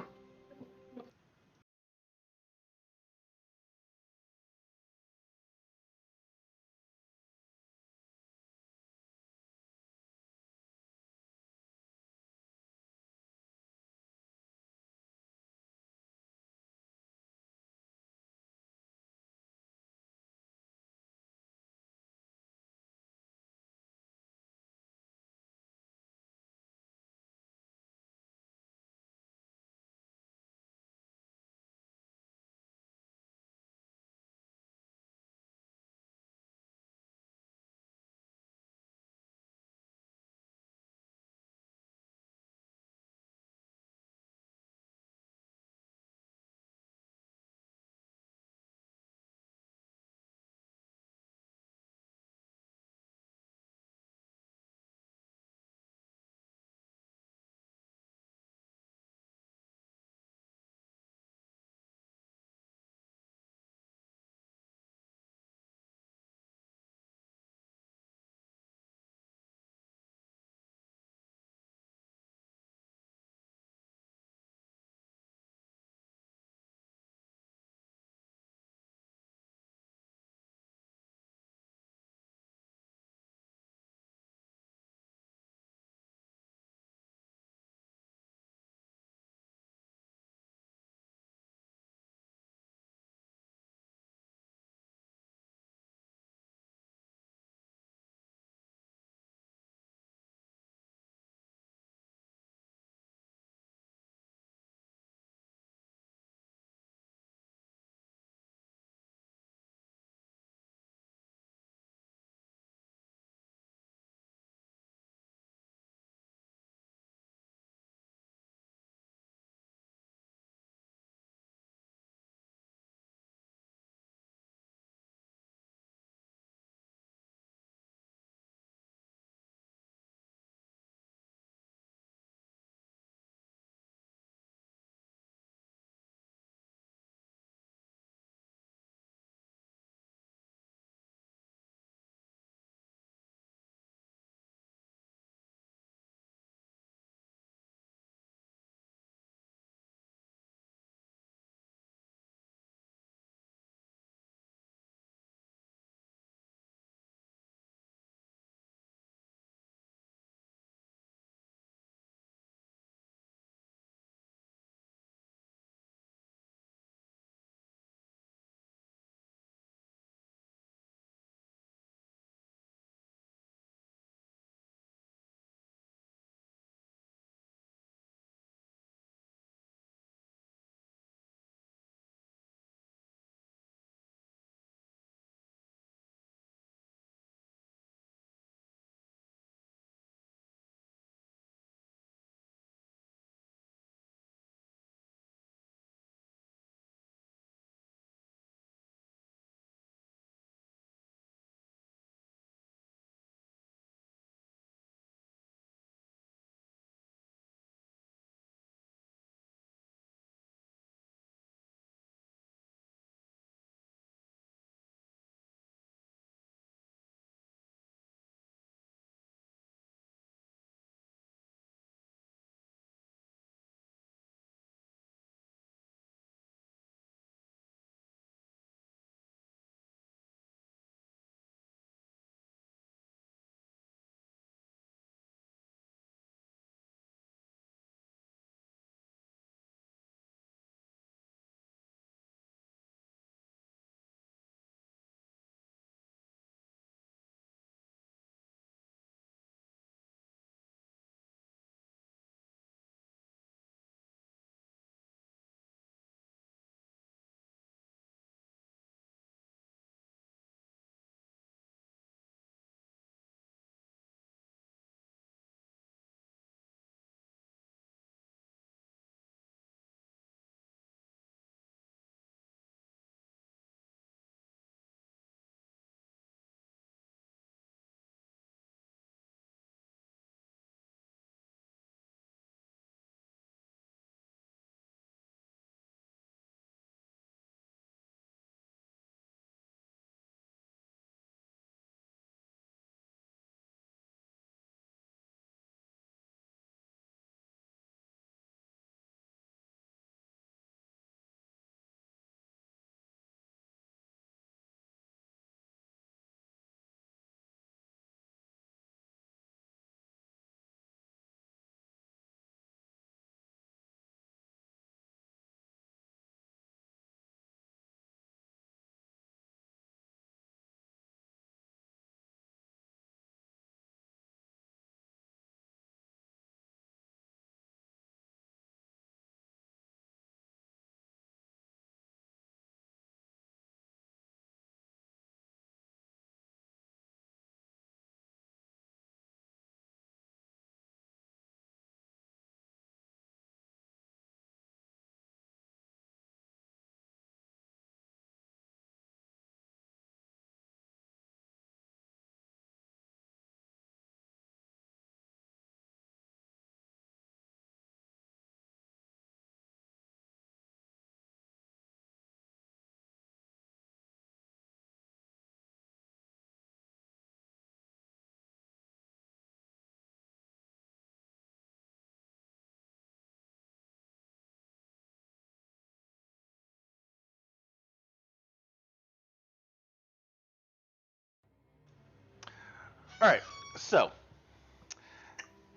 All right. So,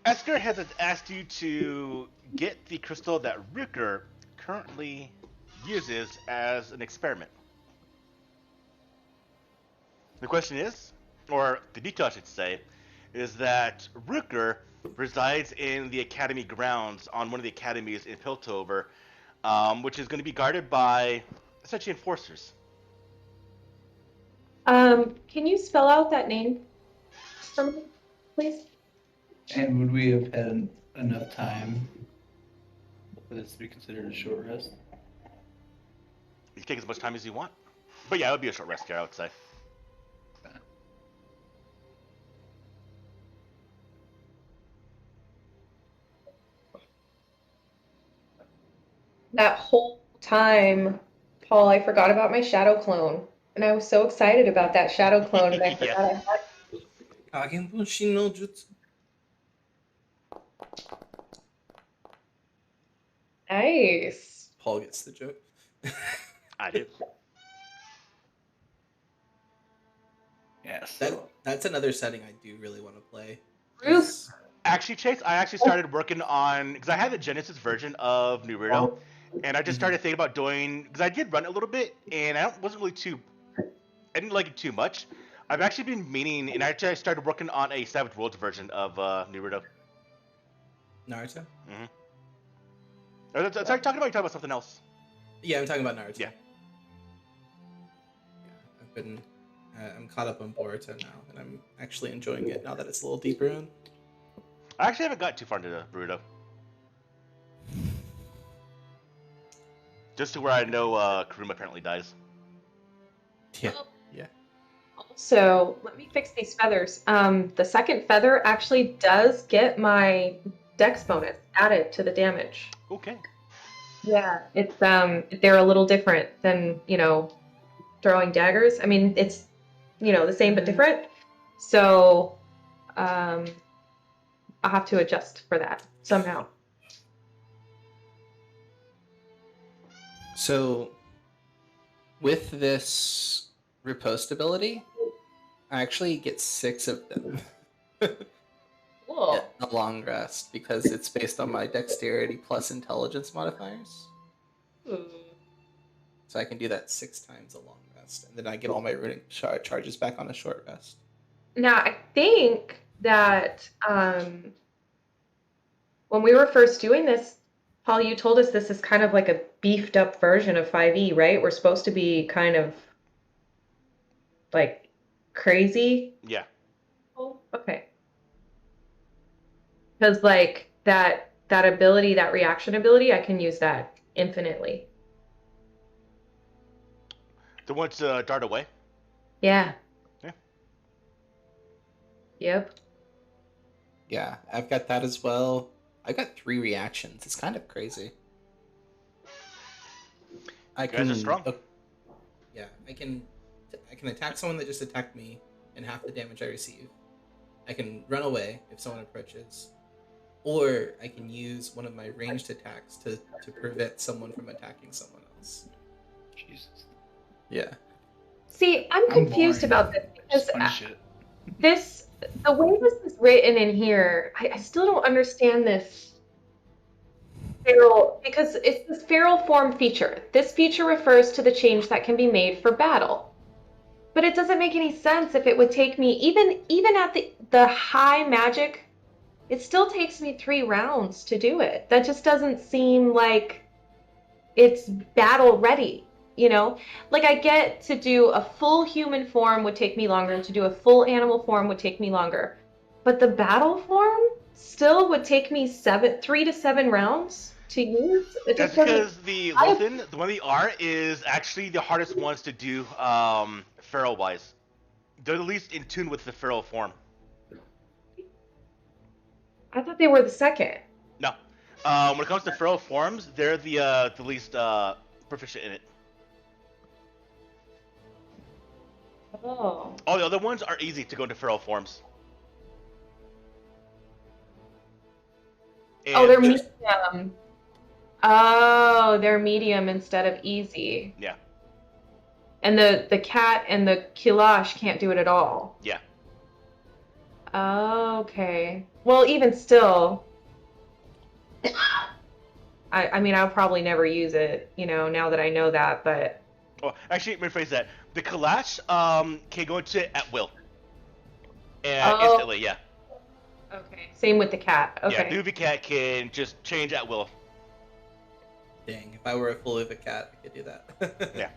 Esker has asked you to get the crystal that Ricker currently uses as an experiment. The question is, or the detail I should say, is that Ricker resides in the academy grounds on one of the academies in Piltover, which is going to be guarded by essentially enforcers. Can you spell out that name for me, please? And would we have had enough time for this to be considered a short rest? You can take as much time as you want. But yeah, it would be a short rest here, I would say. That whole time, Paul, I forgot about my shadow clone. And I was so excited about that shadow clone, and I Yeah. forgot I had. Kagenbushi no Jutsu. Nice. Paul gets the joke. I do. Yes. That's another setting I do really want to play. Bruce. Actually, Chase, I actually started working on, because I had the Genesis version of Naruto, and I just started thinking about doing, because I did run it a little bit, and I didn't like it too much. I've actually been meaning, and actually I started working on a Savage Worlds version of Naruto. Naruto? Sorry, talking about something else. Yeah, I'm talking about Naruto. Yeah. I'm caught up on Boruto now, and I'm actually enjoying it now that it's a little deeper in. I actually haven't got too far into Naruto. Just to where I know Kuruma apparently dies. Yeah. Yeah. Also, let me fix these feathers. The second feather actually does get my dex bonus added to the damage. Okay. Yeah, it's they're a little different than, throwing daggers. I mean, it's, the same but different. So, I'll have to adjust for that somehow. So, with this riposte ability, I actually get 6 of them. Cool. At a long rest, because it's based on my dexterity plus intelligence modifiers. Ooh. So I can do that 6 times a long rest, and then I get all my runic charges back on a short rest. Now, I think that when we were first doing this, Paul, you told us this is kind of like a beefed up version of 5e, right? We're supposed to be kind of like crazy. Yeah. Oh, okay. Because like that ability, that reaction ability, I can use that infinitely. The one to dart away? Yeah. Yeah. Yep. Yeah, I've got that as well. I got 3 reactions. It's kind of crazy. I You guys are strong. Yeah, I can attack someone that just attacked me and half the damage I receive. I can run away if someone approaches, or I can use one of my ranged attacks to prevent someone from attacking someone else. Jesus. Yeah. See, I'm confused boring. about this because Just funny shit. the way this is written in here, I still don't understand this feral, because it's this feral form feature. This feature refers to the change that can be made for battle. But it doesn't make any sense if it would take me, even at the high magic, it still takes me 3 rounds to do it. That just doesn't seem like it's battle ready. Like I get to do a full human form would take me longer, and to do a full animal form would take me longer. But the battle form still would take me 3 to 7 rounds to use. It That's just doesn't. because the Lothin, the one of the R, is actually the hardest ones to do feral wise. They're the least in tune with the feral form. I thought they were the second. No. When it comes to feral forms, they're the least proficient in it. Oh. All the other ones are easy to go into feral forms. Oh, And they're medium. Oh, they're medium instead of easy. Yeah. And the cat and the Kilash can't do it at all. Yeah. Oh, okay. Well, even still, I mean, I'll probably never use it, now that I know that, but Oh, actually, rephrase that. The Kalash can go into it at will. oh, Instantly, yeah. okay. Same with the cat. Yeah, the Okay. UV cat can just change at will. Dang, if I were a full Uva cat, I could do that. Yeah.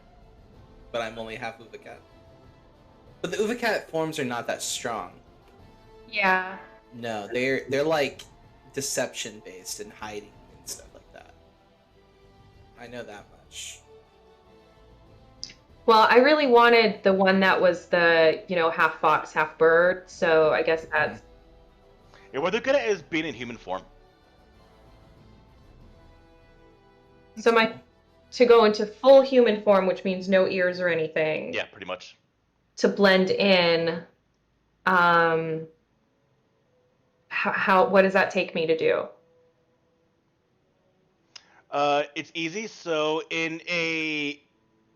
But I'm only half Uva cat. But the Uva cat forms are not that strong. Yeah. No, they're like deception based and hiding and stuff like that. I know that much. Well, I really wanted the one that was the, half fox, half bird. So I guess that's Yeah, what they're good at is being in human form. so my to go into full human form, which means no ears or anything, Yeah, pretty much. to blend in. How what does that take me to do? It's easy. So in a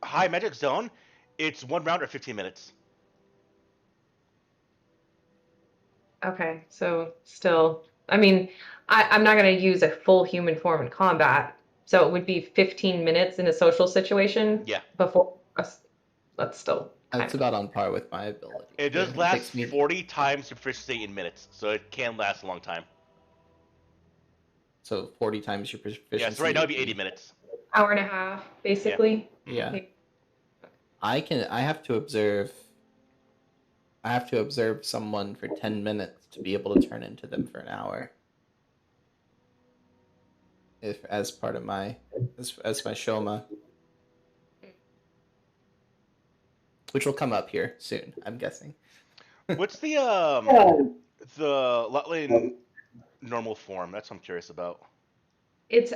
high magic zone, it's 1 round or 15 minutes. Okay, so still, I mean, I'm not going to use a full human form in combat, so it would be 15 minutes in a social situation Yeah. before us. That's still kind That's of. about on par with my ability. It too. does last takes me 40 times your proficiency in minutes, so it can last a long time. so 40 times your proficiency. Yeah, so right now it'd be 80 minutes. Hour and a half, basically. Yeah. Okay. I have to observe someone for 10 minutes to be able to turn into them for an hour. If as part of my as my Shoma. Which will come up here soon, I'm guessing. What's the Lutland normal form? That's what I'm curious about. It's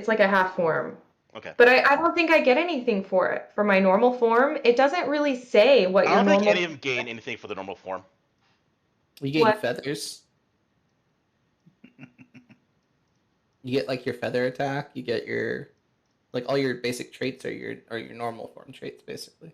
like a half form. Okay. But I don't think I get anything for it. For my normal form, it doesn't really say what I your don't think normal. any of them gain anything for the normal form. You gain What? feathers. You get like your feather attack. You get your like all your basic traits are your normal form traits basically.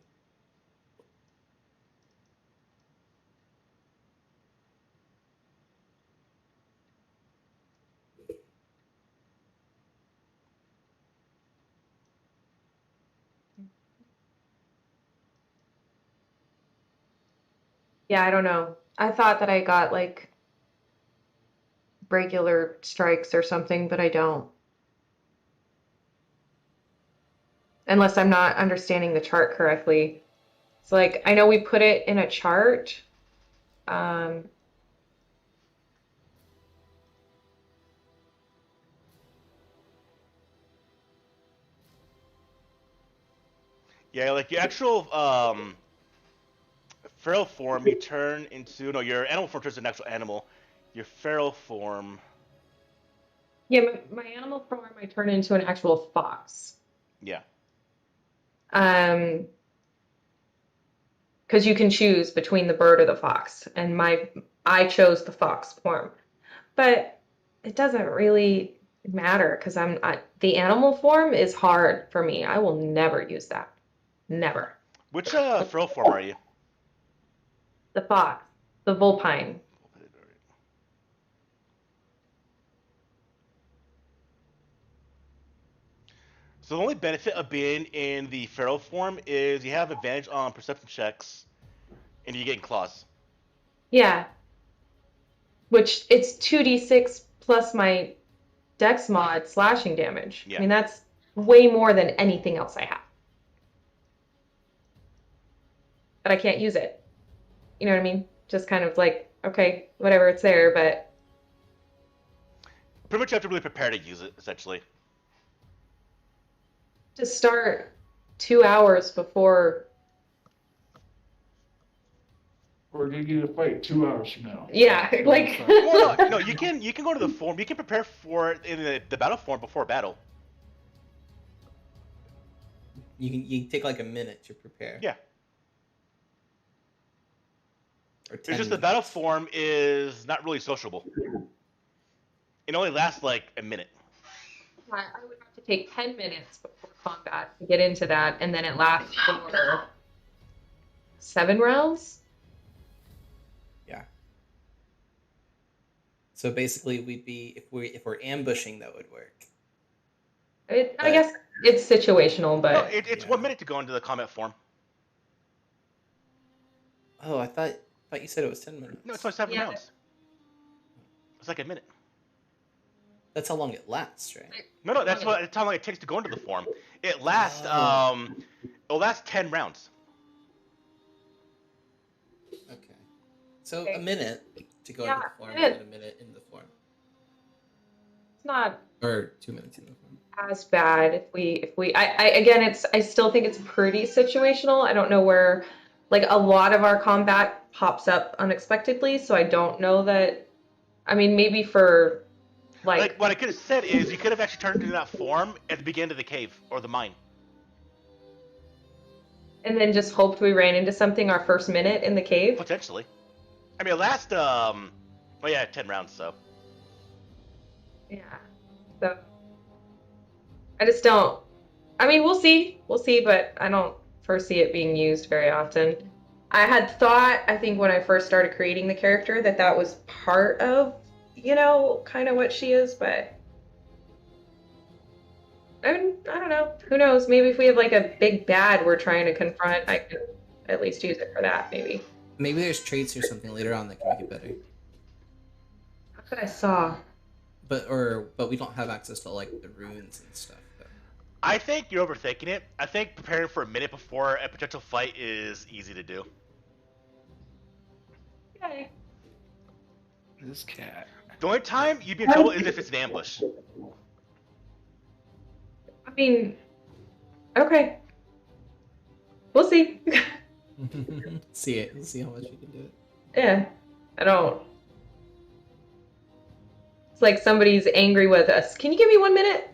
Yeah, I don't know. I thought that I got like regular strikes or something, but I don't. Unless I'm not understanding the chart correctly. It's like I know we put it in a chart. Um, Yeah, like your actual feral form, you turn into your animal form turns into an actual animal. Your feral form. yeah, my animal form I turn into an actual fox. Yeah. Because you can choose between the bird or the fox, and I chose the fox form. But it doesn't really matter because the animal form is hard for me. I will never use that. Never. Which feral form are you? The fox, the vulpine. So the only benefit of being in the feral form is you have advantage on perception checks, and you get claws. Yeah, which it's 2d6 plus my dex mod slashing damage. Yeah. I mean, that's way more than anything else I have. But I can't use it. You know what I mean? Just kind of like, okay, whatever, it's there, but Pretty much you have to really prepare to use it, essentially. to start 2 hours before. We're gonna get a fight 2 hours from now. Yeah, like. Well, no, you can go to the form. You can prepare for it in the battle form before battle. You take like a minute to prepare. Yeah. Or 10 It's just the minutes. battle form is not really sociable. It only lasts like a minute. I would have to take 10 minutes before combat to get into that, and then it lasts for 7 rounds? Yeah. So basically, we'd be if we're ambushing, that would work. I But- guess it's situational, No, but it's Yeah. 1 minute to go into the combat form. Oh, I thought you said it was 10 minutes. No, it's only 7 Yeah. rounds. It's like a minute. That's how long it lasts, right? No, that's how long it takes to go into the form. It lasts Oh. it'll last 10 rounds. Okay. So Okay. a minute to go Yeah, into the form, a minute. and a minute in the form, it's not or 2 minutes in the form. as bad if we again, I still think it's pretty situational. I don't know where, like, a lot of our combat pops up unexpectedly, so I don't know that. I mean, maybe for Like, what I could have said is you could have actually turned into that form at the beginning of the cave or the mine. and then just hoped we ran into something our first minute in the cave. Potentially. I mean, it lasts 10 rounds, so. Yeah. So I just don't. I mean, we'll see, but I don't foresee it being used very often. I had thought, I think when I first started creating the character, that was part of, kind of what she is, but I don't know. Who knows? Maybe if we have like a big bad we're trying to confront, I could at least use it for that, maybe. Maybe there's traits or something later on that can make it better. That's what I saw. But we don't have access to like the runes and stuff. But... I think you're overthinking it. I think preparing for a minute before a potential fight is easy to do. Okay. This cat. The only time you'd be in trouble is if it's an ambush. I mean, okay. We'll see. See it. We'll see how much you can do it. Yeah. I don't. It's like somebody's angry with us. Can you give me 1 minute?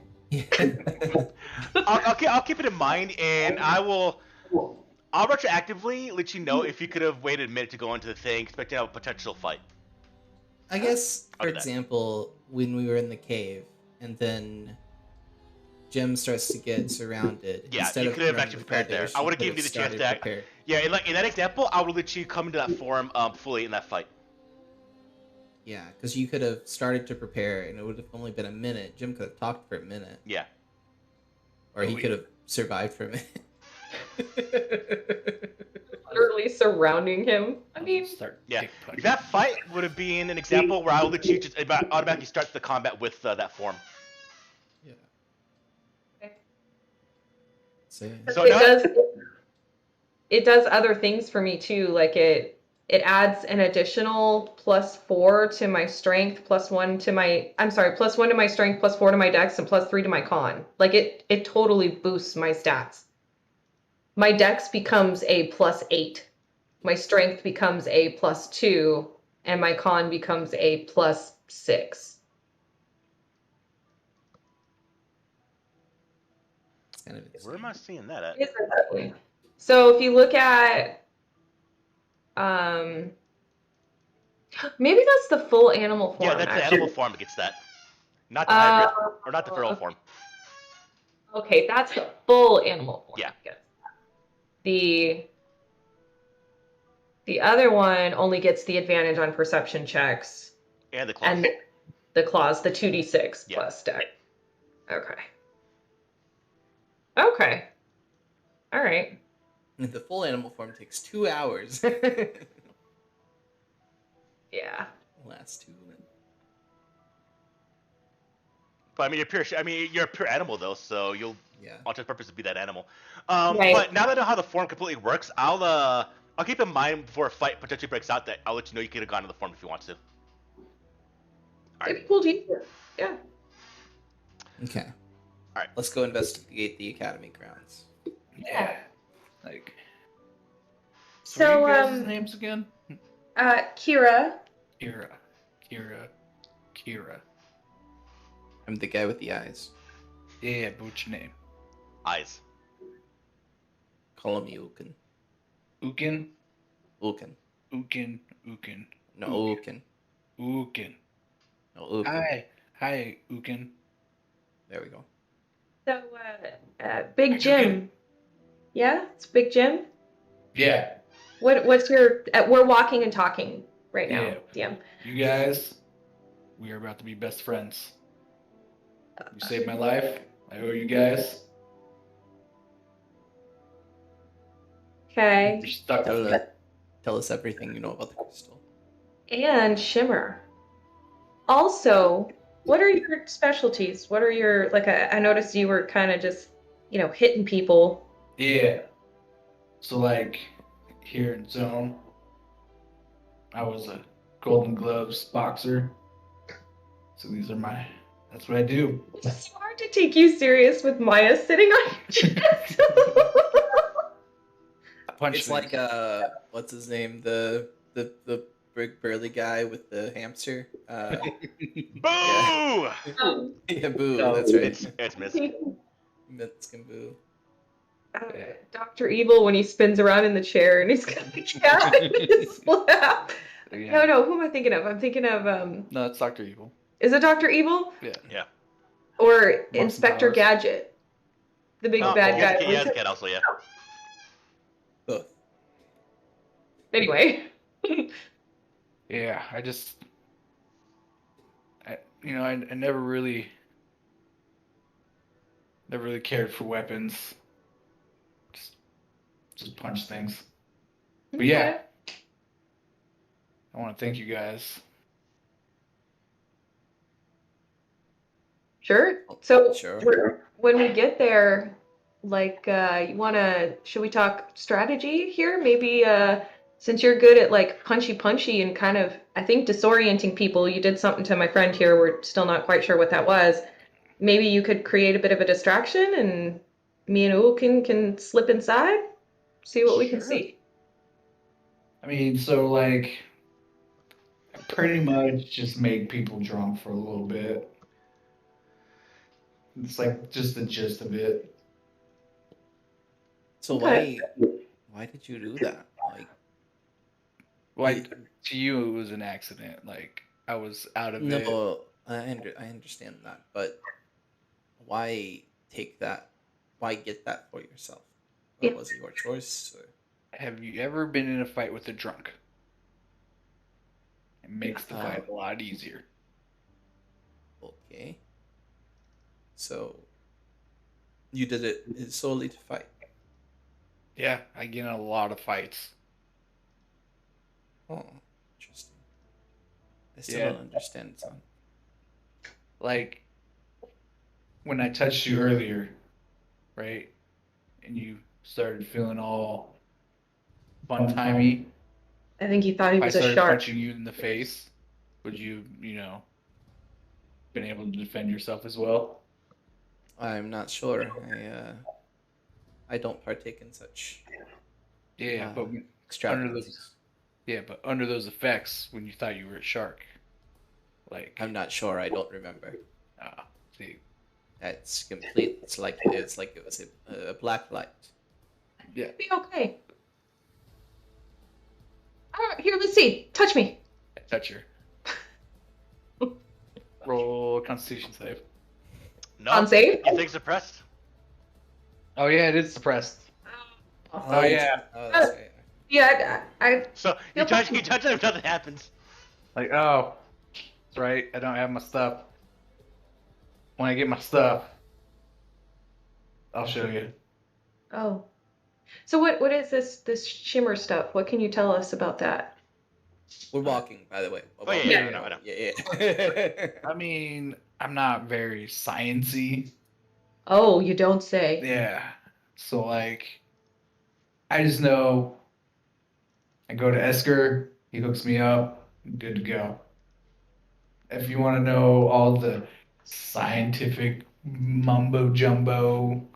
I'll keep it in mind, and I'll retroactively let you know if you could have waited a minute to go into the thing, expecting a potential fight. I guess, I'll for do that. example, when we were in the cave, and then Jim starts to get surrounded. Yeah, instead you of could have running actually with prepared there. others, I you would have could given you the chance started to. prepared. Yeah, in that example, I would let you come into that form fully in that fight. Yeah, because you could have started to prepare, and it would have only been a minute. Jim could have talked for a minute, Yeah. or he could have survived for a minute. Literally surrounding him. I mean, Start Yeah. dick punching. That fight would have been an example where I would let you just automatically start the combat with that form. Yeah. Okay. So, So it now- does. It does other things for me too. Like it adds an additional +4 to my strength, +1 to my. I'm sorry, +1 to my strength, +4 to my dex, and +3 to my con. Like it totally boosts my stats. My dex becomes a +8. My strength becomes a +2, and my con becomes a +6. it's kind of Where am I seeing that at? Exactly. So if you look at, maybe that's the full animal form. Yeah, that's the actually. animal form that gets that. Not the hybrid. Or not the feral Uh, form. Okay, that's the full animal form. Yeah. I guess. The other one only gets the advantage on perception checks And the claws. and the claws, the 2d6 Yeah. plus dex. Okay. Okay. All right. And the full animal form takes 2 hours. Yeah. Last 2 minutes. But I mean, you're a pure animal though, so you'll, Yeah. on its purpose, to be that animal. Right. But now that I know how the form completely works, I'll keep in mind before a fight potentially breaks out that I'll let you know you could have gone to the form if you want to. It'd be cool to use it. Yeah. Okay. All right. Let's go investigate the academy grounds. Yeah. Like. So, what are you guys' names again? Kira. Kira. I'm the guy with the eyes. Yeah, but what's your name? Eyes. Call me Ukin. Ukin? Ukin. No, Ukin. Ukin. No, Ukin. Hi, Ukin. There we go. So, Big Jim. Yeah, it's Big Jim. Yeah, What's your? We're walking and talking right now. Yeah. DM. you guys we are about to be best friends. You saved my life. I owe you guys. Okay. You're stuck with me. Tell us everything you know about the crystal. And Shimmer. Also, what are your specialties? What are your, like, I noticed you were kind of just, hitting people. Yeah. So like here in Zone, I was a Golden Gloves boxer. So that's what I do. It's so hard to take you serious with Maya sitting on your chest. It's like what's his name? The big burly guy with the hamster. Boo! Yeah, Boo. No, That's right. It's Miss. Mitsk and Boo. Dr. Evil when he spins around in the chair and he's got the cat in his lap. Yeah. No, who am I thinking of? I'm thinking of No, it's Dr. Evil. Is it Dr. Evil? Yeah. Or Boston Inspector Powers. Gadget? The big Oh, bad guy. he has a cat also, yeah. Both. Anyway. Yeah, I never really cared for weapons. Just punch things. But yeah, I want to thank you guys. Sure. So Sure. when we get there, like, should we talk strategy here? Maybe since you're good at like punchy and kind of, I think, disorienting people, you did something to my friend here. We're still not quite sure what that was. Maybe you could create a bit of a distraction and me and Ukin can slip inside, see what we can Sure. see. I mean, so like, I pretty much just make people drunk for a little bit. It's like just the gist of it. So Okay. why did you do that? Like, Like to you, it was an accident. Like I was out of it. no, I understand that, but why take that? Why get that for yourself? Or Yeah. was it your choice? Or? Have you ever been in a fight with a drunk? It makes the fight a lot easier. Okay. So you did it solely to fight. Yeah, I get in a lot of fights. Oh, interesting. I still Yeah. don't understand, son. Like when I touched you earlier, right? And you started feeling all fun-timey. I think he thought he If I was a started shark. punching you in the face, would you, been able to defend yourself as well? I'm not sure. I don't partake in such Yeah, but extravagances. under those effects, when you thought you were a shark, like I'm not sure. I don't remember. see, It's complete. It's like it was a black light. yeah, Be okay. Here, let's see. Touch me. I touch her. Roll Constitution save. No. On save? You think suppressed? Oh yeah, it is suppressed. Oh yeah. Oh, that's right. Yeah, I So you touch him, nothing happens. Like, oh, that's right. I don't have my stuff. When I get my stuff, I'll show you. Oh. So what is this shimmer stuff? What can you tell us about that? We're walking, by the way. Oh, yeah, I know. Yeah. I mean, I'm not very sciencey. Oh, you don't say. Yeah. So like, I just know I go to Esker, he hooks me up, I'm good to go. If you want to know all the scientific mumbo jumbo,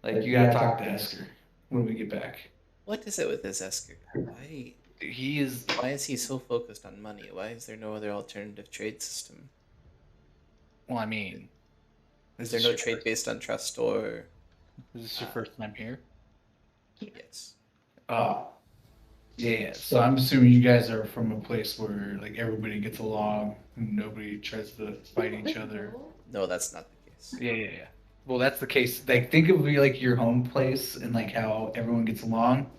like you gotta talk to Esker when we get back. What is it with this Esker? Why Why is he so focused on money? Why is there no other alternative trade system? Well, I mean, Is there no trade based on trust or? is this your first time here? Yes. Oh. Yeah, so I'm assuming you guys are from a place where like everybody gets along, and nobody tries to fight each other. No, that's not the case. Yeah. Well, that's the case. Like, think of like your home place and like how everyone gets along,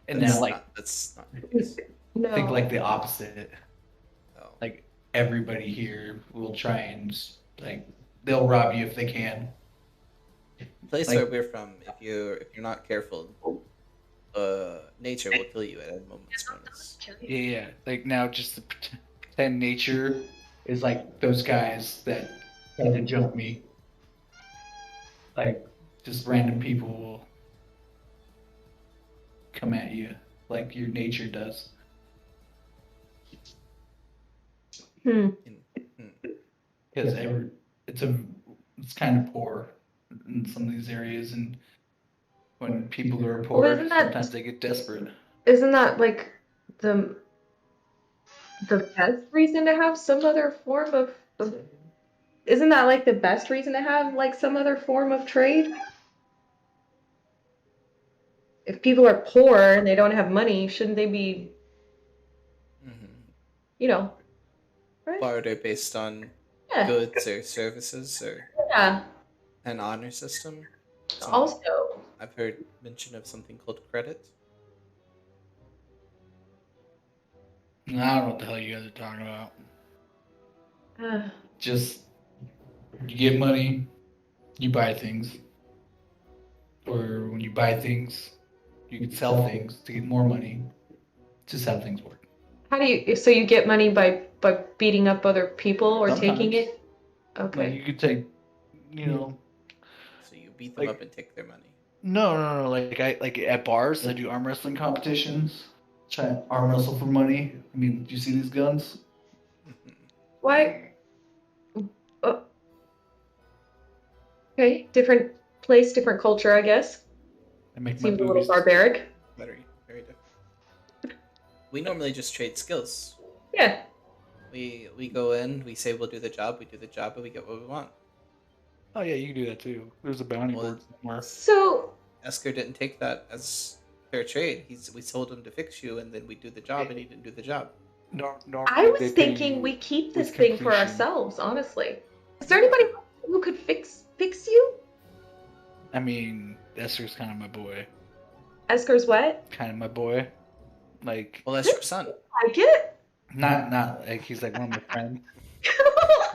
and That's now like that's not the case. No. think like the opposite. No. Like everybody here will try and like they'll rob you if they can. The place Like- where we're from, if you're not careful, nature will kill you at a moment's notice. Yeah. Like now, just to pretend nature is like those guys that tried to jump me. Like just random people will come at you like your nature does. Hmm. Because it's kind of poor in some of these areas, and when people are poor, Well, isn't that- sometimes they get desperate. Isn't that like the best reason to have some other form of isn't that like the best reason to have like some other form of trade? If people are poor and they don't have money, shouldn't they be, you know, right? Barter based on Yeah. goods or services or Yeah. an honor system. Also, I've heard mention of something called credit. I don't know what the hell you guys are talking about. uh, Just you get money, you buy things, or when you buy things, you can sell things to get more money. It's just how things work. how do you? So you get money by beating up other people or taking Sometimes. it? Like Okay. you could take, you know, So you beat them Like- up and take their money. no. Like at bars, I do arm wrestling competitions. Try and arm wrestle for money. I mean, do you see these guns? Why? Oh. Okay, different place, different culture, I guess. I make my Seems a little boobies. barbaric. Very, very different. We normally just trade skills. Yeah. We go in, we say we'll do the job, we do the job, and we get what we want. Oh yeah, you can do that too. There's a bounty Well, board somewhere. So Esker didn't take that as fair trade. We told him to fix you, and then we do the job, and he didn't do the job. I was thinking we keep this with thing for completion. ourselves, honestly. Is there anybody who could fix you? I mean, Esther's kind of my boy. Esker's what? Kind of my boy. Like, Well, that's your son. I get not like he's like one of my friends.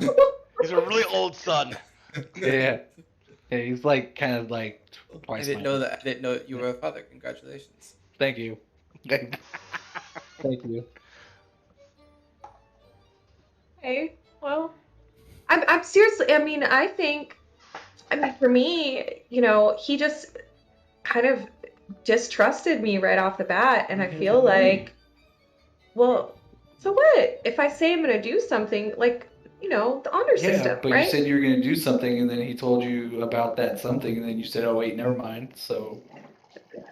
it. He's a really old son. Yeah. Yeah, he's like kind of like I twice. didn't my know age. that. I didn't know you were a father. Congratulations. Thank you. Thank you. Okay, well, I'm seriously, I mean, for me, he just kind of distrusted me right off the bat, and I feel like, well, so what? If I say I'm gonna do something, like, the honor Yeah, system, but right? you said you were gonna do something, and then he told you about that something, and then you said, "Oh wait, never mind." So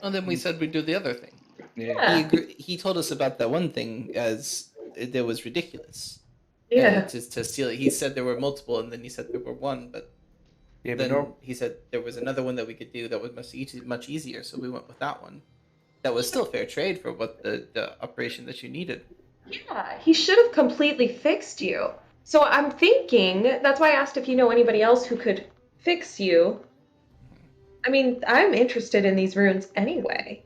Well, then we said we'd do the other thing. yeah. He told us about that one thing as it was ridiculous. Yeah. To steal it. He said there were multiple, and then he said there were one, but Yeah, but then he said there was another one that we could do that was much easier, so we went with that one. That was still fair trade for what the operation that you needed. Yeah, he should have completely fixed you. So I'm thinking, that's why I asked if you know anybody else who could fix you. I mean, I'm interested in these runes anyway.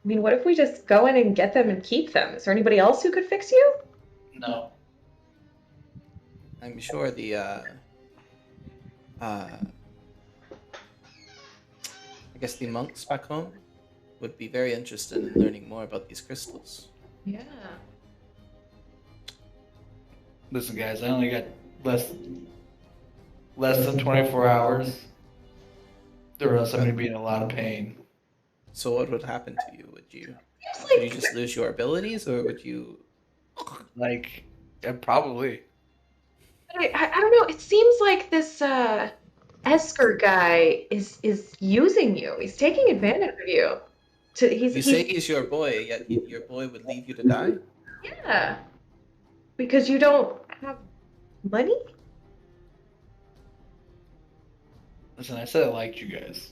I mean, what if we just go in and get them and keep them? Is there anybody else who could fix you? no. I'm sure the I guess the monks back home would be very interested in learning more about these crystals. Yeah. Listen, guys, I only got less than 24 hours. Or else I'm gonna be in a lot of pain. So what would happen to you? Would you Seems would you like just lose your abilities, or would you? Like, probably. I don't know. It seems like this Esker guy is using you. He's taking advantage of you. You say he's your boy, yet your boy would leave you to die. Yeah. Because you don't have money? Listen, I said I liked you guys.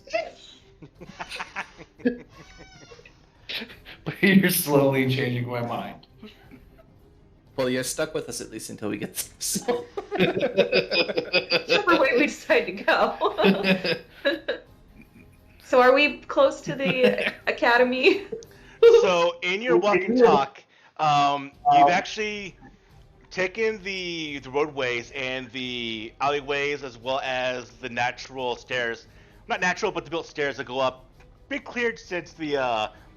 But you're slowly changing my mind. Well, you're stuck with us at least until we get this. Whichever way we decide to go. So are we close to the academy? So in your walk and talk, you've actually take in the roadways and the alleyways as well as the natural stairs. Not natural, but the built stairs that go up. Been cleared since the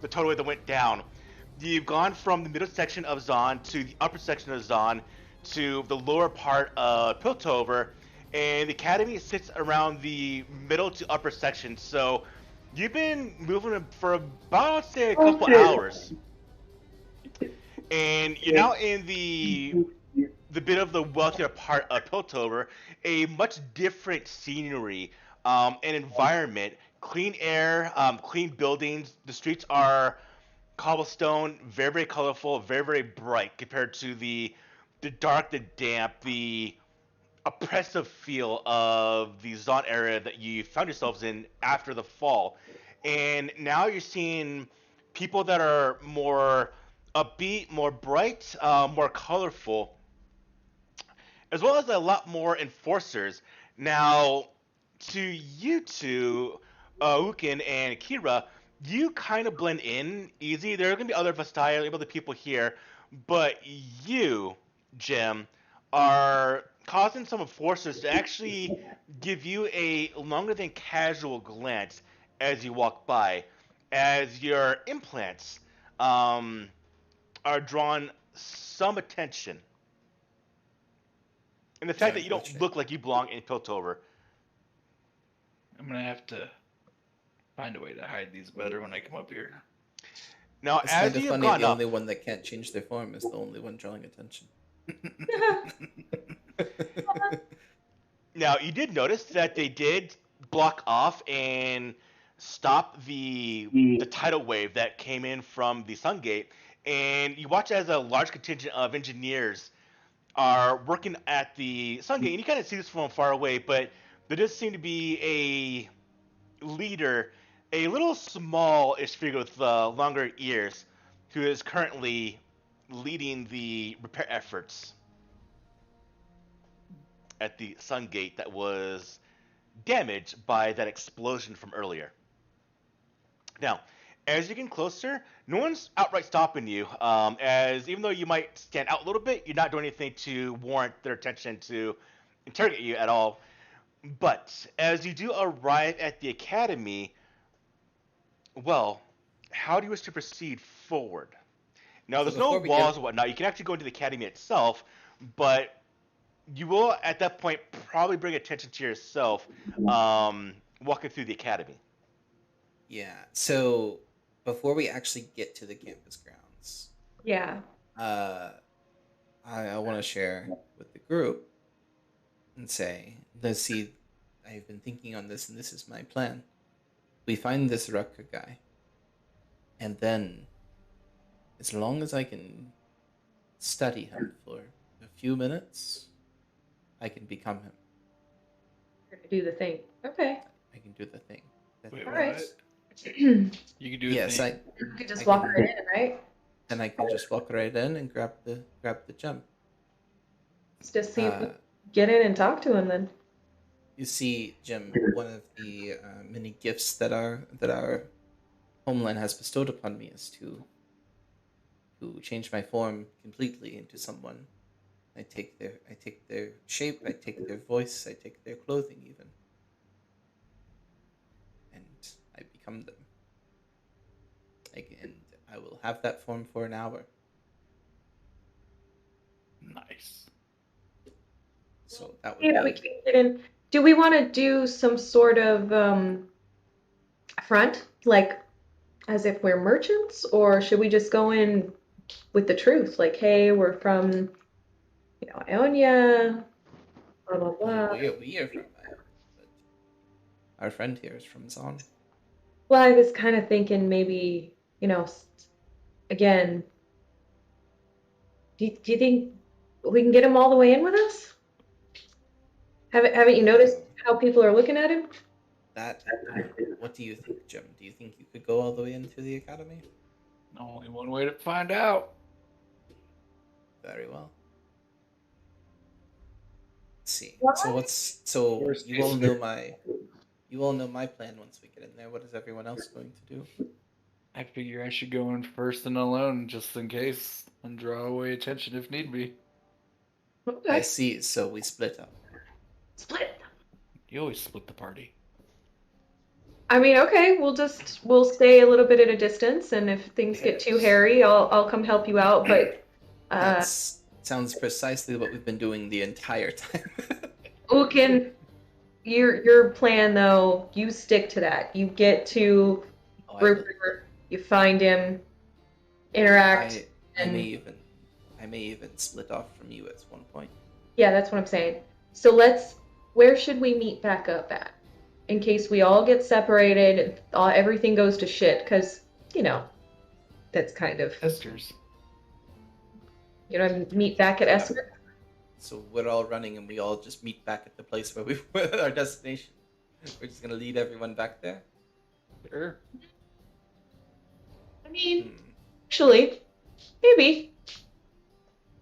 tollway that went down. You've gone from the middle section of Zon to the upper section of Zon to the lower part of Piltover, and the academy sits around the middle to upper section. So you've been moving for about, I'd say, a couple hours, and you're now in the bit of the wealthier part of Piltover, a much different scenery, and environment, clean air, clean buildings. The streets are cobblestone, very very colorful, very very bright compared to the dark, the damp, the oppressive feel of the Zon area that you found yourselves in after the fall. And now you're seeing people that are more upbeat, more bright, more colorful, as well as a lot more enforcers. Now, to you two, Ukin and Kira, you kind of blend in easy. There are going to be other Vastaya, other people here, but you, Jim, are causing some enforcers to actually give you a longer than casual glance as you walk by, as your implants are drawn some attention. And the fact that you don't look like you belong in Piltover. I'm gonna have to find a way to hide these better when I come up here. Now, It's as kind of you've funny. gone The up, only one that can't change their form is the only one drawing attention. now you did notice that they did block off and stop the tidal wave that came in from the Sun Gate, and you watch as a large contingent of engineers are working at the Sun Gate, and you kind of see this from far away, but there does seem to be a leader, a little small-ish figure with longer ears, who is currently leading the repair efforts at the Sun Gate that was damaged by that explosion from earlier. Now, as you get closer, no one's outright stopping you, as even though you might stand out a little bit, you're not doing anything to warrant their attention to interrogate you at all. But as you do arrive at the academy, well, how do you wish to proceed forward? Now, So there's no before we walls get- or whatnot. You can actually go into the academy itself, but you will, at that point, probably bring attention to yourself walking through the academy. Yeah. So before we actually get to the campus grounds, Yeah. I want to share with the group and say, let's see, I've been thinking on this, and this is my plan. We find this Rucker guy, and then, as long as I can study him for a few minutes, I can become him. You're gonna do the thing. Okay. I can do the thing. Wait, All right. You can do a Yes, thing. You could just I walk can- right in, right? and I can just walk right in and grab the gem. Let's just see if we Uh, get in and talk to him then. You see, Jim, one of the many gifts that our homeland has bestowed upon me is to change my form completely into someone. I take their shape, I take their voice, I take their clothing even, and I become them. And I will have that form for an hour. Nice. So that would Yeah, we be can get in. Do we want to do some sort of front, like as if we're merchants, or should we just go in with the truth, like, hey, we're from, Ionia, blah blah blah. we are from Iowa, but our friend here is from Zon. Well, I was kind of thinking maybe, again, do you think we can get him all the way in with us? Haven't you noticed how people are looking at him? What do you think, Jim? Do you think you could go all the way into the academy? Only one way to find out. Very well. Let's see. What? So Worst you case all know my plan once we get in there. What is everyone else going to do? I figure I should go in first and alone just in case and draw away attention if need be. I Okay. see. So we split up. Split. You always split the party. I mean, okay, we'll stay a little bit at a distance, and if things get too Yes. hairy, I'll come help you out. But That sounds precisely what we've been doing the entire time. Ukin, your plan though, you stick to that. You get to Oh, I Brook will. River, you find him, interact, I may and even split off from you at one point. yeah, that's what I'm saying. So where should we meet back up at? In case we all get separated, everything goes to shit, because, that's kind of, Esther's. meet back at Esmer. So we're all running, and we all just meet back at the place where we were our destination. We're just gonna lead everyone back there. Sure. I mean, Hmm. actually, maybe.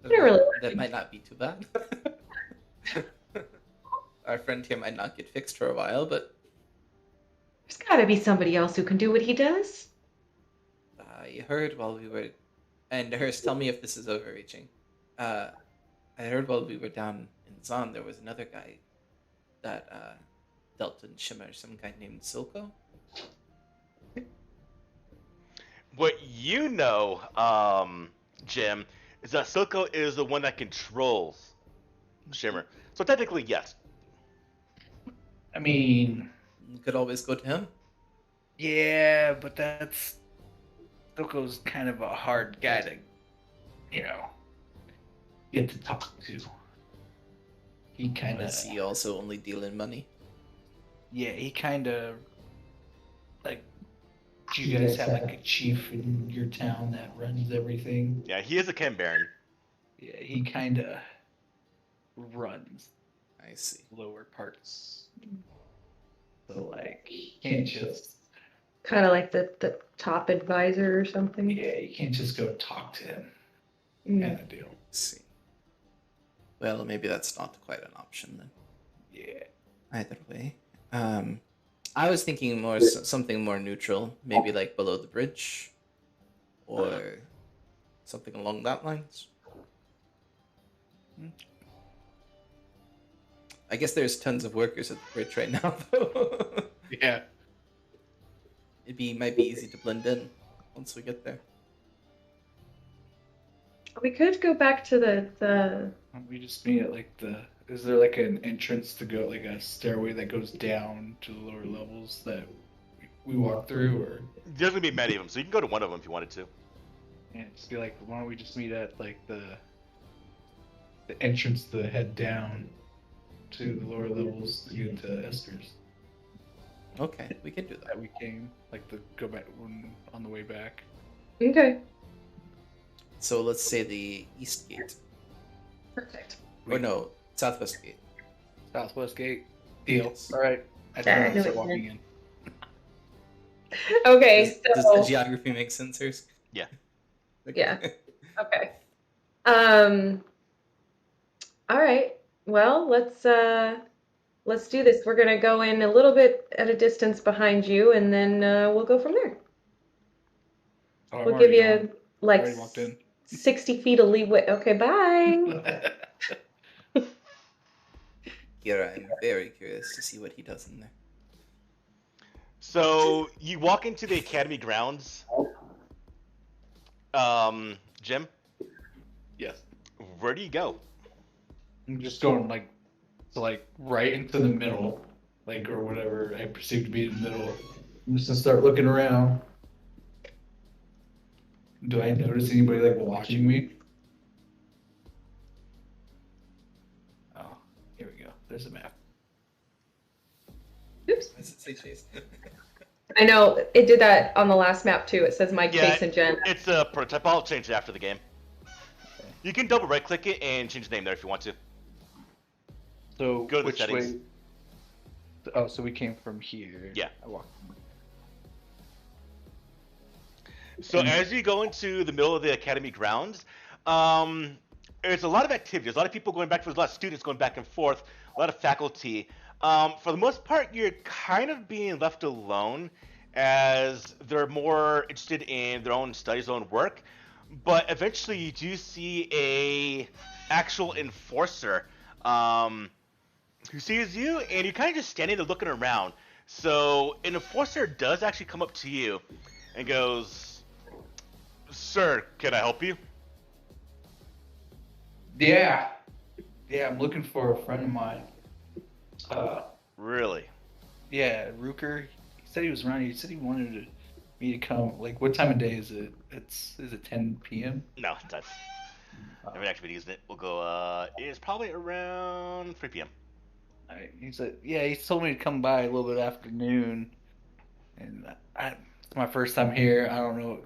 I don't really like That it. might not be too bad. Our friend here might not get fixed for a while, but There's gotta be somebody else who can do what he does. I heard while we were, and Hurst, tell me if this is overreaching. I heard while we were down in Zon, there was another guy that dealt in Shimmer, some guy named Silco. What you know, Jim, is that Silco is the one that controls Shimmer. So technically, yes. I mean, You could always go to him. Yeah, but that's Silco's kind of a hard guy to, get to talk to. He kind of, Does he also only deal in money? yeah, he kind of like. do you guys have like a chief in your town that runs everything? Yeah, he is a Ken Baron. Yeah, he kind of runs I see. lower parts. So like, you can't just, Kind of like the top advisor or something. yeah, you can't just go talk to him. Mm. Kind of deal. I see. Well, maybe that's not quite an option then. Yeah. Either way, I was thinking more something more neutral, maybe like below the bridge, or something along that lines. I guess there's tons of workers at the bridge right now, though. Yeah. Might be easy to blend in once we get there. We could go back to the We just meet at like the. Is there like an entrance to go, like a stairway that goes down to the lower levels that we walk through, or There's gonna be many of them, so you can go to one of them if you wanted to. yeah, just be like, why don't we just meet at like the entrance to head down to the lower levels to get to Esther's Okay, we can do that. that we came, like the go back when on the way back. Okay. So let's say the east gate, Perfect. or no, southwest gate. Southwest Gate. Deal. Yes. All right. I Yeah, I think knew I'll start it. walking in. Okay, Does so the geography make sense, Hurst? Yeah. Okay. Yeah. Okay. All right. Well, let's do this. We're gonna go in a little bit at a distance behind you, and then we'll go from there. Oh, I'm We'll give already you gone. like Already walked in. 60 feet of leeway. Okay, bye. Kira, I'm very curious to see what he does in there. So you walk into the academy grounds. Jim, Yes. where do you go? I'm just going like right into the middle, like or whatever I perceive to be the middle. I'm just gonna start looking around. Do I notice anybody like watching me? Oh, here we go. There's a map. Oops. Does it say Chase? I know it did that on the last map too. It says Mike, Yeah, Chase, and Jen. It's a prototype. I'll change it after the game. You can double right click it and change the name there if you want to. So Go to the which settings. way? Oh, so we came from here. Yeah. I walked. So as you go into the middle of the academy grounds, there's a lot of activity. There's a lot of people going back. There's a lot of students going back and forth. A lot of faculty. For the most part, you're kind of being left alone, as they're more interested in their own studies, their own work. but eventually you do see a actual enforcer who sees you, and you're kind of just standing there looking around. So an enforcer does actually come up to you and goes, "Sir, can I help you?" Yeah. Yeah, I'm looking for a friend of mine. Really? Yeah, Rooker. He said he was around. He said he wanted me to come. Like, what time of day is it? Is it 10 p.m.? No, that's. I haven't actually been using it. We'll go. It's probably around 3 p.m. He said, yeah. He told me to come by a little bit afternoon, and it's my first time here. I don't know.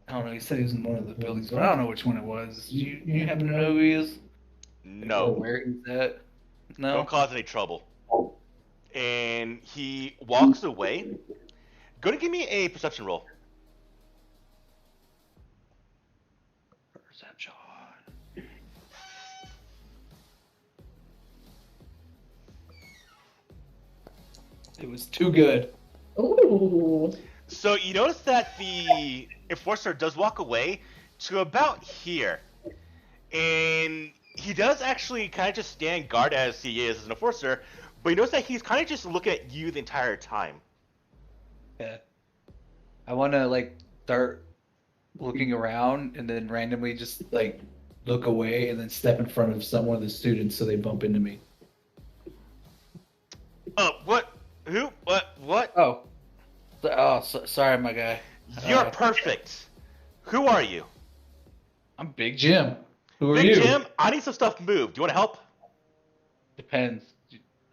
I don't know. He said he was in one of the buildings, but I don't know which one it was. You happen to know who he is? No, Where he's at? No. don't cause any trouble. And he walks away. Go to give me a perception roll. Perception. It was too good. Ooh. So you notice that the enforcer does walk away to about here, and he does actually kind of just stand guard as he is as an enforcer, but you notice that he's kind of just looking at you the entire time. Yeah. I want to like start looking around and then randomly just like look away and then step in front of some one of the students so they bump into me. What? Who? What? Oh. Sorry, my guy. You're perfect. Who are you? I'm Big Jim. Who are Big you? Jim, I need some stuff moved. Do you want to help? Depends.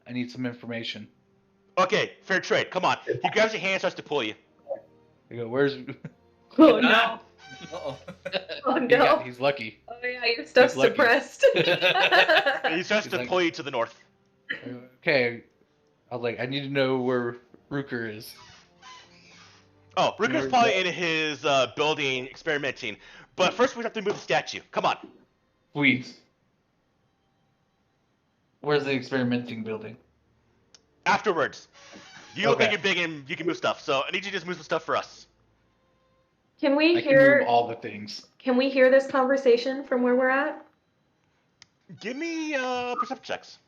I need some information. Okay, fair trade. Come on. He grabs your hand and starts to pull you. I go, where's... Oh no. Uh-oh. Oh no. He's lucky. Oh yeah, your stuff's He's lucky. suppressed. And he starts He's to like- pull you to the north. Okay. I was like, I need to know where Rooker is. Oh, Ricker's probably in his building experimenting. But first we have to move the statue. Come on. Sweet. Where's the experimenting building? Afterwards. You look like Okay. you're big and you can move stuff, so I need you to just move some stuff for us. Can we I can move hear? all the things. Can we hear this conversation from where we're at? Give me perception checks.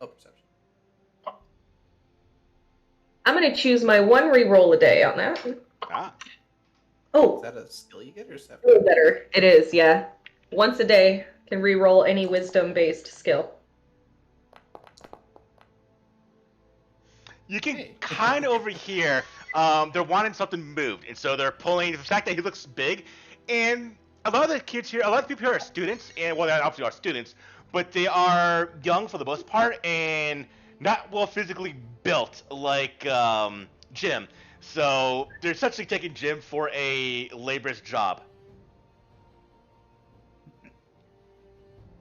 Oh, perception. I'm gonna choose my one reroll a day on that. Ah. Is Oh, that a skill you get or is that? a little better. It is, yeah. Once a day can reroll any wisdom-based skill. You can Hey. kind of overhear they're wanting something moved, and so they're pulling the fact that he looks big. And a lot of the kids here, a lot of people here are students, and well, they obviously are students, but they are young for the most part and not well physically built like Jim. So they're essentially taking Jim for a laborer's job.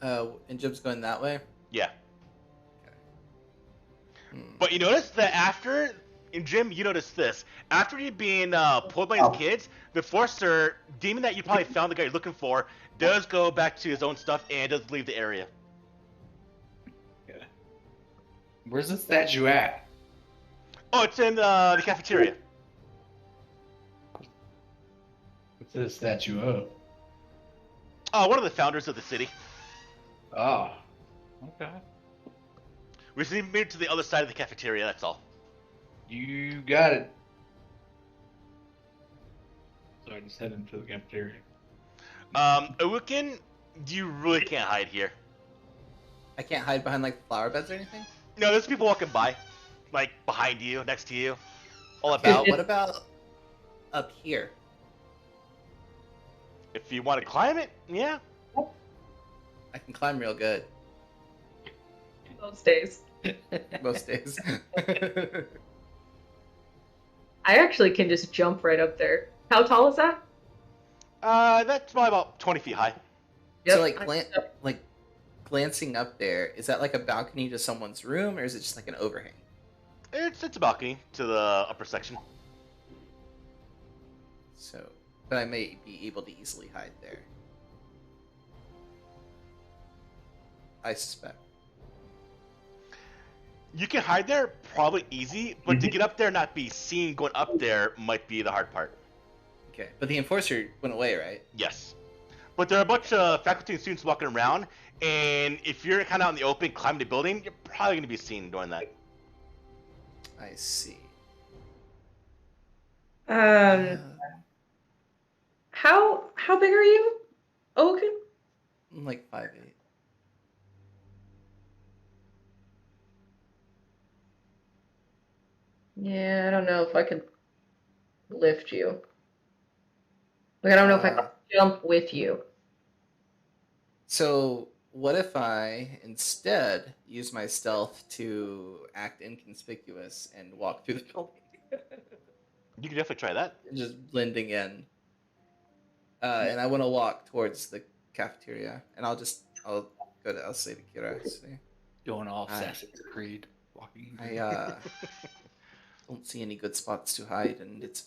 And Jim's going that way? Yeah. Hmm. But you notice that after, and Jim, you notice this, after you being pulled by his kids, the Forcer, deeming that you probably found the guy you're looking for, does go back to his own stuff and does leave the area. Where's the statue at? Oh, it's in the cafeteria. What's the statue of? One of the founders of the city. Oh. Okay. We just need to move to the other side of the cafeteria, that's all. You got it. So I just head into the cafeteria. Awoken, you really can't hide here. I can't hide behind like flower beds or anything? No, there's people walking by. Like, behind you, next to you. All Okay, about. what about up here? If you want to climb it, yeah. I can climb real good Most days. most days. I actually can just jump right up there. How tall is that? That's probably about 20 feet high. So like glancing up there, is that like a balcony to someone's room or is it just like an overhang? It's a balcony to the upper section. So, but I may be able to easily hide there. I suspect. You can hide there, probably easy, but to get up there and not be seen going up there might be the hard part. Okay, but the enforcer went away, right? Yes. But there are a bunch of faculty and students walking around, and if you're kind of out in the open climbing the building, you're probably going to be seen doing that. I see. How big are you? Okay. I'm like 5'8". Yeah, I don't know if I could lift you. Like, I don't know if I could jump with you. So what if I instead use my stealth to act inconspicuous and walk through the building? You can definitely try that. Just blending in. And I want to walk towards the cafeteria, and I'll say to Kira, Going off Hi. Assassin's Creed, walking. I don't see any good spots to hide, and it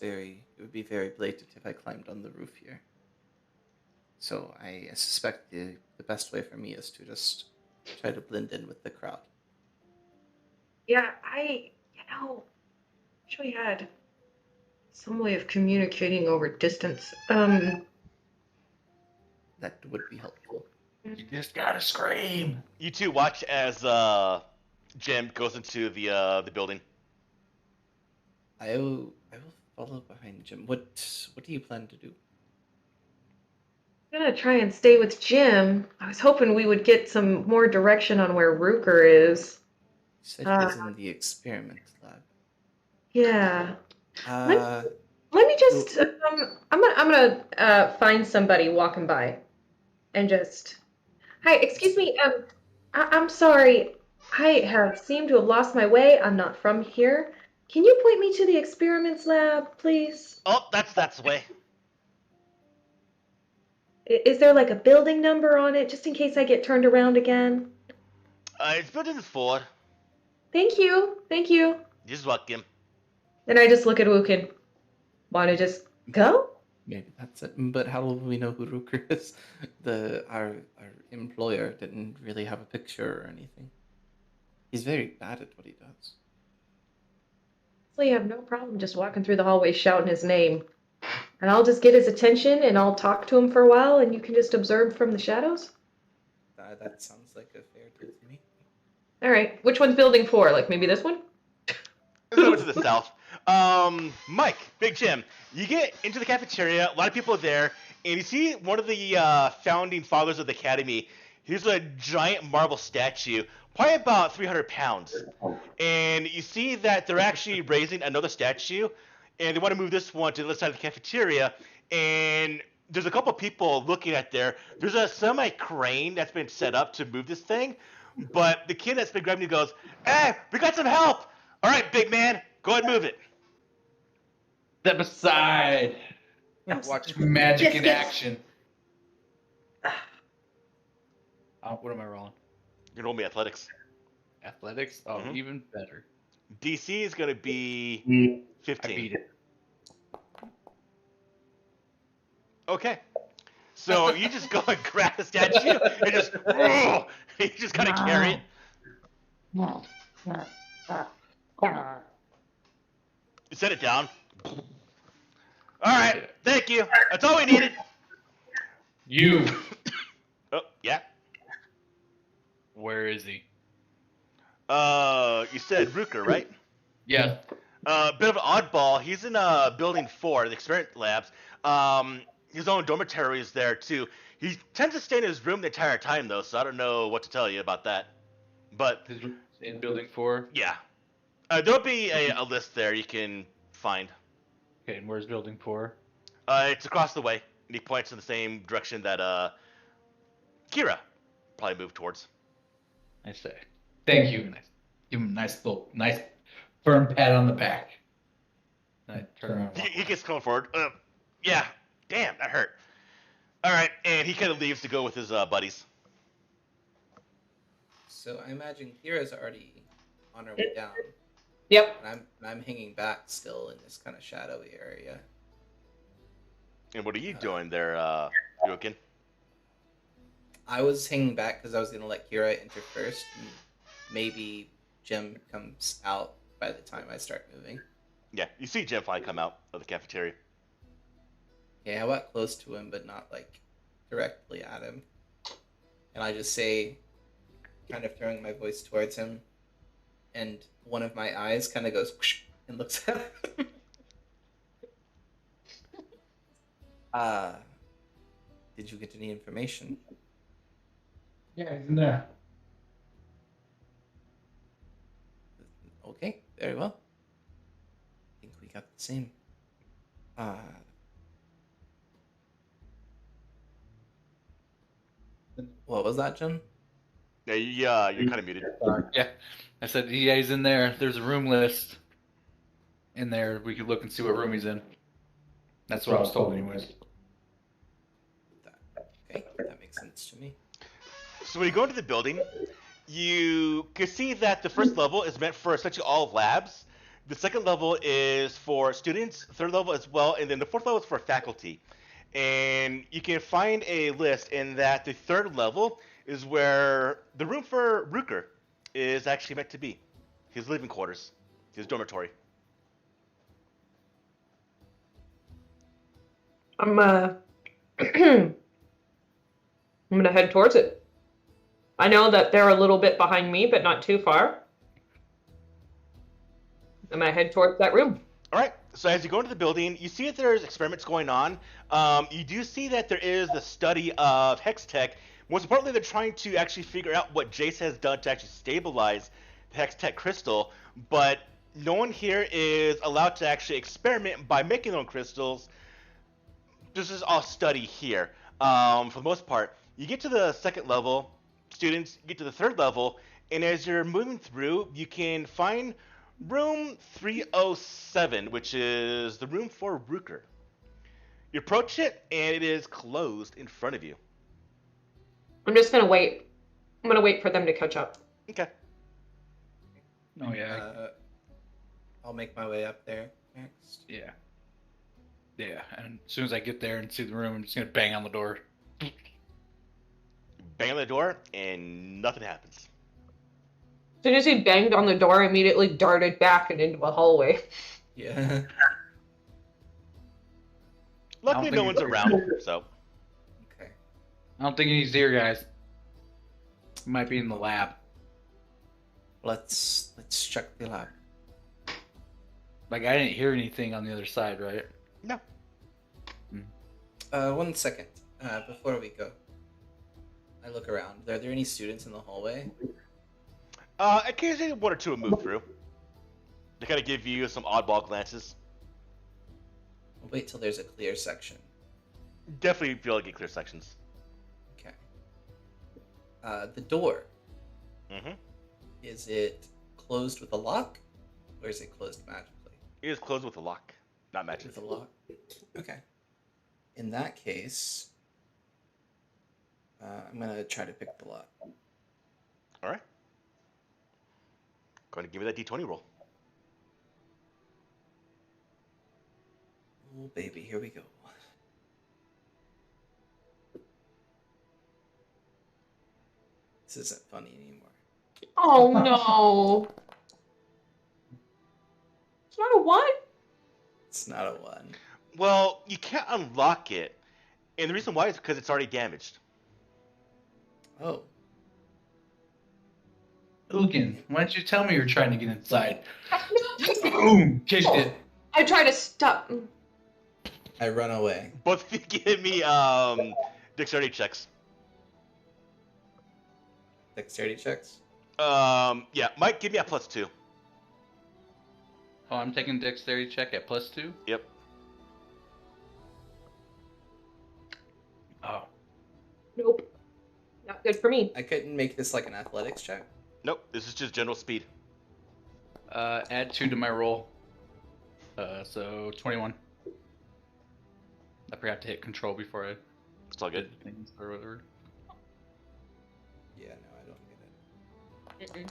would be very blatant if I climbed on the roof here. So I suspect the best way for me is to just try to blend in with the crowd. Yeah, wish we had some way of communicating over distance. That would be helpful. You just gotta scream. You two watch as Jim goes into the building. I will follow behind Jim. What do you plan to do? I'm gonna try and stay with Jim. I was hoping we would get some more direction on where Rooker is. You said he was in the experiment lab. Yeah. Uh, Let me just. I'm gonna find somebody walking by, and just. Hi, excuse me. I'm sorry. I have seemed to have lost my way. I'm not from here. Can you point me to the experiments lab, please? Oh, that's the way. Is there like a building number on it, just in case I get turned around again? It's building 4. Thank you. Thank you. Just walk him. Then I just look at Wukin. Want to just go? maybe that's it. But how will we know who Rooker is? Our employer didn't really have a picture or anything. He's very bad at what he does. I have no problem just walking through the hallway shouting his name. And I'll just get his attention and I'll talk to him for a while and you can just observe from the shadows? That sounds like a fair deal to me. Alright, which one's building 4? Like maybe this one? Let's go to the south. Mike, Big Jim, you get into the cafeteria, a lot of people are there, and you see one of the founding fathers of the academy. Here's a giant marble statue, probably about 300 pounds. And you see that they're actually raising another statue, and they want to move this one to the other side of the cafeteria. And there's a couple people looking at there. There's a semi-crane that's been set up to move this thing, but the kid that's been grabbing you goes, "Hey, we got some help! All right, big man, go ahead and move it." Step aside. Watch Magic in Yes. action. What am I rolling? You roll me athletics. Athletics? Oh, Mhm. even better. DC is going to be I 15. beat it. Okay. So you just go and grab the statue and just, you just kind of carry it. You set it down. All right, thank you. That's all we needed. You. Oh, yeah. Where is he? You said Rooker, right? Yeah. Bit of an oddball. He's in building 4, the experiment labs. His own dormitory is there too. He tends to stay in his room the entire time though, so I don't know what to tell you about that. But His in building 4. yeah, there'll be a list there you can find. Okay, and where's building 4? It's across the way, and he points in the same direction that Kira probably moved towards. I say. Thank you. Nice. Give him a nice firm pat on the back. And I turn around. He gets going forward. Yeah, damn, that hurt. All right, and he kind of leaves to go with his buddies. So I imagine Kira's already on her way down, Yep. and I'm hanging back still in this kind of shadowy area. And what are you doing there, Jokin? I was hanging back because I was gonna let Kira enter first, and maybe Jim comes out by the time I start moving. Yeah, you see Gemfly come out of the cafeteria. Yeah, I walk close to him, but not like directly at him. And I just say, kind of throwing my voice towards him, and one of my eyes kind of goes whoosh and looks at him. Did you get any information? Yeah, he's in there. Okay, very well. I think we got the same. What was that, Jim? Yeah, you're kind of muted. Yeah, I said, yeah, he's in there. There's a room list in there. We could look and see what room he's in. That's what I was told, anyways. Okay, that makes sense to me. So when you go into the building, you can see that the first level is meant for essentially all labs. The second level is for students, third level as well, and then the fourth level is for faculty. And you can find a list in that the third level is where the room for Ruker is actually meant to be. His living quarters, his dormitory. I'm I'm gonna head towards it. I know that they're a little bit behind me, but not too far. I'm gonna head towards that room. All right. So as you go into the building, you see that there's experiments going on. You do see that there is the study of hex tech. Most importantly, they're trying to actually figure out what Jace has done to actually stabilize the hex tech crystal. But no one here is allowed to actually experiment by making their own crystals. This is all study here. For the most part, you get to the second level, students get to the third level, and as you're moving through, you can find room 307, which is the room for Ruker. You approach it, and it is closed in front of you. I'm just gonna wait. I'm gonna wait for them to catch up. Okay. Oh, yeah. I'll make my way up there next. Yeah. Yeah, and as soon as I get there and see the room, I'm just going to bang on the door. Bang on the door, and nothing happens. As soon as he banged on the door, I immediately darted back and into a hallway. Yeah. Luckily, no one's around, so. Okay. I don't think he's here, guys. He might be in the lab. Let's check the lab. Like, I didn't hear anything on the other side, right? No. 1 second. Before we go, I look around. Are there any students in the hallway? Occasionally, one or two will move through. They kind of give you some oddball glances. I'll wait till there's a clear section. Definitely feel like get clear sections. Okay. The door. Mm-hmm. Is it closed with a lock, or is it closed magically? It is closed with a lock, not magic. With a lock. Okay. In that case, I'm gonna try to pick the lock. All right. Go ahead and give me that d20 roll. Oh baby, here we go. This isn't funny anymore. Oh no! It's not a 1? It's not a 1. Well, you can't unlock it, and the reason why is because it's already damaged. Oh. Ugin, why didn't you tell me you were trying to get inside? Boom! Kicked it. I try to stop. I run away. Both of you give me dexterity checks. Dexterity checks? Yeah, Mike, give me a +2. Oh, I'm taking dexterity check at +2? Yep. Oh. Nope. Not good for me. I couldn't make this like an athletics check. Nope, this is just general speed. Add 2 to my roll. So 21. I forgot to hit control before I It's all good. did things or whatever. Yeah, no, I don't get it.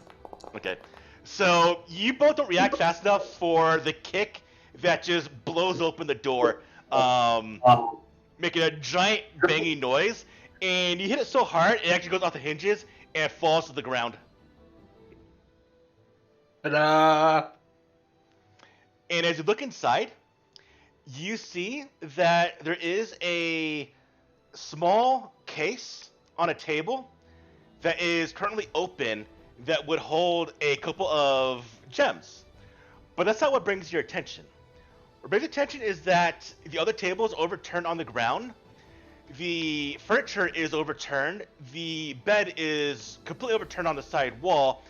Okay. So you both don't react fast enough for the kick that just blows open the door, making a giant banging noise, and you hit it so hard it actually goes off the hinges and falls to the ground. Ta-da! And as you look inside, you see that there is a small case on a table that is currently open that would hold a couple of gems. But that's not what brings your attention. What brings your attention is that the other table is overturned on the ground. The furniture is overturned. The bed is completely overturned on the side wall.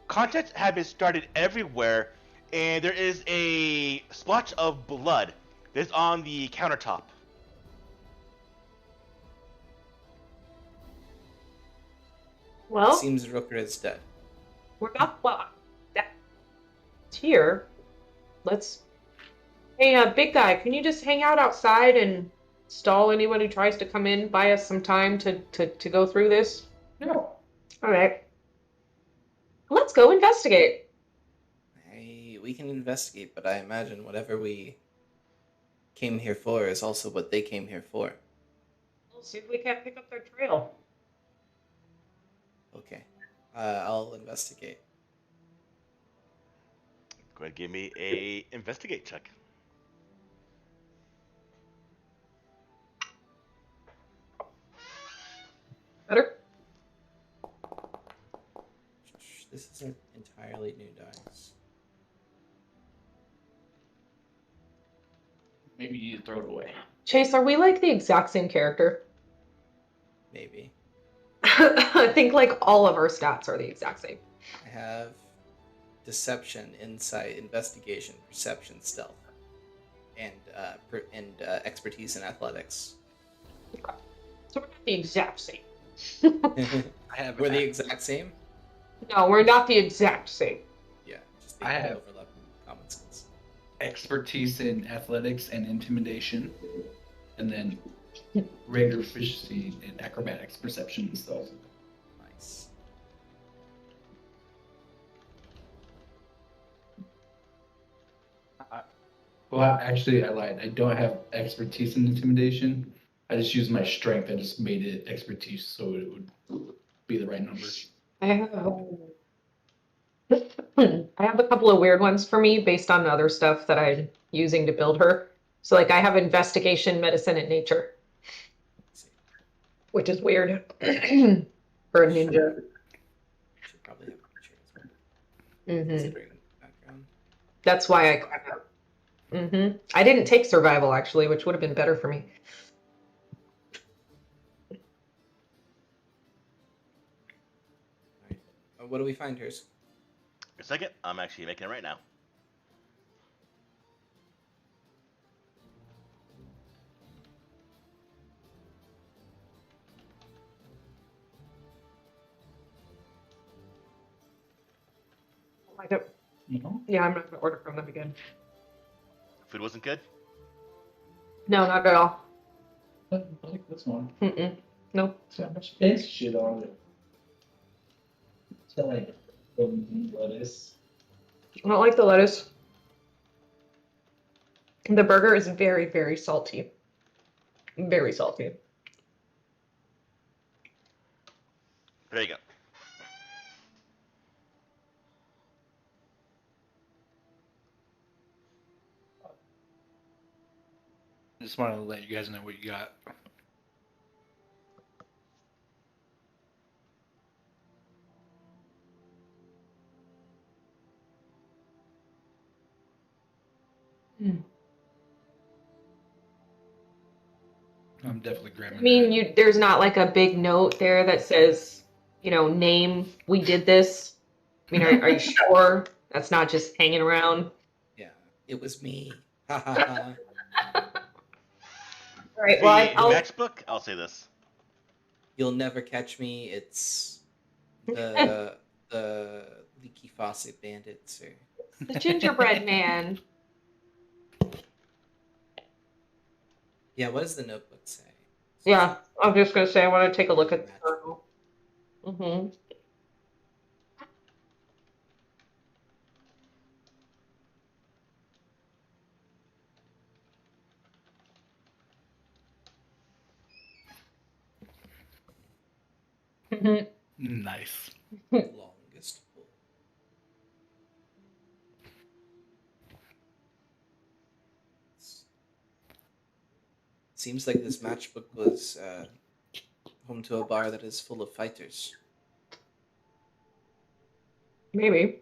Contents have been started everywhere, and there is a splotch of blood that's on the countertop. Well, Seems Rooker is dead. we're not. Well, that's here. Let's. Hey, big guy, can you just hang out outside and stall anyone who tries to come in? Buy us some time to go through this. No. All right. Let's go investigate. We can investigate, but I imagine whatever we came here for is also what they came here for. We'll see if we can't pick up their trail. Okay. I'll investigate. Go ahead and give me a investigate check. Better? This is an entirely new dice. Maybe you need to throw it away. Chase, are we like the exact same character? Maybe. I think like all of our stats are the exact same. I have deception, insight, investigation, perception, stealth, and expertise in athletics. So we're not the exact same. We're the exact same? No, we're not the exact same. Yeah, just the I have- overlap in common sense. Expertise in athletics and intimidation, and then greater proficiency in acrobatics, perception, and stuff. Nice. Well, actually, I lied. I don't have expertise in intimidation. I just used my strength. I just made it expertise so it would be the right number. I have a couple of weird ones for me based on other stuff that I'm using to build her. So like I have investigation, medicine, and nature, which is weird for a ninja. Should probably have nature as well, Hmm considering background. That's why I didn't take survival actually, which would have been better for me. Alright. What do we find here? A second, I'm actually making it right now. I don't, No? yeah, I'm not gonna order from them again. Food wasn't good? No, not at all. I like this one. Mm-mm. Nope. It's got much fancy shit on it. It's got like lettuce. I don't like the lettuce. The burger is very, very salty. Very salty. There you go. Just wanted to let you guys know what you got. I'm definitely grabbing I mean, that. there's not like a big note there that says, name, we did this. I mean, are you sure that's not just hanging around? Yeah, it was me. Ha ha ha. All right, The well, I'll next book, I'll say this. You'll never catch me. It's the leaky faucet bandits or the gingerbread man. yeah. What does the notebook say? Yeah, I'm just gonna say I want to take a look at the journal. Mm-hmm. Nice. Longest pull. Seems like this matchbook was home to a bar that is full of fighters. Maybe.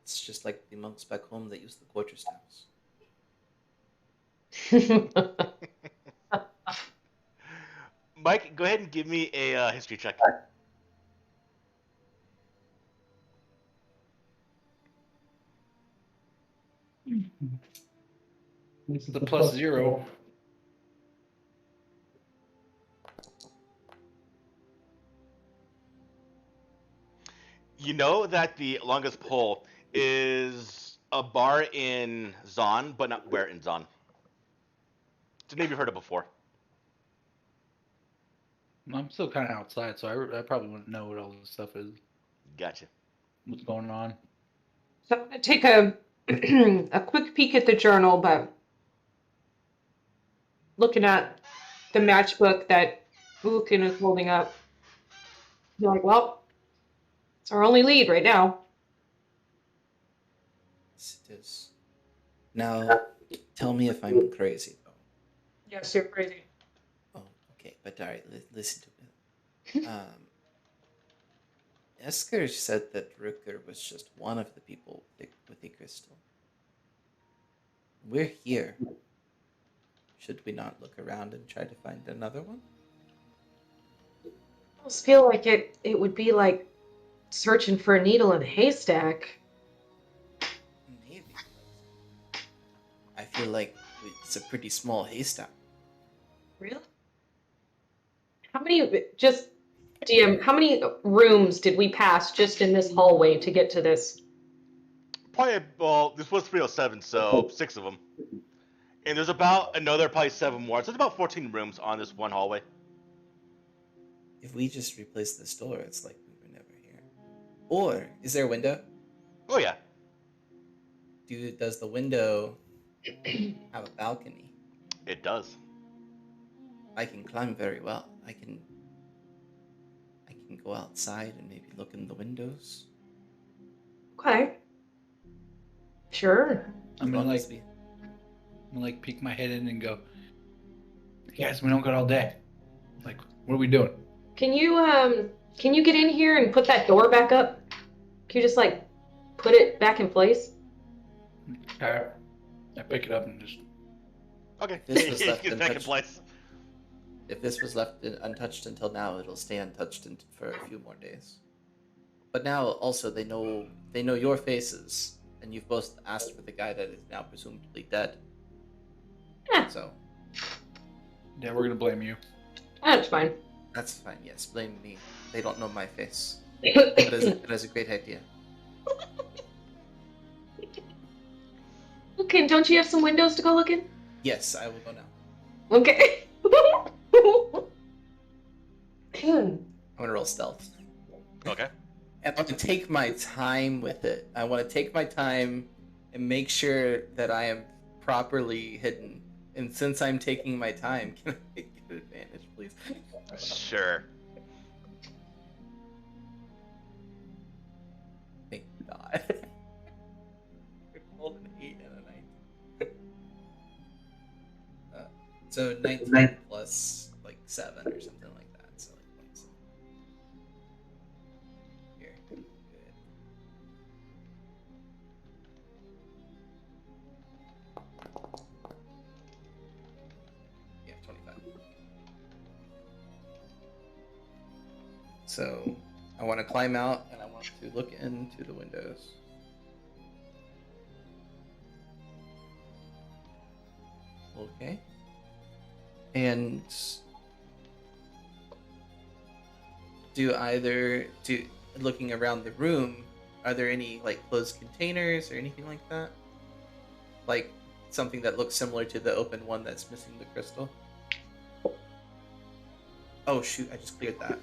It's just like the monks back home that use the quarterstaffs. Mike, go ahead and give me a history check. This is the +0. You know that the longest pole is a bar in Zon, but not where in Zon. So maybe you've heard it before. I'm still kind of outside, so I probably wouldn't know what all this stuff is. Gotcha. What's going on? So I'm gonna take a a quick peek at the journal, but looking at the matchbook that Vulcan is holding up, you're like, well, it's our only lead right now. Yes, it is. Now, tell me if I'm crazy, though. Yes, you're crazy. Oh, okay, but alright, listen to me. Esker said that Rooker was just one of the people with the crystal. We're here. Should we not look around and try to find another one? I almost feel like it would be like searching for a needle in a haystack. Maybe. I feel like it's a pretty small haystack. Really? How many, just DM, how many rooms did we pass just in this hallway to get to this? Probably, well, this was 307, so 6 of them. And there's about another probably 7 more. So it's about 14 rooms on this one hallway. If we just replace this door, it's like we were never here. Or, is there a window? Oh, yeah. Does the window have a balcony? It does. I can climb very well. I can go outside and maybe look in the windows. Okay. Sure. I'm gonna like peek my head in and go, hey guys, we don't got all day. Like, what are we doing? Can you get in here and put that door back up? Can you just like put it back in place? I pick it up and just. Okay. This was left Get back in untouched. place. If this was left untouched until now, it'll stay untouched for a few more days. But now, also, they know your faces, and you've both asked for the guy that is now presumably dead. Yeah. So. Yeah, we're gonna blame you. That's fine. That's fine, yes, blame me. They don't know my face. That is a great idea. Okay, don't you have some windows to go look in? Yes, I will go now. Okay. I'm gonna roll stealth. Okay. And I'm gonna take my time with it. I want to take my time and make sure that I am properly hidden. And since I'm taking my time, can I get advantage, please? Sure. Thank God. I rolled an 8 and a 9. So 19 plus like 7 or something like that. So like 27. Here, good. Yeah, 25. So I want to climb out and I want to look into the windows. Okay. And looking around the room, are there any like closed containers or anything like that? Like something that looks similar to the open one that's missing the crystal? Oh shoot, I just cleared that. I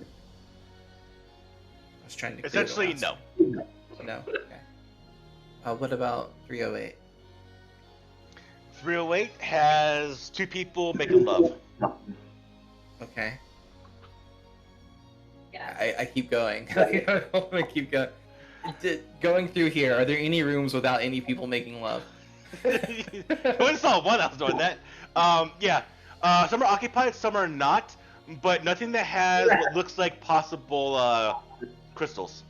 was trying to clear Essentially, the no. last one. No? Okay. What about 308? 308 has 2 people making love. Okay. Yeah. I keep going. I want to keep going. Going through here, are there any rooms without any people making love? I only saw one I was doing that. Yeah. Some are occupied, some are not, but nothing that has what looks like possible crystals.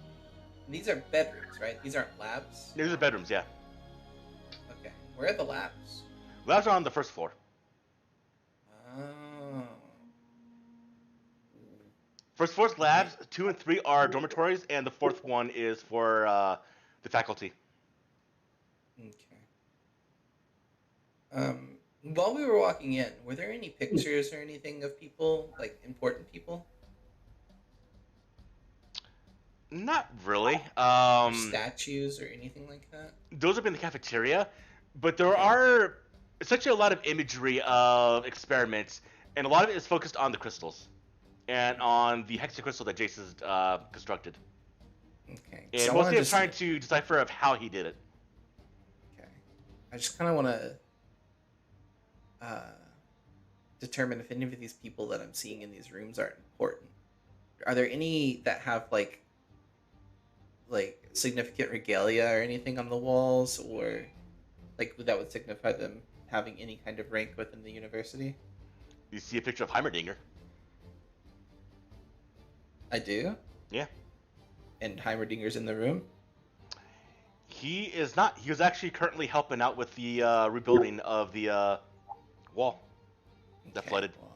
And these are bedrooms, right? These aren't labs? These are bedrooms, yeah. Okay. Where are the labs? Labs are on the first floor. Oh. First floor's labs, 2 and 3 are dormitories, and the 4th one is for the faculty. Okay. While we were walking in, were there any pictures or anything of people, like important people? Not really. Or statues or anything like that? Those have been in the cafeteria, but there are essentially a lot of imagery of experiments, and a lot of it is focused on the crystals and on the hexacrystal that Jason's constructed. Okay. And So mostly it's trying to decipher of how he did it. Okay. I just kind of want to determine if any of these people that I'm seeing in these rooms are important. Are there any that have like significant regalia or anything on the walls, or like that would signify them having any kind of rank within the university? You see a picture of Heimerdinger. I do? Yeah. And Heimerdinger's in the room? He is not. He was actually currently helping out with the rebuilding of the wall that flooded. Well,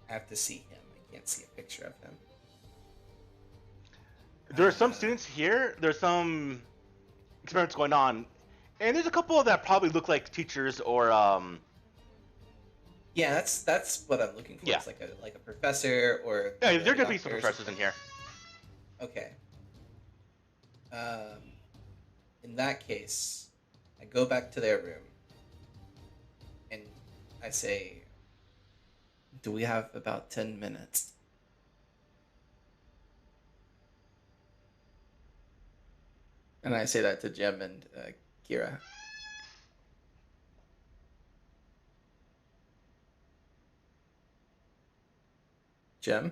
I have to see him. I can't see a picture of him. There are some students here. There's some experiments going on, and there's a couple that probably look like teachers or Yeah, that's what I'm looking for. Yeah. It's like a professor or yeah, there could be doctor some or professors in something. here. Okay. In that case, I go back to their room and I say, "Do we have about 10 minutes?" And I say that to Jim and Kira. Jim,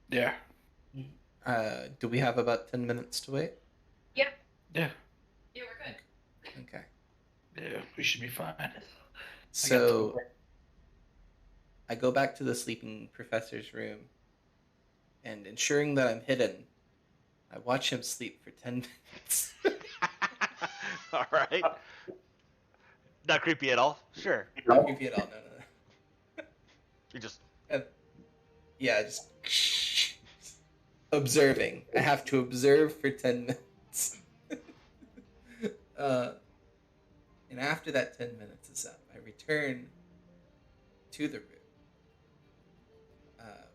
Yeah. do we have about 10 minutes to wait? Yeah. Yeah, we're good. Okay. Yeah, we should be fine. So I go back to the sleeping professor's room, and ensuring that I'm hidden, I watch him sleep for 10 minutes. All right. Not creepy at all. Sure. Not creepy at all. No. You just Yeah, just observing. I have to observe for 10 minutes. And after that 10 minutes is up, I return to the room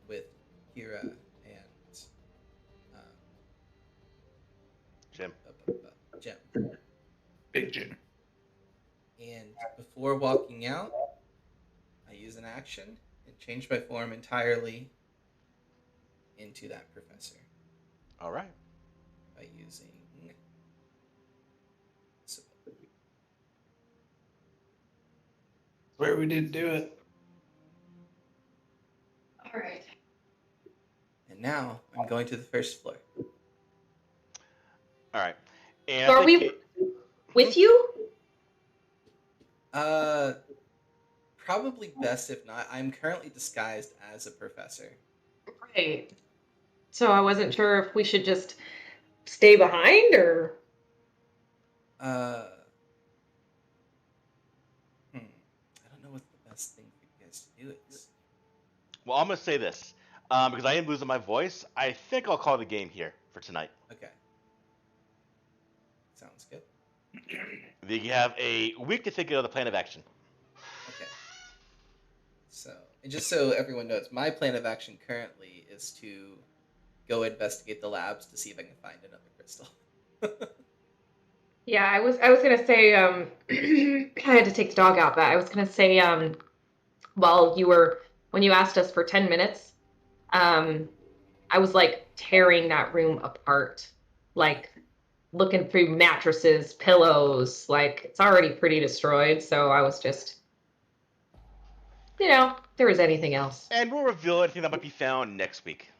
with Kira and Jim. Jim. Big Jim. And before walking out, I use an action and change my form entirely into that professor All right. by using. Where we didn't do it. All right. And now I'm going to the first floor. All right. And So are we with you? Probably best if not. I'm currently disguised as a professor. Right. So I wasn't sure if we should just stay behind or. I don't know what's the best thing for you guys to do. Well, I'm gonna say this because I am losing my voice. I think I'll call the game here for tonight. Okay. Sounds good. You have a week to think of the plan of action. Okay. So, and just so everyone knows, my plan of action currently is to go investigate the labs to see if I can find another crystal. Yeah, I was gonna say I had to take the dog out, but I was gonna say when you asked us for 10 minutes, I was like tearing that room apart, like looking through mattresses, pillows, like it's already pretty destroyed, so I was just if there was anything else. And we'll reveal anything that might be found next week.